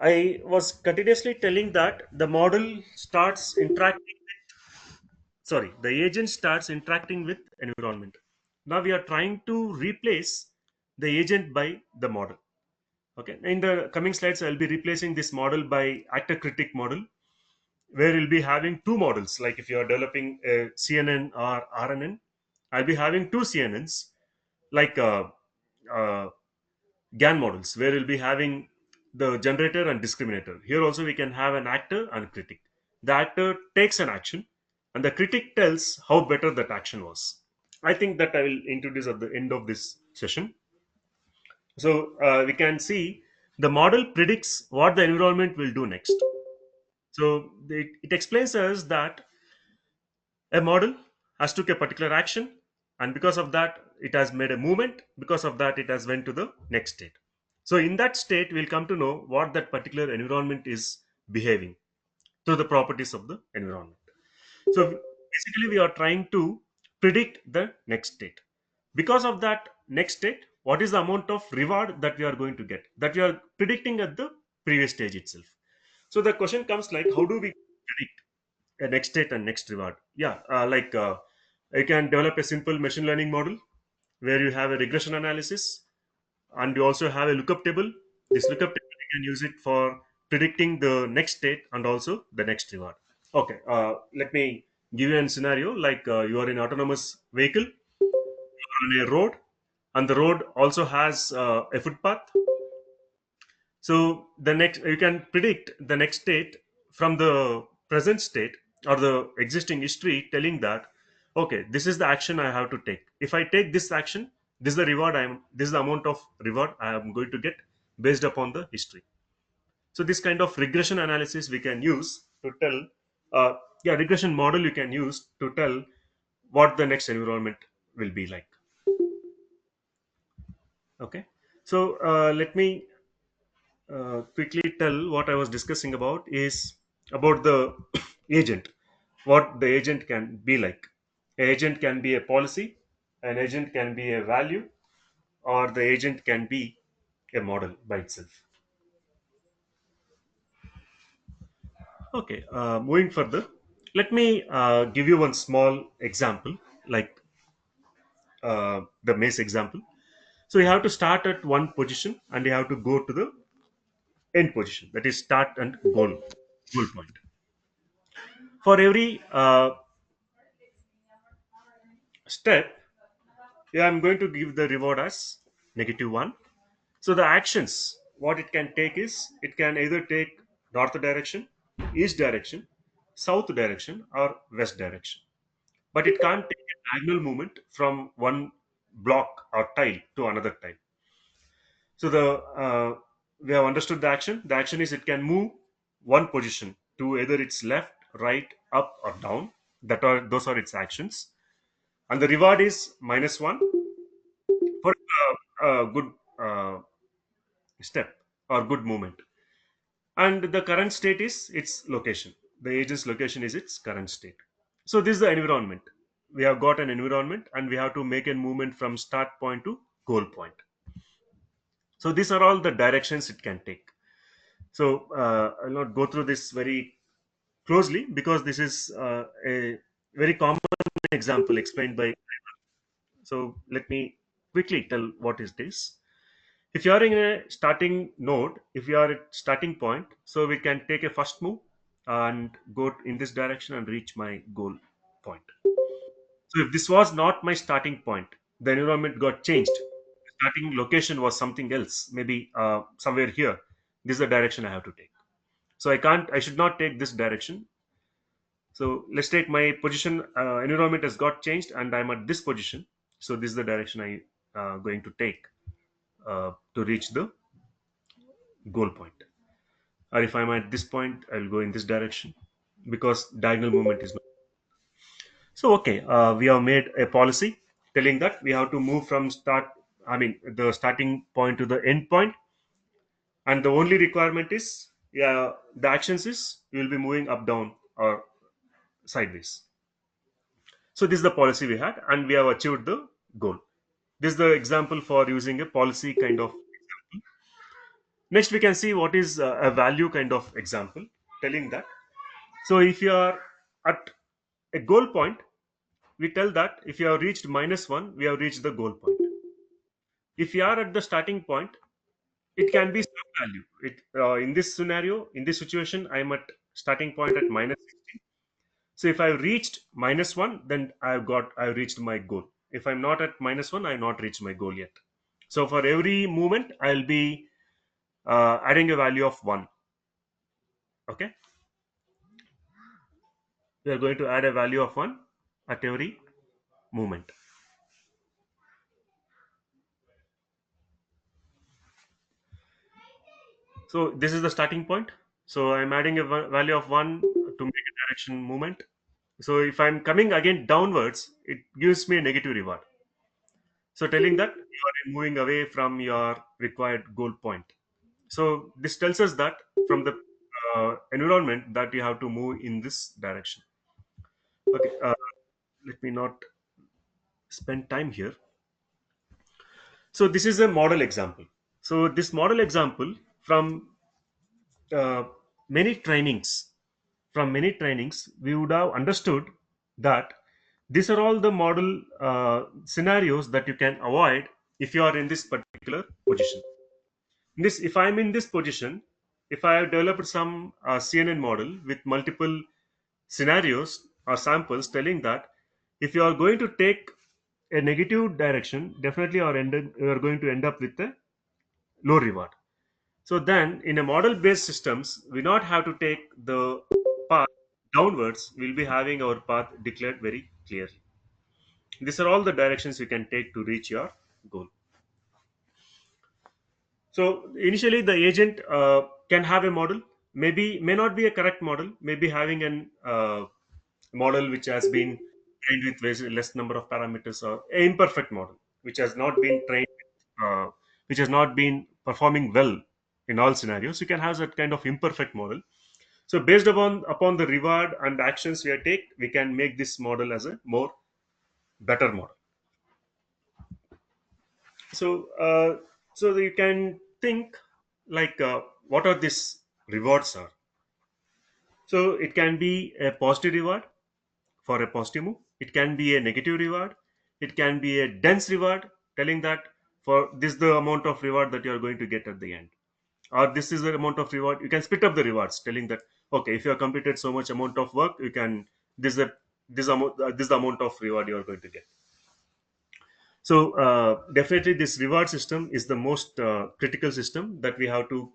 I was continuously telling that the model starts interacting. Sorry, the agent starts interacting with environment. Now we are trying to replace the agent by the model. Okay, in the coming slides I'll be replacing this model by actor critic model, where you'll be having two models. Like if you are developing a CNN or RNN, I'll be having two CNNs, like uh, GAN models, where you'll be having the generator and discriminator. Here also we can have an actor and critic. The actor takes an action, and the critic tells how better that action was. I think that I will introduce at the end of this session. So we can see the model predicts what the environment will do next. So it explains us that a model has took a particular action, and because of that it has made a movement. Because of that it has went to the next state. So in that state we'll come to know what that particular environment is behaving through the properties of the environment. So basically we are trying to predict the next state. Because of that next state, what is the amount of reward that we are going to get, that we are predicting at the previous stage itself. So the question comes like, how do we predict a next state and next reward? Yeah, you can develop a simple machine learning model where you have a regression analysis, and you also have a lookup table. This lookup table you can use it for predicting the next state and also the next reward. Okay, let me give you a scenario like you are in autonomous vehicle on a road, and the road also has a footpath. So the next, you can predict the next state from the present state or the existing history, telling that okay, this is the action I have to take. If I take this action, this is the reward I am. This is the amount of reward I am going to get based upon the history. So this kind of regression analysis we can use to tell. Yeah, regression model you can use to tell what the next environment will be like. Okay, so let me quickly tell what I was discussing about is about the agent, what the agent can be like. An agent can be a policy, an agent can be a value, or the agent can be a model by itself. Okay, moving further, let me give you one small example, like the maze example. So you have to start at one position and you have to go to the end position, that is start and goal point. For every step, yeah, I'm going to give the reward as -1. So the actions, what it can take is it can either take north direction, east direction, south direction, or west direction. But it can't take a diagonal movement from one block or tile to another tile. So the we have understood the action. The action is it can move one position to either its left, right, up, or down. That are those are its actions, and the reward is -1 for a good step or good movement. And the current state is its location. The agent's location is its current state. So this is the environment. We have got an environment and we have to make a movement from start point to goal point. So these are all the directions it can take. So I'll not go through this very closely because this is a very common example explained by. So let me quickly tell what is this. If you are in a starting node, if you are at starting point, so we can take a first move and go in this direction and reach my goal point. So if this was not my starting point, the environment got changed. Starting location was something else, maybe somewhere here. This is the direction I have to take. So I should not take this direction. So let's take my position. Environment has got changed, and I'm at this position. So this is the direction I going to take to reach the goal point. Or if I'm at this point, I'll go in this direction because diagonal movement is not. So okay, we have made a policy telling that we have to move from the starting point to the end point, and the only requirement is, yeah, the actions is we will be moving up, down, or sideways. So this is the policy we had, and we have achieved the goal. This is the example for using a policy kind of. Next, we can see what is a value kind of example, telling that. So if you are at a goal point, we tell that if you have reached -1, we have reached the goal point. If you are at the starting point, it can be some value. In this scenario, in this situation, I'm at starting point at -16. So if I've reached -1, then I've reached my goal. If I'm not at -1, I've not reached my goal yet. So for every movement, I'll be adding a value of 1. Okay. We are going to add a value of 1 at every movement. So this is the starting point. So I'm adding a value of 1 to make a direction movement. So if I'm coming again downwards, it gives me a negative reward. So telling that you are moving away from your required goal point. So this tells us that from the environment that you have to move in this direction. Okay, let me not spend time here. So this is a model example. So this model example from uh, many trainings, we would have understood that these are all the model scenarios that you can avoid if you are in this particular position. This, if I'm in this position, if I have developed some CNN model with multiple scenarios or samples telling that if you are going to take a negative direction, definitely you are going to end up with a low reward. So then, in a model-based systems, we not have to take the path downwards. We'll be having our path declared very clearly. These are all the directions you can take to reach your goal. So initially, the agent can have a model. Maybe may not be a correct model. Maybe having an model which has been trained with less number of parameters, or an imperfect model which has not been trained, which has not been performing well in all scenarios. You can have that kind of imperfect model. So based upon the reward and actions we take, we can make this model as a more better model. So so you can think like what are these rewards are. So it can be a positive reward for a positive move. It can be a negative reward. It can be a dense reward, telling that for this the amount of reward that you are going to get at the end, or this is the amount of reward. You can split up the rewards, telling that okay, if you have completed so much amount of work, you can this is the amount of reward you are going to get. So definitely, this reward system is the most critical system that we have to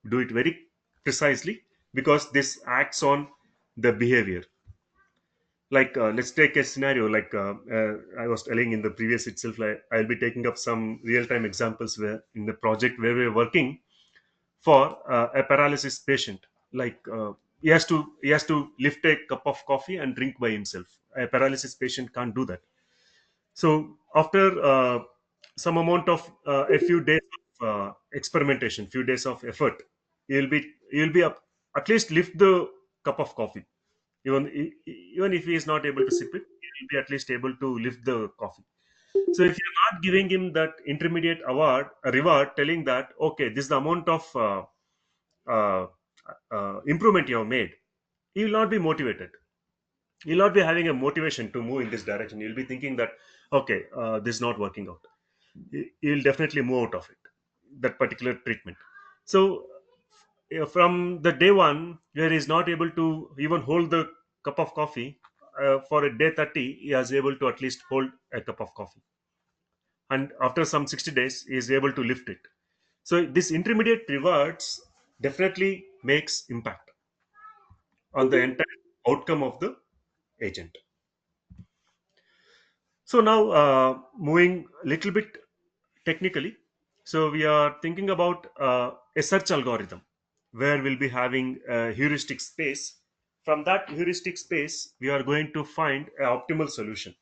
do it very precisely, because this acts on the behavior. Like let's take a scenario like I was telling in the previous itself, I'll be taking up some real-time examples where in the project where we're working for a paralysis patient. Like he has to lift a cup of coffee and drink by himself. A paralysis patient can't do that. So after some amount of a few days of experimentation, few days of effort, you'll be up, at least lift the cup of coffee. Even if he is not able to sip it, he will be at least able to lift the coffee. So if you're not giving him that intermediate award, a reward, telling that okay, this is the amount of uh, improvement you have made, he will not be motivated. You'll not be having a motivation to move in this direction. You'll be thinking that okay, this is not working out. You'll definitely move out of it, that particular treatment. So from the day one where he's not able to even hold the cup of coffee, for a day 30 he is able to at least hold a cup of coffee, and after some 60 days he is able to lift it. So this intermediate rewards definitely makes impact on the entire outcome of the agent. So now moving a little bit technically, so we are thinking about a search algorithm where we'll be having a heuristic space. From that heuristic space, we are going to find an optimal solution.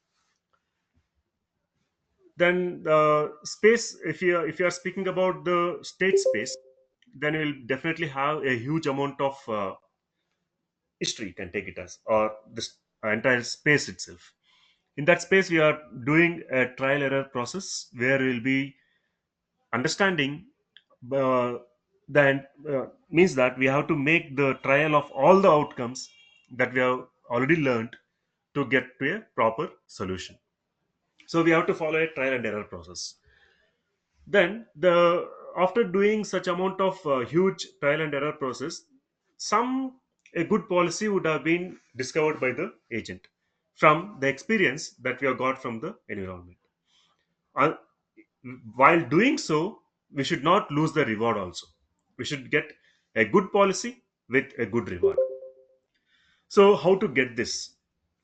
Then the space, if you are speaking about the state space, then we'll definitely have a huge amount of history. You can take it as, or this entire space itself. In that space, we are doing a trial error process where we'll be understanding uh, that means that we have to make the trial of all the outcomes that we have already learned to get to a proper solution. So we have to follow a trial and error process. Then the after doing such amount of huge trial and error process, some a good policy would have been discovered by the agent from the experience that we have got from the environment. Uh, while doing so, we should not lose the reward also. We should get a good policy with a good reward. So how to get this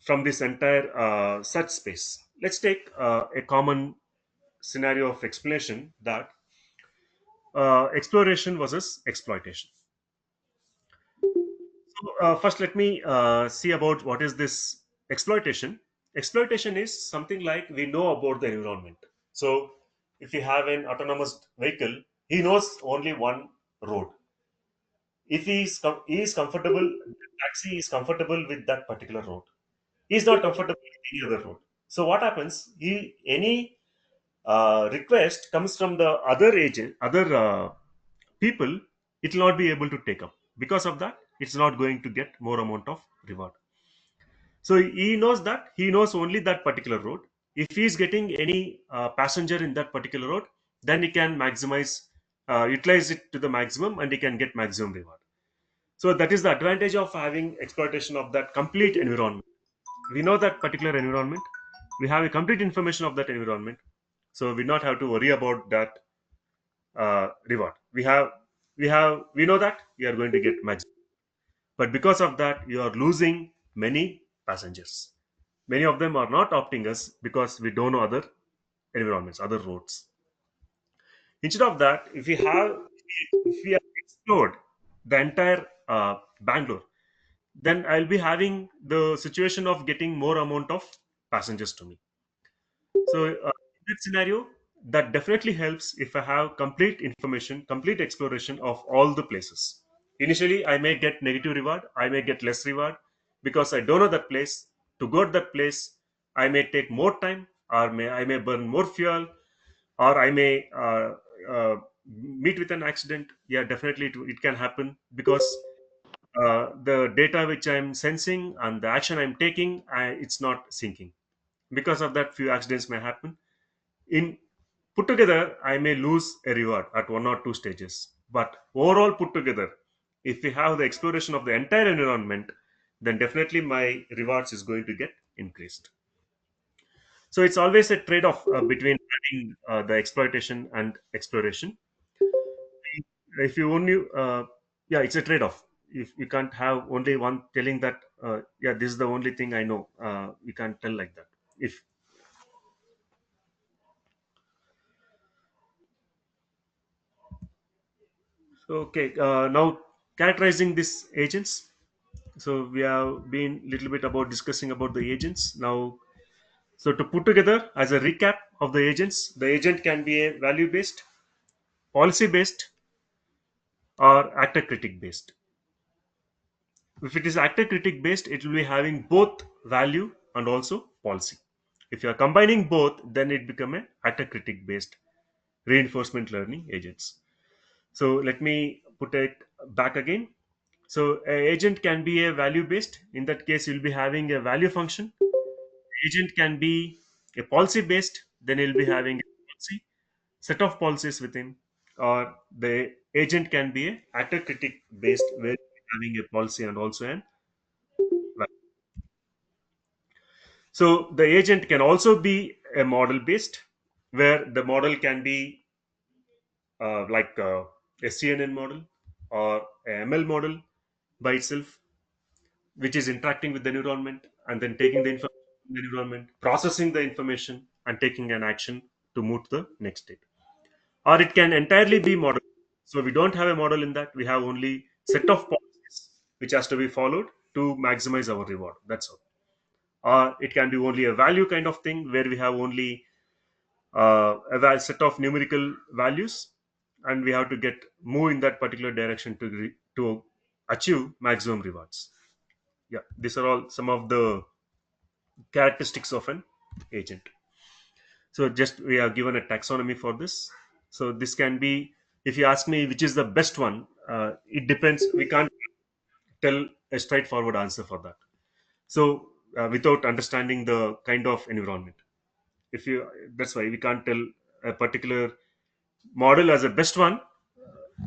from this entire such space? Let's take a common scenario of explanation, that exploration versus exploitation. So, first, let me see about what is this exploitation. Exploitation is something like we know about the environment. So, if you have an autonomous vehicle, he knows only one road. If he is comfortable, the taxi is comfortable with that particular road. He is not comfortable with any other road. So, what happens? Any request comes from the other agent, other people, it will not be able to take up. Because of that, it's not going to get more amount of reward. So he knows that he knows only that particular road. If he is getting any passenger in that particular road, then he can maximize, utilize it to the maximum, and he can get maximum reward. So that is the advantage of having exploitation of that complete environment. We know that particular environment. We have a complete information of that environment, so we not have to worry about that reward. We know that we are going to get maximum, but because of that, you are losing many passengers. Many of them are not opting us because we don't know other environments, other roads. Instead of that, if we have explored the entire Bangalore, then I'll be having the situation of getting more amount of passengers to me. So in that scenario, that definitely helps if I have complete information, complete exploration of all the places. Initially, I may get negative reward, I may get less reward because I don't know that place. To go to that place, I may take more time, or I may burn more fuel, or I may meet with an accident. Yeah, definitely it can happen because the data which I'm sensing and the action I'm taking, it's not syncing. Because of that, few accidents may happen. In put together, I may lose a reward at one or two stages. But overall, put together, if we have the exploration of the entire environment, then definitely my rewards is going to get increased. So it's always a trade-off between having the exploitation and exploration. If you only, yeah, it's a trade-off. If you can't have only one telling that, yeah, this is the only thing I know. You can't tell like that. If okay, now characterizing these agents. So we have been little bit about discussing about the agents now. So to put together as a recap of the agents, the agent can be a value based, policy based, or actor critic based. If it is actor critic based, it will be having both value and also policy. If you are combining both, then it become a actor critic based reinforcement learning agents. So let me put it back again. So a agent can be a value based. In that case, you'll be having a value function. Agent can be a policy based, then you'll be having a policy set of policies within, or the agent can be a actor critic based, where you're having a policy and also an value. So the agent can also be a model based, where the model can be like a CNN model or a ML model by itself, which is interacting with the environment and then taking the information from the environment, processing the information, and taking an action to move to the next state. Or it can entirely be model. So we don't have a model in that. We have only set of policies which has to be followed to maximize our reward. That's all. Or it can be only a value kind of thing where we have only set of numerical values, and we have to get move in that particular direction to achieve maximum rewards. Yeah, these are all some of the characteristics of an agent. So just we have given a taxonomy for this. So this can be, if you ask me which is the best one, it depends. We can't tell a straightforward answer for that. So without understanding the kind of environment, if you that's why we can't tell a particular model as a best one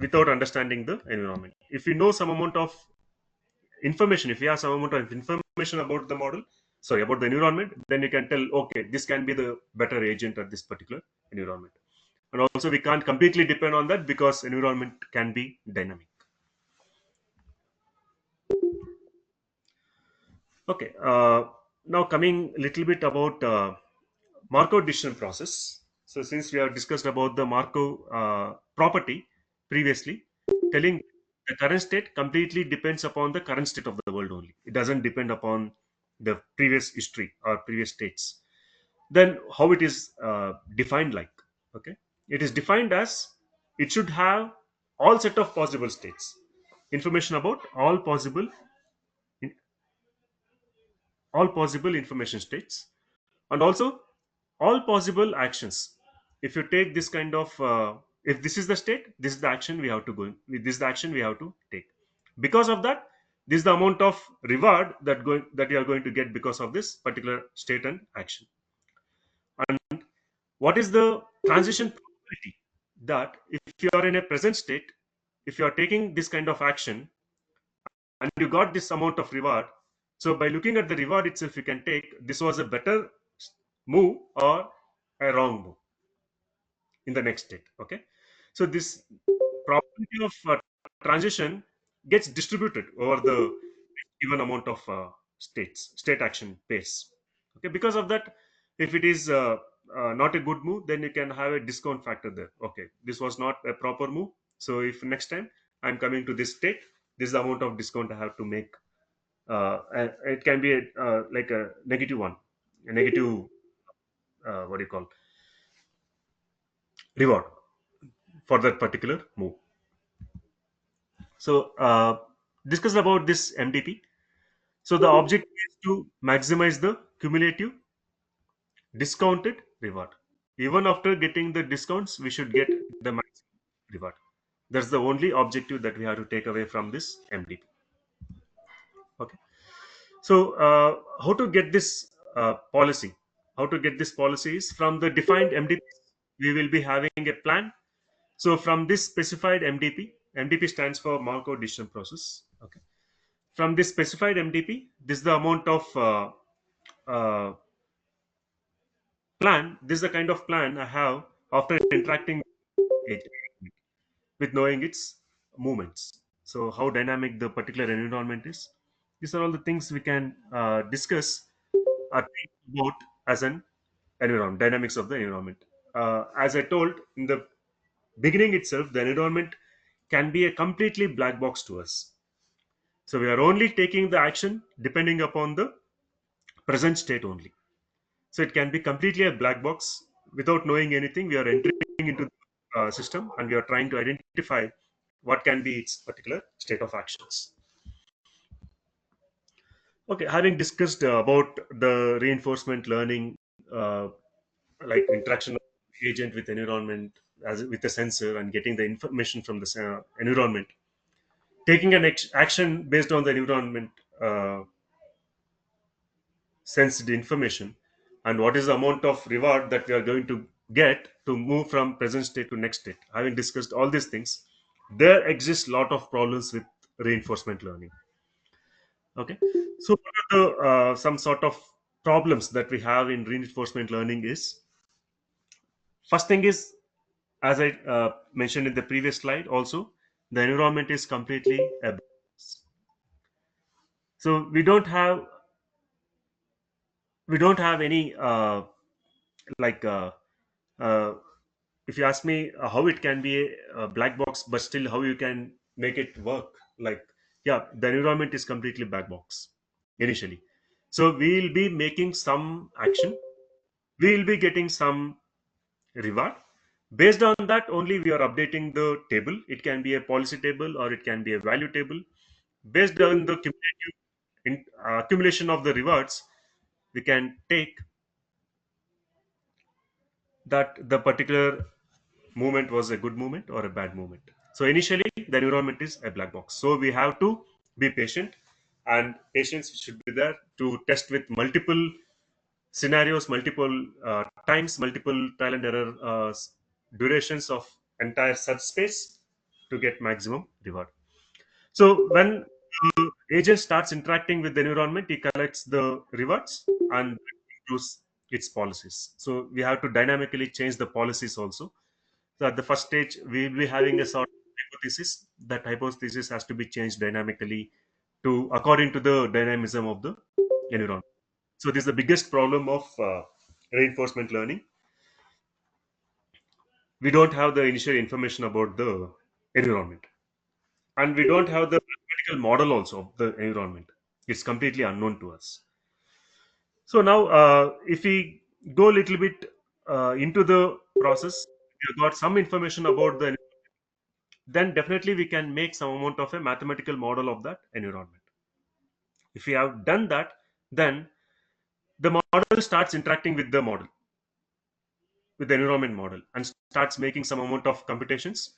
without understanding the environment. If you know some amount of information, if you have some amount of information about the model, sorry, about the environment, then you can tell, okay, this can be the better agent at this particular environment. And also we can't completely depend on that because environment can be dynamic. Okay. Now coming a little bit about Markov decision process. So since we have discussed about the Markov property previously, telling the current state completely depends upon the current state of the world only. It doesn't depend upon the previous history or previous states. Then how it is defined like? Okay, it is defined as it should have all set of possible states, information about all possible information states, and also all possible actions. If you take this kind of if this is the state, this is the action we have to go in, this is the action we have to take. Because of that, this is the amount of reward that you are going to get because of this particular state and action. And what is the transition probability? That if you are in a present state, if you are taking this kind of action and you got this amount of reward, so by looking at the reward itself you can take this was a better move or a wrong move in the next state. Okay, so this probability of transition gets distributed over the given amount of state action pace. Okay, because of that, if it is not a good move, then you can have a discount factor there. Okay, this was not a proper move, so if next time I'm coming to this state, this is the amount of discount I have to make. And it can be like a negative one, a negative what do you call, reward for that particular move. So discuss about this MDP. So the objective is to maximize the cumulative discounted reward. Even after getting the discounts, we should get the maximum reward. That's the only objective that we have to take away from this MDP. Okay. So how to get this policy? How to get this policy is from the defined MDP. We will be having a plan. So from this specified MDP, MDP stands for Markov decision process. Okay. From this specified MDP, this is the amount of uh, plan. This is the kind of plan I have after interacting with it, with knowing its movements. So how dynamic the particular environment is. These are all the things we can discuss or think about as an environment, dynamics of the environment. As I told in the beginning itself, the environment can be a completely black box to us. So we are only taking the action depending upon the present state only. So it can be completely a black box without knowing anything. We are entering into the system and we are trying to identify what can be its particular state of actions. Okay, having discussed about the reinforcement learning, uh, like interaction of agent with environment as with a sensor and getting the information from the environment, taking an action based on the environment sensed information, and what is the amount of reward that we are going to get to move from present state to next state. Having discussed all these things, there exists a lot of problems with reinforcement learning. Okay, so what are the some sort of problems that we have in reinforcement learning is, first thing is, as I mentioned in the previous slide also, the environment is completely a box. So we don't have any like uh, if you ask me how it can be a black box but still how you can make it work, like, yeah, the environment is completely black box initially. So we'll be making some action, we'll be getting some reward. Based on that only we are updating the table. It can be a policy table or it can be a value table. Based on the accumulation of the rewards, we can take that the particular movement was a good movement or a bad movement. So initially, the environment is a black box. So we have to be patient, and patience should be there to test with multiple scenarios, multiple times, multiple trial and error durations of entire search space to get maximum reward. So when the agent starts interacting with the environment, he collects the rewards and improves its policies. So we have to dynamically change the policies also. So at the first stage, we will be having a sort of hypothesis. That hypothesis has to be changed dynamically to according to the dynamism of the environment. So this is the biggest problem of reinforcement learning. We don't have the initial information about the environment, and we don't have the mathematical model also of the environment. It's completely unknown to us. So now, if we go a little bit into the process, we have got some information about the, then definitely we can make some amount of a mathematical model of that environment. If we have done that, then the model starts interacting with the model, with the environment model, and starts making some amount of computations,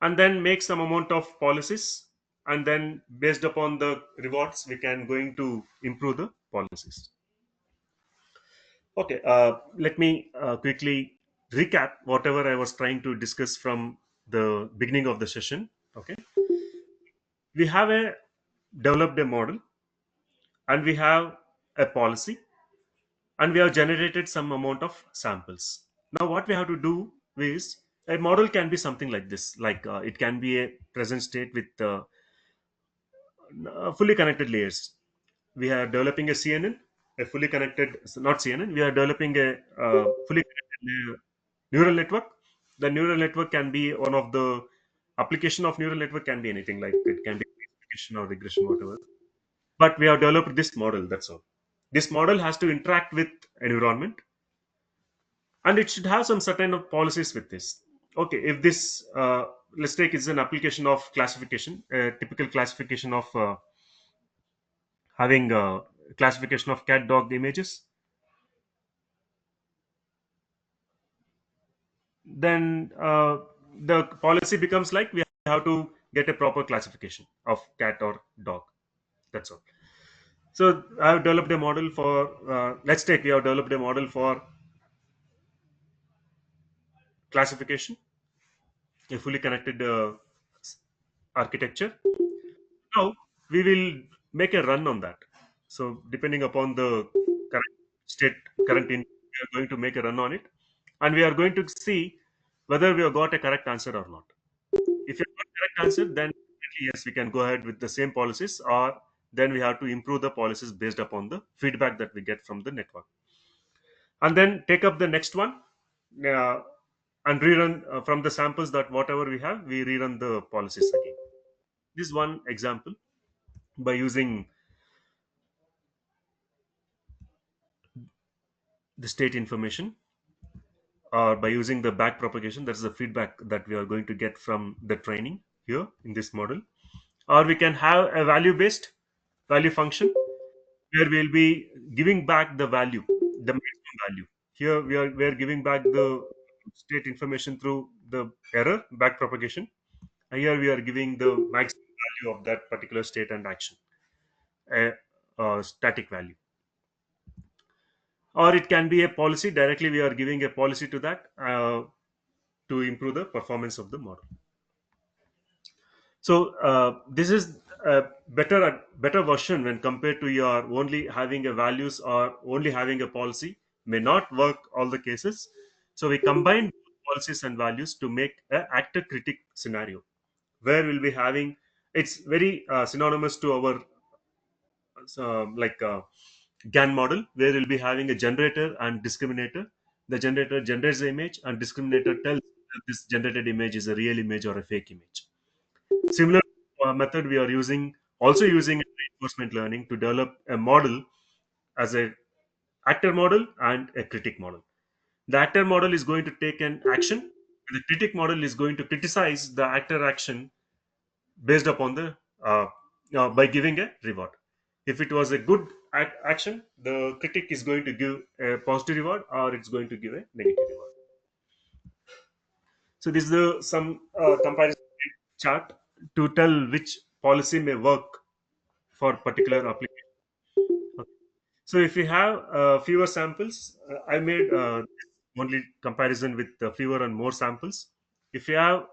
and then make some amount of policies, and then based upon the rewards we can going to improve the policies. Okay, let me quickly recap whatever I was trying to discuss from the beginning of the session. Okay, we have a developed a model, and we have a policy, and we have generated some amount of samples. Now what we have to do is, a model can be something like this, like it can be a present state with fully connected layers. We are developing a CNN, a fully connected, not CNN, we are developing a fully connected neural network. The neural network can be one of the application of neural network, can be anything, like it can be classification or regression, whatever. But we have developed this model, that's all. This model has to interact with environment, and it should have some certain of policies with this. Okay, if this let's take it's an application of classification, a typical classification of having a classification of cat dog images, then the policy becomes like we have to get a proper classification of cat or dog, that's all. So I have developed a model for let's take we have developed a model for classification, a fully connected architecture. Now we will make a run on that. So depending upon the current state, we are going to make a run on it, and we are going to see whether we have got a correct answer or not. If you have got correct answer, then definitely yes, we can go ahead with the same policies, or then we have to improve the policies based upon the feedback that we get from the network, and then take up the next one, uh, and rerun from the samples that whatever we have, we rerun the policies again. This is one example by using the state information, or by using the back propagation, that's the feedback that we are going to get from the training here in this model. Or we can have a value based value function, where we'll be giving back the value, the maximum value. Here we are giving back the state information through the error back propagation, and here we are giving the maximum value of that particular state and action, a static value. Or it can be a policy, directly we are giving a policy to that, to improve the performance of the model. So this is a better version when compared to your only having a values or only having a policy. May not work all the cases. So we combine policies and values to make a actor critic scenario, where we'll be having, it's very synonymous to our like GAN model, where we'll be having a generator and discriminator. The generator generates the image, and discriminator tells that this generated image is a real image or a fake image. Similar method we are using, also using reinforcement learning to develop a model as a actor model and a critic model. The actor model is going to take an action, and the critic model is going to criticize the actor action based upon the by giving a reward. If it was a good action, the critic is going to give a positive reward, or it's going to give a negative reward. So this is the some comparison chart to tell which policy may work for particular application. Okay. So if you have fewer samples, I made only comparison with fewer and more samples. If you have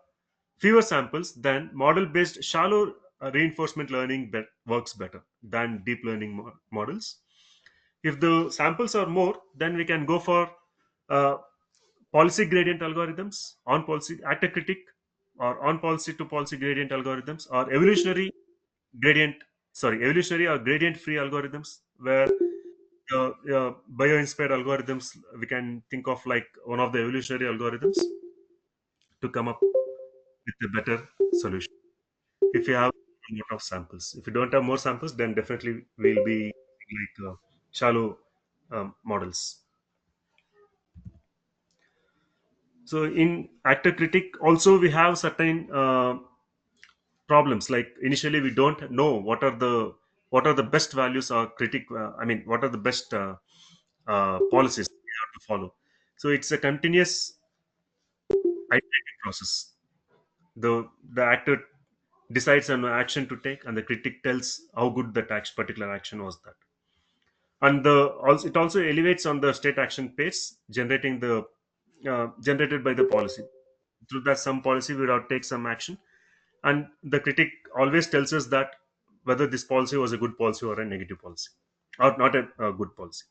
fewer samples, then model-based shallow reinforcement learning works better than deep learning models. If the samples are more, then we can go for uh, policy gradient algorithms, on policy actor critic, or on policy to policy gradient algorithms, or evolutionary gradient, sorry, evolutionary or gradient free algorithms, where bio-inspired algorithms, we can think of like one of the evolutionary algorithms to come up with a better solution. If you have a lot of samples, if you don't have more samples, then definitely we'll be like shallow models. So in actor critic also we have certain problems. Like initially we don't know what are the best values or critic. I mean, what are the best policies we have to follow. So it's a continuous iterative process. The actor decides on an action to take, and the critic tells how good that particular action was. That and the also it also elevates on the state action pace, generating the generated by the policy. Through that, some policy will take some action, and the critic always tells us that whether this policy was a good policy or a negative policy, or not a good policy.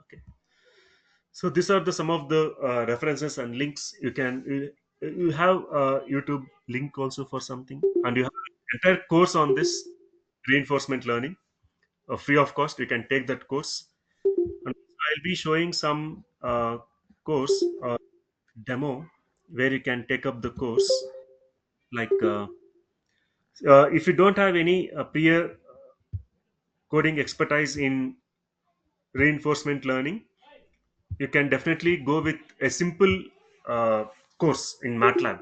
Okay, so these are the some of the references and links. You have YouTube link also for something, and you have an entire course on this reinforcement learning, free of cost. You can take that course, and I'll be showing some course demo where you can take up the course. Like if you don't have any peer coding expertise in reinforcement learning, you can definitely go with a simple uh, course in MATLAB.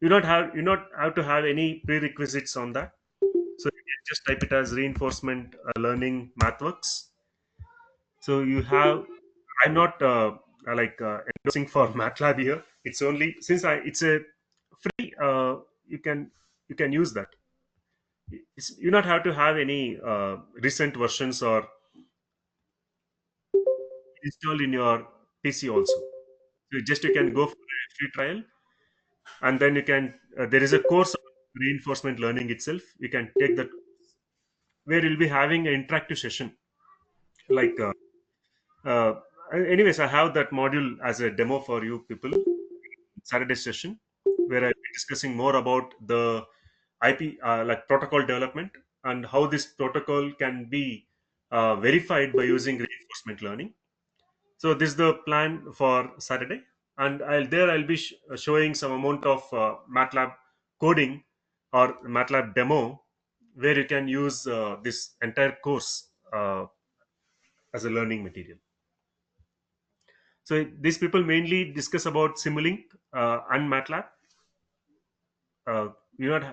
You not have to have any prerequisites on that. So you can just type it as reinforcement learning mathworks. So you have. I'm not endorsing for MATLAB here. It's only since it's a free. You can you can use that. You not have to have any recent versions or installed in your PC also. So just you can go for a free trial, and then you can. There is a course on reinforcement learning itself. You can take that where you'll be having an interactive session. Like, uh, anyways, I have that module as a demo for you people. Saturday session where I'll be discussing more about the IP, like protocol development, and how this protocol can be verified by using reinforcement learning. So this is the plan for Saturday, and I'll be showing some amount of MATLAB coding or MATLAB demo where you can use this entire course as a learning material. So these people mainly discuss about Simulink and MATLAB. You not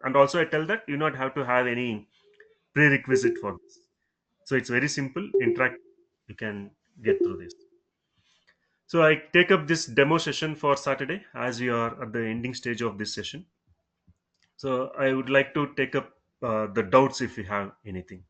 and also I tell that you not have to have any prerequisite for this. So it's very simple, interact. You can get through this. So I take up this demo session for Saturday as we are at the ending stage of this session. So I would like to take up the doubts if you have anything.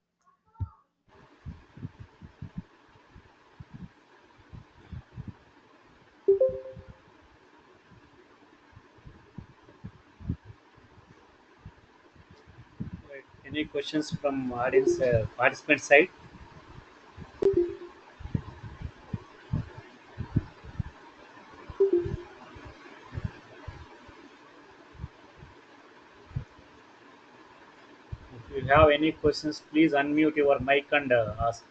Right. Any questions from audience participant side? If you have any questions, please unmute your mic and ask.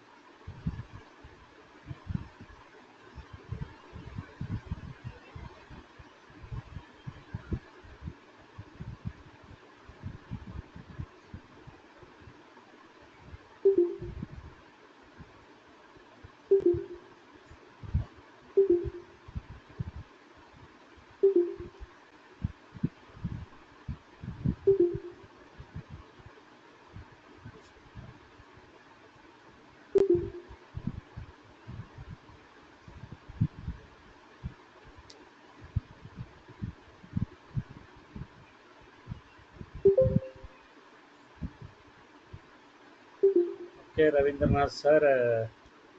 Okay, Ravindranath sir,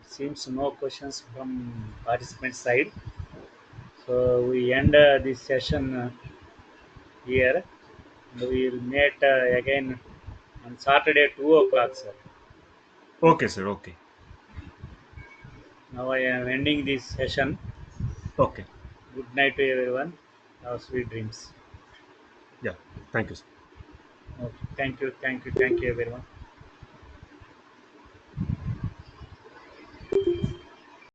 seems no questions from participant side. So we end this session here. We will meet again on Saturday 2 o'clock, sir. Okay, sir. Okay. Now I am ending this session. Okay. Good night to everyone. Have sweet dreams. Yeah. Thank you, sir. Okay. Thank you, thank you, thank you, everyone.